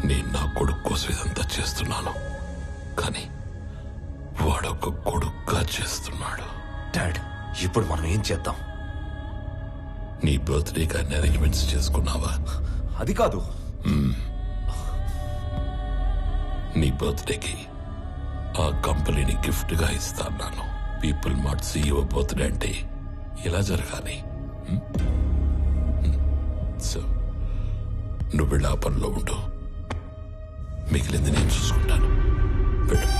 నేను నా కొడుకు కోసం ఇదంతా చేస్తున్నాను, కానీ వాడొక కొడుకుగా చేస్తున్నాడు.
డాడ్, ఇప్పుడు మనం ఏం చేద్దాం?
నీ బర్త్డే కానీ అరేంజ్మెంట్స్ చేసుకున్నావా?
అది కాదు.
నీ బర్త్డేకి ఆ కంపెనీని గిఫ్ట్ గా ఇస్తాను. పీపుల్ మార్ట్ CEO బర్త్డే అంటే ఇలా జరగాలి. సో నువ్వు వెళ్ళి ఆ పనిలో ఉండు, మిగిలింది నేను చూసుకుంటాను. వెళ్ళు.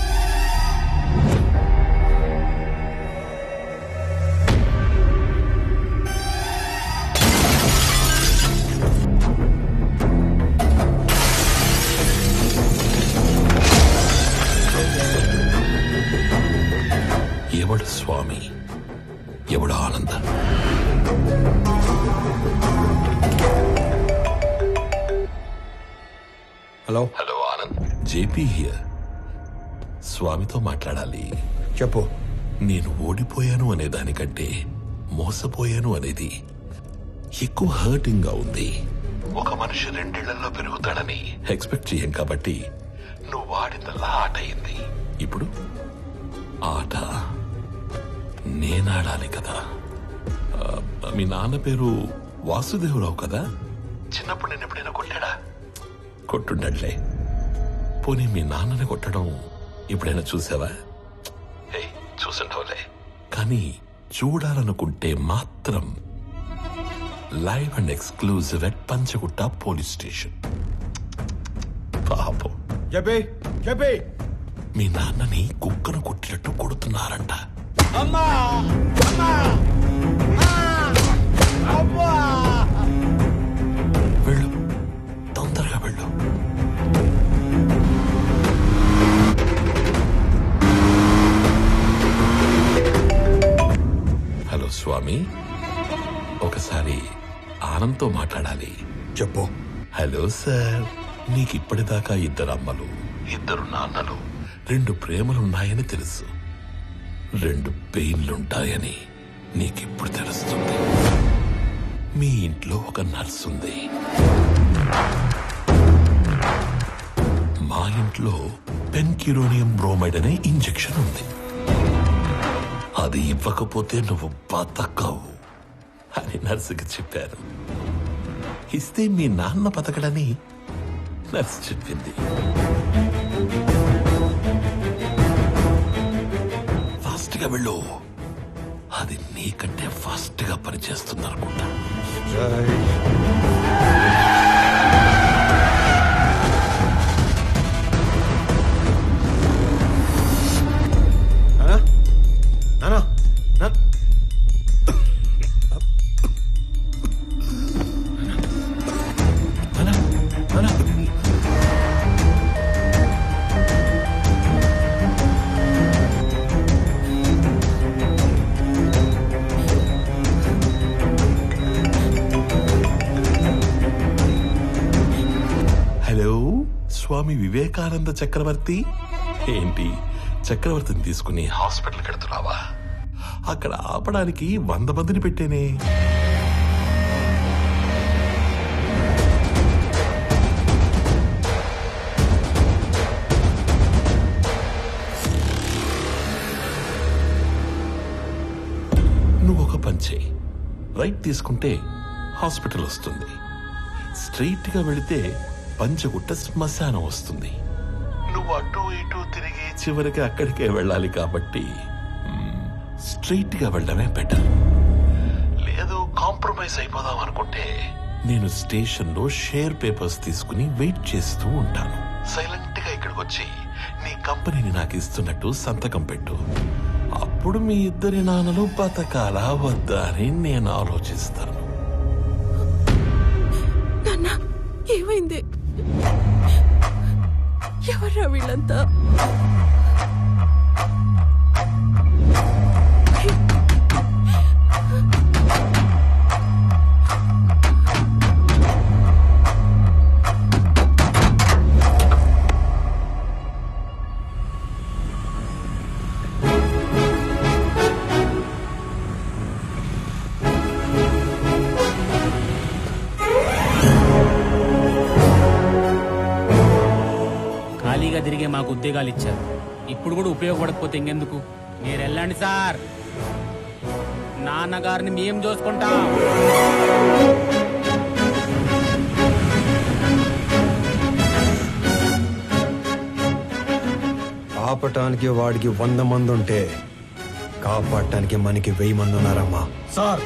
ఎవడు స్వామి, ఎవడు ఆనంద?
Hello
Anand, JP here. స్వామితో మాట్లాడాలి.
చెప్పు.
నేను ఓడిపోయాను అనే దానికంటే మోసపోయాను అనేది ఎక్కువ హర్టింగ్ గా ఉంది. ఒక మనిషి 2 ఏళ్లలో పెరుగుతాడని ఎక్స్పెక్ట్ చేయం కాబట్టి నువ్వు వాడిందల్లా ఆట అయింది. ఇప్పుడు ఆట నేనాడాలి కదా. మీ నాన్న పేరు వాసుదేవరావు కదా? చిన్నప్పుడు నేను ఎప్పుడైనా కొట్టాడా? కొట్టుండట్లే. పోనీ మీ నాన్నని కొట్టడం ఎప్పుడైనా చూసావా? చూసుంటావులే. కానీ చూడాలనుకుంటే మాత్రం live and exclusive at Panjagutta police station. పాపం మీ నాన్నని కుక్కను కొట్టినట్టు కొడుతున్నారంట.
అమ్మా
వెళ్ళు, తొందరగా వెళ్ళు. హలో స్వామి, ఒకసారి ఆనంద్తో మాట్లాడాలి.
చెప్పు.
హలో సార్, నీకు ఇప్పటిదాకా 2 అమ్మలు, 2 నాన్నలు, 2 ప్రేమలున్నాయని తెలుసు. 2 పెయిన్లుంటాయని నీకిప్పుడు తెలుస్తుంది. మీ ఇంట్లో ఒక నర్స్ ఉంది. మా ఇంట్లో పెన్క్యూరోనియం బ్రోమైడ్ అనే ఇంజెక్షన్ ఉంది. అది ఇవ్వకపోతే నువ్వు బతకవు అని నర్సుకి చెప్పారు. ఇస్తే మీ నాన్న బతకడని నర్సు చెప్పింది. ఫాస్ట్ గా వెళ్ళు, అది నీకంటే ఫాస్ట్ గా పనిచేస్తుంది అనుకుంటా. స్వామి వివేకానంద చక్రవర్తి. ఏంటి, చక్రవర్తిని తీసుకుని హాస్పిటల్కి వెళ్తున్నావా? అక్కడ ఆపడానికి 100 మందిని పెట్టేనే. నువ్వు ఒక పని చేయి. రైట్ తీసుకుంటే హాస్పిటల్ వస్తుంది. స్ట్రైట్ గా వెళితే పంచగుట్ట శ్మశానం వస్తుంది. నువ్వు అటు ఇటు తిరిగి చివరికి అక్కడికే వెళ్ళాలి కాబట్టి స్ట్రైట్ గా వెళ్ళడమే బెటర్. లేదు కాంప్రమైజ్ అయిపోదాం అనుకుంటే నేను స్టేషన్ లో షేర్ పేపర్స్ తీసుకుని వెయిట్ చేస్తూ ఉంటాను. సైలెంట్ గా ఇక్కడికి వచ్చి నీ కంపెనీని నాకు ఇస్తున్నట్టు సంతకం పెట్టు. అప్పుడు మీ ఇద్దరి నాన్నలు బతకాలా వద్దా అని నేను ఆలోచిస్తాను.
ఏమైంది? ఎవర్రా వీళ్ళంతా?
తిరిగే మాకు ఉద్యోగాలు ఇచ్చారు. ఇప్పుడు కూడా ఉపయోగపడకపోతే ఇంకెందుకు? మీరు వెళ్ళండి సార్, నాన్నగారిని మేము చూసుకుంటాం.
ఆపటానికి వాడికి 100 మంది ఉంటే కాపాడటానికి మనకి 1000 మంది ఉన్నారమ్మా.
Sir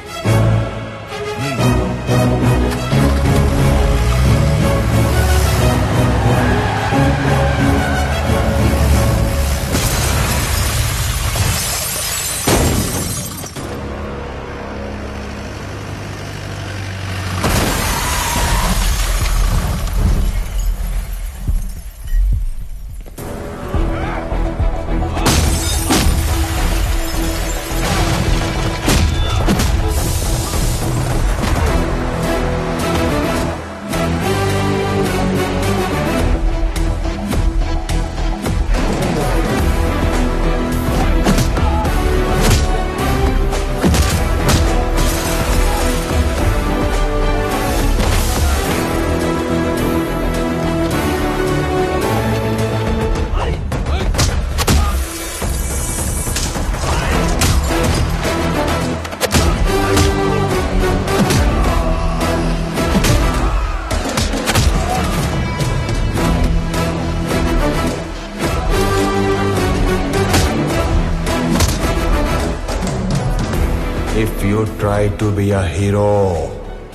If you try to be a hero,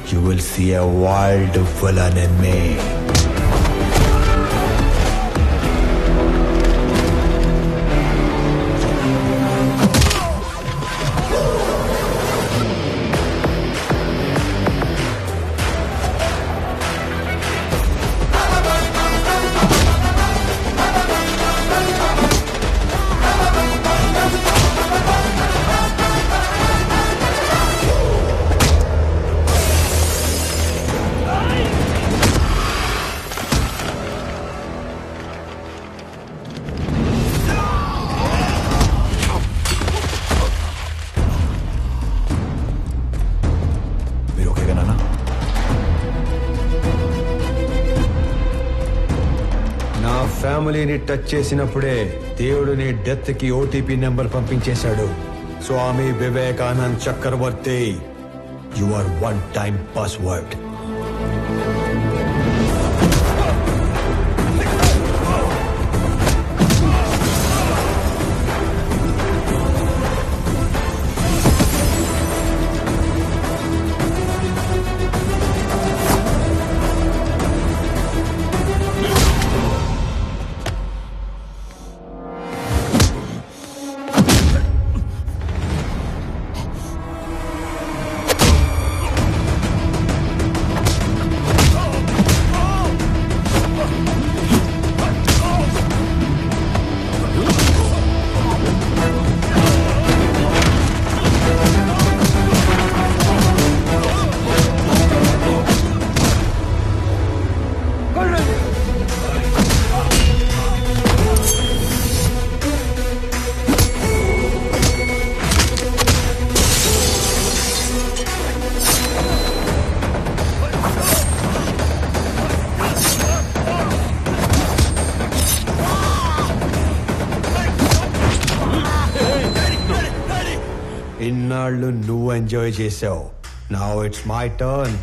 you will see a wild villain in me. ఫ్యామిలీని టచ్ చేసినప్పుడే దేవుడు నీ డెత్ కి ఓటీపీ నెంబర్ పంపించేశాడు. Swami Vivekanand Chakravarthi, you are 1-time password. ఇన్నాళ్ళు నువ్వు ఎంజాయ్ చేసావు. Now it's my turn.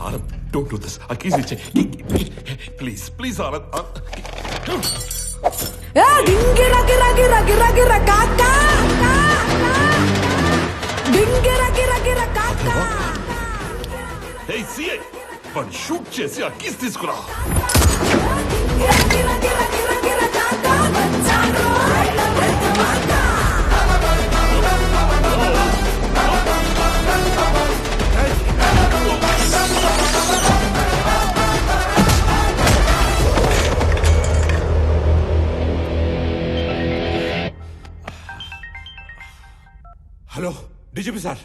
Anand, don't do this. Keys iche. Please, please, Anand.
గింగిర గిర గిర గిర గిర కాకా, గింగిర గిర గిర కాకా.
Hey, CI, వాడిని షూట్ చేసి ఆ కీస్ తీసుకురా.
Hello DGP sir.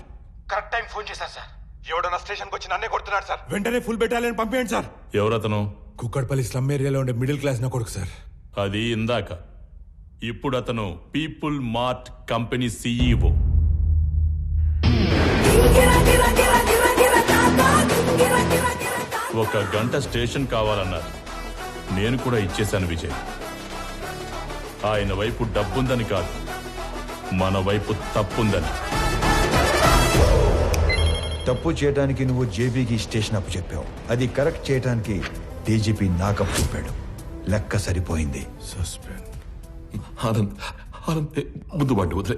Correct time phone చేశారు సార్. ఎవడన్నా స్టేషన్కి వచ్చి నన్నే కొడుతున్నాడు సార్.
వెంటనే ఫుల్ బెటాలియన్ పంపించండి సార్.
ఎవరతను?
కుక్కడపల్లి స్లమ్ ఏరియాలో ఉండే మిడిల్ క్లాస్ నా కొడుకు సార్.
అది ఇందాక ఇప్పుడు అతను పీపుల్ మార్ట్ కంపెనీ సీఈఓ. ఒక గంట స్టేషన్ కావాలన్నారు. నేను కూడా ఇచ్చేశాను విజయ్. ఆయన వైపు డబ్బుందని కాదు, మన వైపు తప్పుందని.
తప్పు చేయడానికి నువ్వు జేబీకి స్టేషన్ అప్పు చెప్పావు. అది కరెక్ట్ చేయడానికి డీజీపీ నాకప్పు చెప్పాడు. లెక్క సరిపోయింది.
ఆనంద్ ఆనంద్ ముందు వాడిని వదిలే.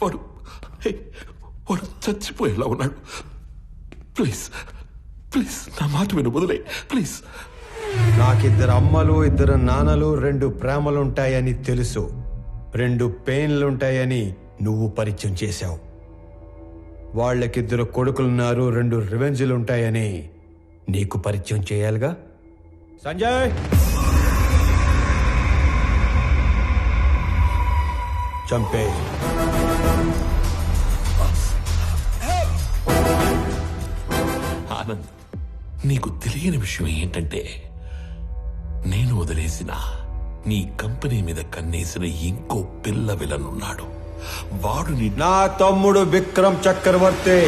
వాడు వాడు చచ్చిపోయేలా ఉన్నాడు. ప్లీజ్ ప్లీజ్ నా మాట విను, వదిలే ప్లీజ్.
నాకిద్దరు అమ్మలు, ఇద్దరు నాన్నలు, 2 ప్రేమలుంటాయని తెలుసు. 2 పెయిన్లుంటాయని నువ్వు పరిచయం చేశావు. వాళ్ళకిద్దరు కొడుకులున్నారు, 2 రివెంజ్లుంటాయని నీకు పరిచయం చేయాలిగా. సంజయ్, చంపే.
ఆనంద్, నీకు తెలియని విషయం ఏంటంటే నేను వదిలేసిన నీ కంపెనీ మీద కన్నేసిన ఇంకో పిల్ల విలనున్నాడు. వాడు
నా తమ్ముడు విక్రమ్ చక్రవర్తి.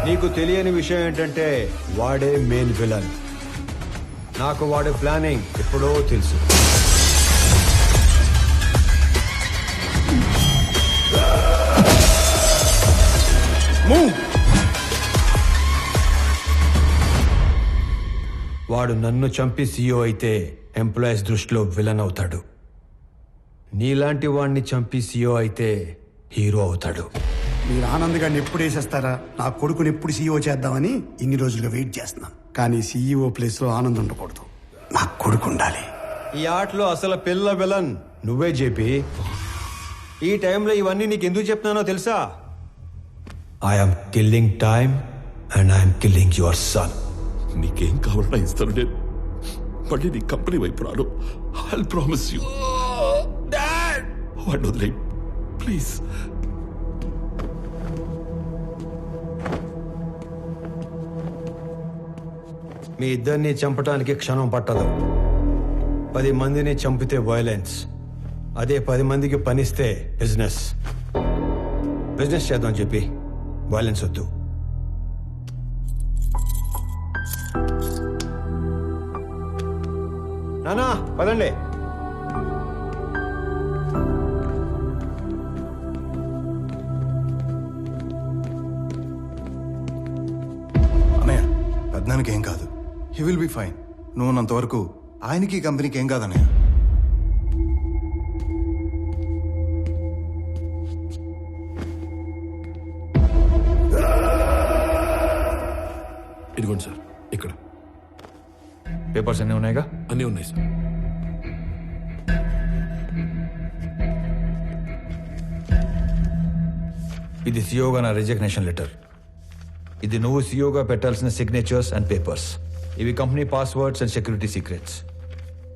నీకు తెలియని విషయం ఏంటంటే వాడే మెయిన్ విలన్. నాకు వాడి ప్లానింగ్ ఎప్పుడో తెలుసు. వాడు నన్ను చంపి సీఈఓ అయితే ఎంప్లాయీస్ దృష్టిలో విలన్ అవుతాడు. నీలాంటి వాడిని చంపి సీఈఓ అయితే హీరో అవుతాడు.
మీరు ఆనంద్ గారిని ఎప్పుడు వేసేస్తారా, నా కొడుకుని ఎప్పుడు సీఈఓ చేద్దామని ఇన్ని రోజులుగా వెయిట్ చేస్తున్నాను. కానీ సీఈఓ ప్లేస్ లో ఆనంద్ ఉండకూడదు, నా కొడుకు ఉండాలి.
ఈ ఆటలో అసలు పిల్ల విలన్ నువ్వే జేపీ. ఈ టైంలో ఇవన్నీ నీకు ఎందుకు చెప్తున్నానో తెలుసా? I'm killing time and I'm killing your son.
నీకేం కావాలన్నా ఇస్తాను. నేను మళ్ళీ నీ కంపెనీ వైపు రాను. I promise you. వాడిని వదిలే ప్లీజ్.
మీ ఇద్దరిని చంపడానికి క్షణం పట్టదు. 10 మందిని చంపితే వైలెన్స్, అదే 10 మందికి పనిస్తే బిజినెస్. బిజినెస్ చేద్దాం చెప్పి వైలెన్స్ వద్దు. నానా పదండి.
అన్నయ్య, పెద్దనానికి ఏం కాదు. He will be fine. నువ్వు ఉన్నంతవరకు ఆయనకి కంపెనీకి ఏం కాదన్నయ్య.
ఇదిగోండి సార్, ఇక్కడ
పేపర్స్ అన్నీ ఉన్నాయిగా?
అన్నీ ఉన్నాయి సార్.
ఇది సీఓగా నా రిజిగ్నేషన్ లెటర్. ఇది నువ్వు సీఓగా పెట్టాల్సిన సిగ్నేచర్స్ అండ్ పేపర్స్. ఇవి company passwords and security secrets.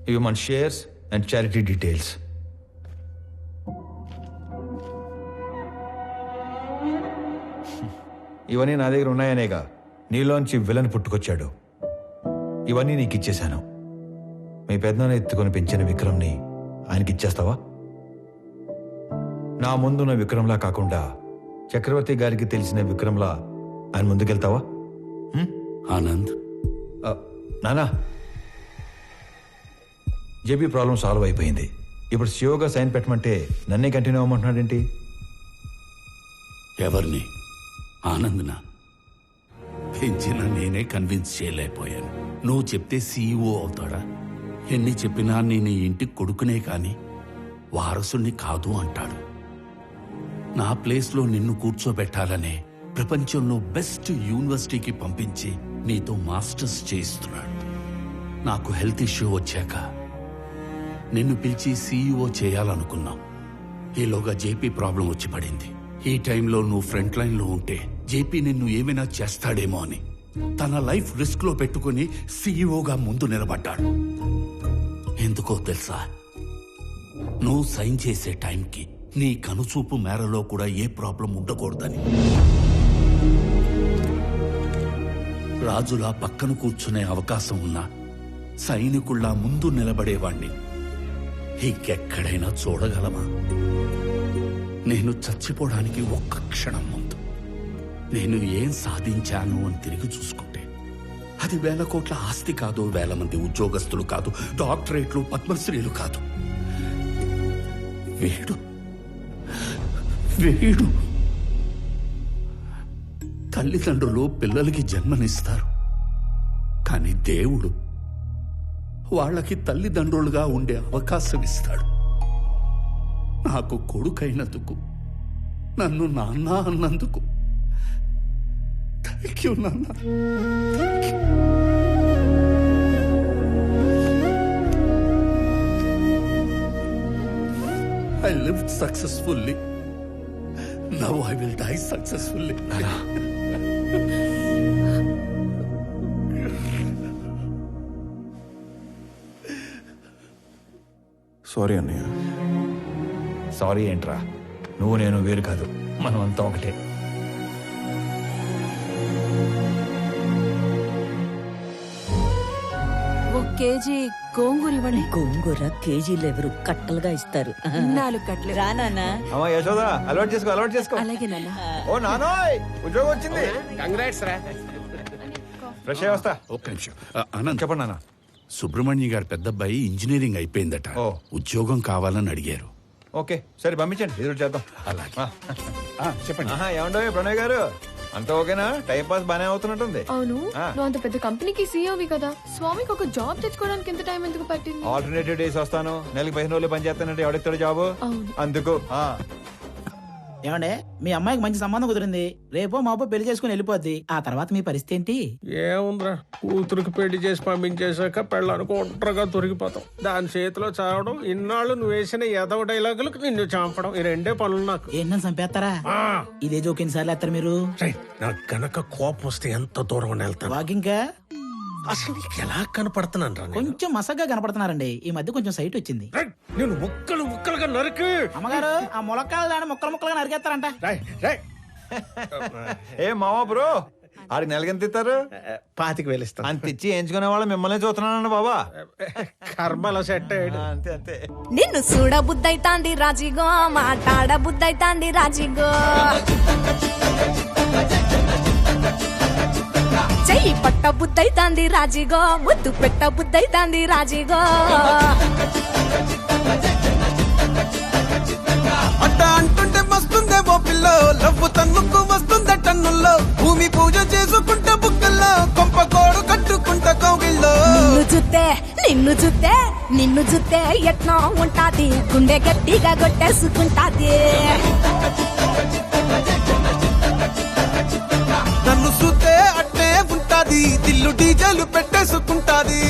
ఇవి మన షేర్స్ అండ్ చారిటీ డీటెయిల్స్. ఇవన్నీ నా దగ్గర ఉన్నాయనేగా నీలోంచి విలన్ పుట్టుకొచ్చాడు. ఇవన్నీ నీకు ఇచ్చేశాను. మీ పెద్దనాన్న ఎత్తుకొని పెంచిన విక్రమ్ని ఆయనకి ఇచ్చేస్తావా? నా ముందున్న విక్రమ్లా కాకుండా చక్రవర్తి గారికి తెలిసిన విక్రమ్లా ఆయన ముందుకెళ్తావా?
ఆనంద్,
నానా, జేబీ ప్రాబ్లం సాల్వ్ అయిపోయింది. ఇప్పుడు సియోగా సైన్ పెట్టమంటే నన్నే కంటిన్యూ అవ్వమంటున్నాడేంటి?
ఎవరిని? ఆనంద్నా? పెంచిన నేనే కన్విన్స్ చేయలేకపోయాను. నువ్వు చెప్తే సీఈఓ అవుతాడా? ఎన్ని చెప్పినా నేను ఇంటికి కొడుకునే కాని వారసుని కాదు అంటాడు. నా ప్లేస్లో నిన్ను కూర్చోబెట్టాలనే ప్రపంచంలో బెస్ట్ యూనివర్సిటీకి పంపించి నీతో మాస్టర్స్ చేయిస్తున్నాడు. నాకు హెల్త్ ఇష్యూ వచ్చాక నిన్ను పిలిచి సీఈఓ చేయాలనుకున్నాం. ఈలోగా జేపీ ప్రాబ్లం వచ్చి పడింది. ఈ టైంలో నువ్వు ఫ్రంట్ లైన్లో ఉంటే జేపీ నిన్ను ఏమైనా చేస్తాడేమో అని తన లైఫ్ రిస్క్ లో పెట్టుకుని సీఈఓగా ముందు నిలబడ్డాడు. ఎందుకో తెలుసా? నువ్వు సైన్ చేసే టైంకి నీ కనుచూపు మేరలో కూడా ఏ ప్రాబ్లం ఉండకూడదని. రాజులా పక్కన కూర్చునే అవకాశం ఉన్నా సైనికుళ్ళ ముందు నిలబడేవాణ్ణి ఇంకెక్కడైనా చూడగలమా? నేను చచ్చిపోవడానికి ఒక్క క్షణం ముందు నేను ఏం సాధించాను అని తిరిగి చూసుకుంటే అది 1,000 కోట్ల ఆస్తి కాదు, 1,000 మంది ఉద్యోగస్తులు కాదు, డాక్టరేట్లు, పద్మశ్రీలు కాదు. వీడు వీడు తల్లిదండ్రులు పిల్లలకి జన్మనిస్తారు, కానీ దేవుడు వాళ్ళకి తల్లిదండ్రులుగా ఉండే అవకాశం ఇస్తాడు. నాకు కొడుకైనందుకు, నన్ను నాన్న అన్నందుకు థ్యాంక్ యూ నాన్న. I lived successfully. Now I will die successfully.
Sorry అన్నయ్య.
సారీ ఏంట్రా, నువ్వు నేను వేరు కాదు, మనం అంతా ఒకటే.
కేజీ గోంగూర ఇవ్వండి. గోంగూర కేజీలు ఎవరు కట్టలుగా ఇస్తారు. 4 కట్టలు రానా?
అమ్మా యశోదా, అలవాటు చేసుకో, అలవాటు చేసుకో.
అలాగే నాన్న.
ఓ నానోయ్, ఉద్యోగం వచ్చింది.
కంగ్రాట్స్ రా.
ఫ్రెష్ అయ్యి వస్తా.
ఒక్క నిమిషం. అనంత్,
చెప్పండి నాన్న.
సుబ్రహ్మణ్య గారి పెద్దబ్బాయి ఇంజనీరింగ్ అయిపోయిందట, ఉద్యోగం కావాలని అడిగారు.
ఓకే సరే, పంపించండి, ఎదురు చేద్దాం.
అలాగే.
చెప్పండి. ఏమండో ప్రణయ్ గారు, అంతా ఓకేనా? టైం పాస్ బానే అవుతున్నట్టుంది.
అవును, నువ్వు అంత పెద్ద కంపెనీకి సీఈఓవి కదా, స్వామికి ఒక జాబ్ తెచ్చుకోవడానికి ఎంత టైం ఎందుకు పట్టింది?
ఆల్టర్నేటివ్ డేస్ వస్తాను, నెలకి 15 రోజులు పని చేస్తానంటే ఎవడెత్తాడు జాబ్? అందుకు.
ఏమండే, మీ అమ్మాయికి మంచి సంబంధం కుదిరింది, రేపో మాపో పెళ్లి చేసుకుని వెళ్ళిపోద్ది. ఆ తర్వాత మీ పరిస్థితి ఏంటి?
ఏముందిరా, కూతురికి పెళ్లి చేసి పంపించేశాక పెళ్ళానికి ఒంటరిగా దొరికిపోతాం. దాని చేతిలో చావడం, ఇన్నాళ్ళు నువ్వు వేసిన ఎదవ డైలాగులకు నిన్ను చంపడం, ఈ 2 పనులు నాకు.
ఏంటని చంపేస్తారా? ఇదే జోక్ ఎన్నిసార్లు వేస్తారు మీరు?
నాకు గనక కోపం వస్తే ఎంత దూరం వెళ్తాను.
వాకింగ్
అసలు నీకు ఎలా కనపడుతున్నాను రా?
కొంచెం మసగ్గా కనపడుతున్నారండి, ఈ మధ్య కొంచెం సైట్ వచ్చింది.
నేను ముక్కలుగా నరికి.
అమ్మగారు, ఆ ములక్కాయలు దాన్ని ముక్కలుగా నరికేస్తారంట.
ఏ మావా బ్రో, ఆడికి నెలకెంత ఇస్తారు?
25,000 ఇస్తాను.
అంత ఇచ్చి ఎంచుకునే వాళ్ళ మిమ్మల్ని చూస్తున్నానండి బాబా.
కర్మలో సెట్ అయ్యాడు.
అంతే అంతే.
నిన్ను చూడ బుద్ధైతాంది రాజీగో, మాట్లాడ బుద్ధైతాంది రాజీగో, చెయ్యి పట్ట బుద్ధైతాంది రాజీగో, ముద్దు పెట్ట బుద్ధైతాంది రాజీగో.
అట్ట అంటుంటే మస్తుందే ఓ పిల్లో, లవ్వు తన్నుకు వస్తుందే టన్నుల్లో, భూమి పూజ చేసుకుంటే బుక్కల్లో, కొంప కోడు కట్టుకుంటా కౌగిల్లో.
నిన్ను చూస్తే ఎట్లా ఉంటాది, గుండె గట్టిగా కొట్టేసుకుంటాది.
నన్ను చూస్తే అట్టే ఉంటాది, దిల్లు డీజేలు పెట్టేసుకుంటాది.